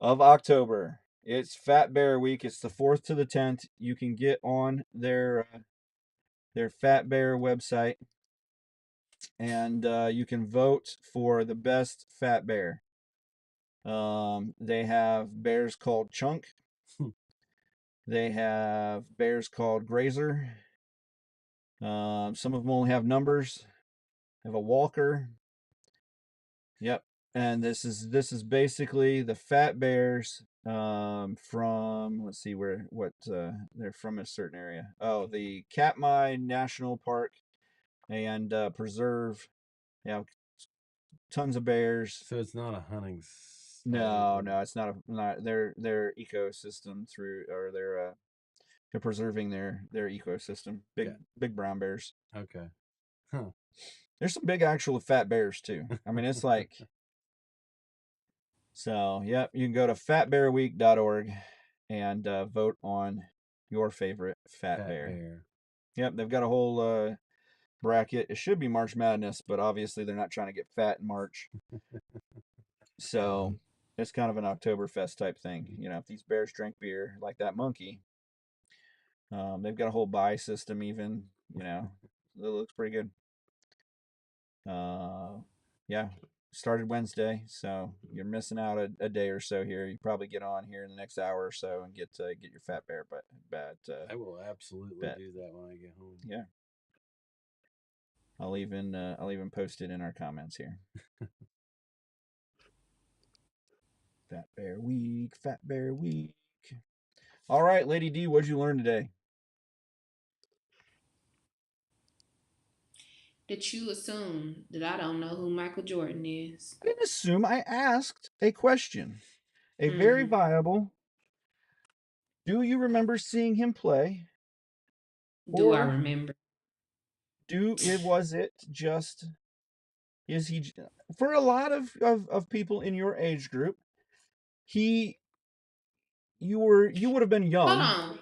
of October. It's Fat Bear Week. It's the 4th to the 10th. You can get on their Fat Bear website, and you can vote for the best fat bear. They have bears called Chunk. They have bears called Grazer. Some of them only have numbers. They have a Walker. Yep. And this is basically the fat bears from, let's see what they're from, a certain area. Oh, the Katmai National Park and preserve. Yeah, tons of bears. So it's not a hunting. No, it's not their ecosystem they're preserving their ecosystem. Big brown bears. Okay. Huh. There's some big actual fat bears too. I mean, it's like. So, yep, you can go to fatbearweek.org and vote on your favorite fat bear. Yep, they've got a whole bracket. It should be March Madness, but obviously they're not trying to get fat in March. So, it's kind of an Oktoberfest type thing. You know, if these bears drink beer like that monkey, they've got a whole buy system even, you know. It looks pretty good. Yeah. Started Wednesday, so you're missing out a day or so here. You probably get on here in the next hour or so and get your fat bear. But I will absolutely do that when I get home. Yeah, I'll even post it in our comments here. Fat Bear Week, Fat Bear Week. All right, Lady D, what'd you learn today? That you assume that I don't know who Michael Jordan is. I didn't assume. I asked a question. A very viable. Do you remember seeing him play? Do I remember? Was it just? Is he, for a lot of people in your age group? You would have been young.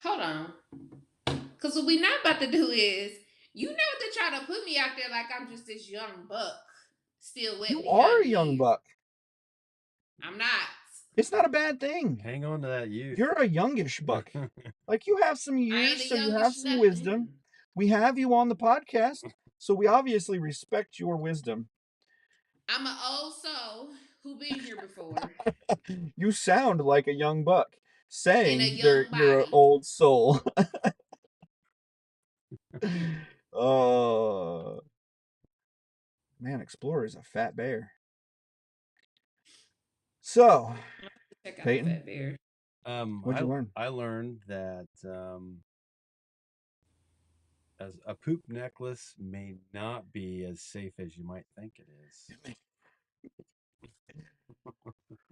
Hold on. Because what we not about to do is, you know, to try to put me out there like I'm just this young buck, still wet. You are a young buck. I'm not. It's not a bad thing. Hang on to that youth. You're a youngish buck. Like, you have some years, so you have some wisdom. We have you on the podcast, so we obviously respect your wisdom. I'm an old soul who been here before. You sound like a young buck saying you're an old soul. Oh, man, Explorer is a fat bear. So, Payton, fat bear. What'd you learn? I learned that as a poop necklace may not be as safe as you might think it is.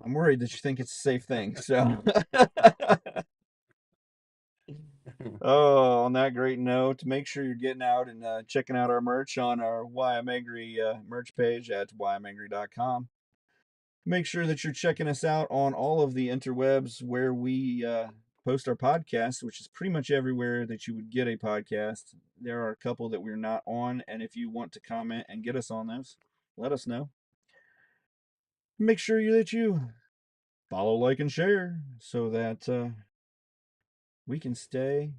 I'm worried that you think it's a safe thing. So, on that great note, make sure you're getting out and checking out our merch on our Why I'm Angry merch page at whyimangry.com. Make sure that you're checking us out on all of the interwebs where we post our podcasts, which is pretty much everywhere that you would get a podcast. There are a couple that we're not on, and if you want to comment and get us on those, let us know. Make sure that you follow, like, and share so that we can stay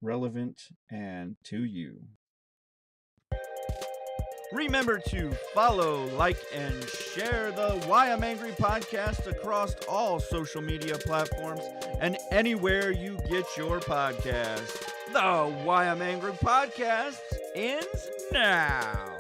relevant and to you. Remember to follow, like, and share the Why I'm Angry podcast across all social media platforms and anywhere you get your podcast. The Why I'm Angry podcast ends now.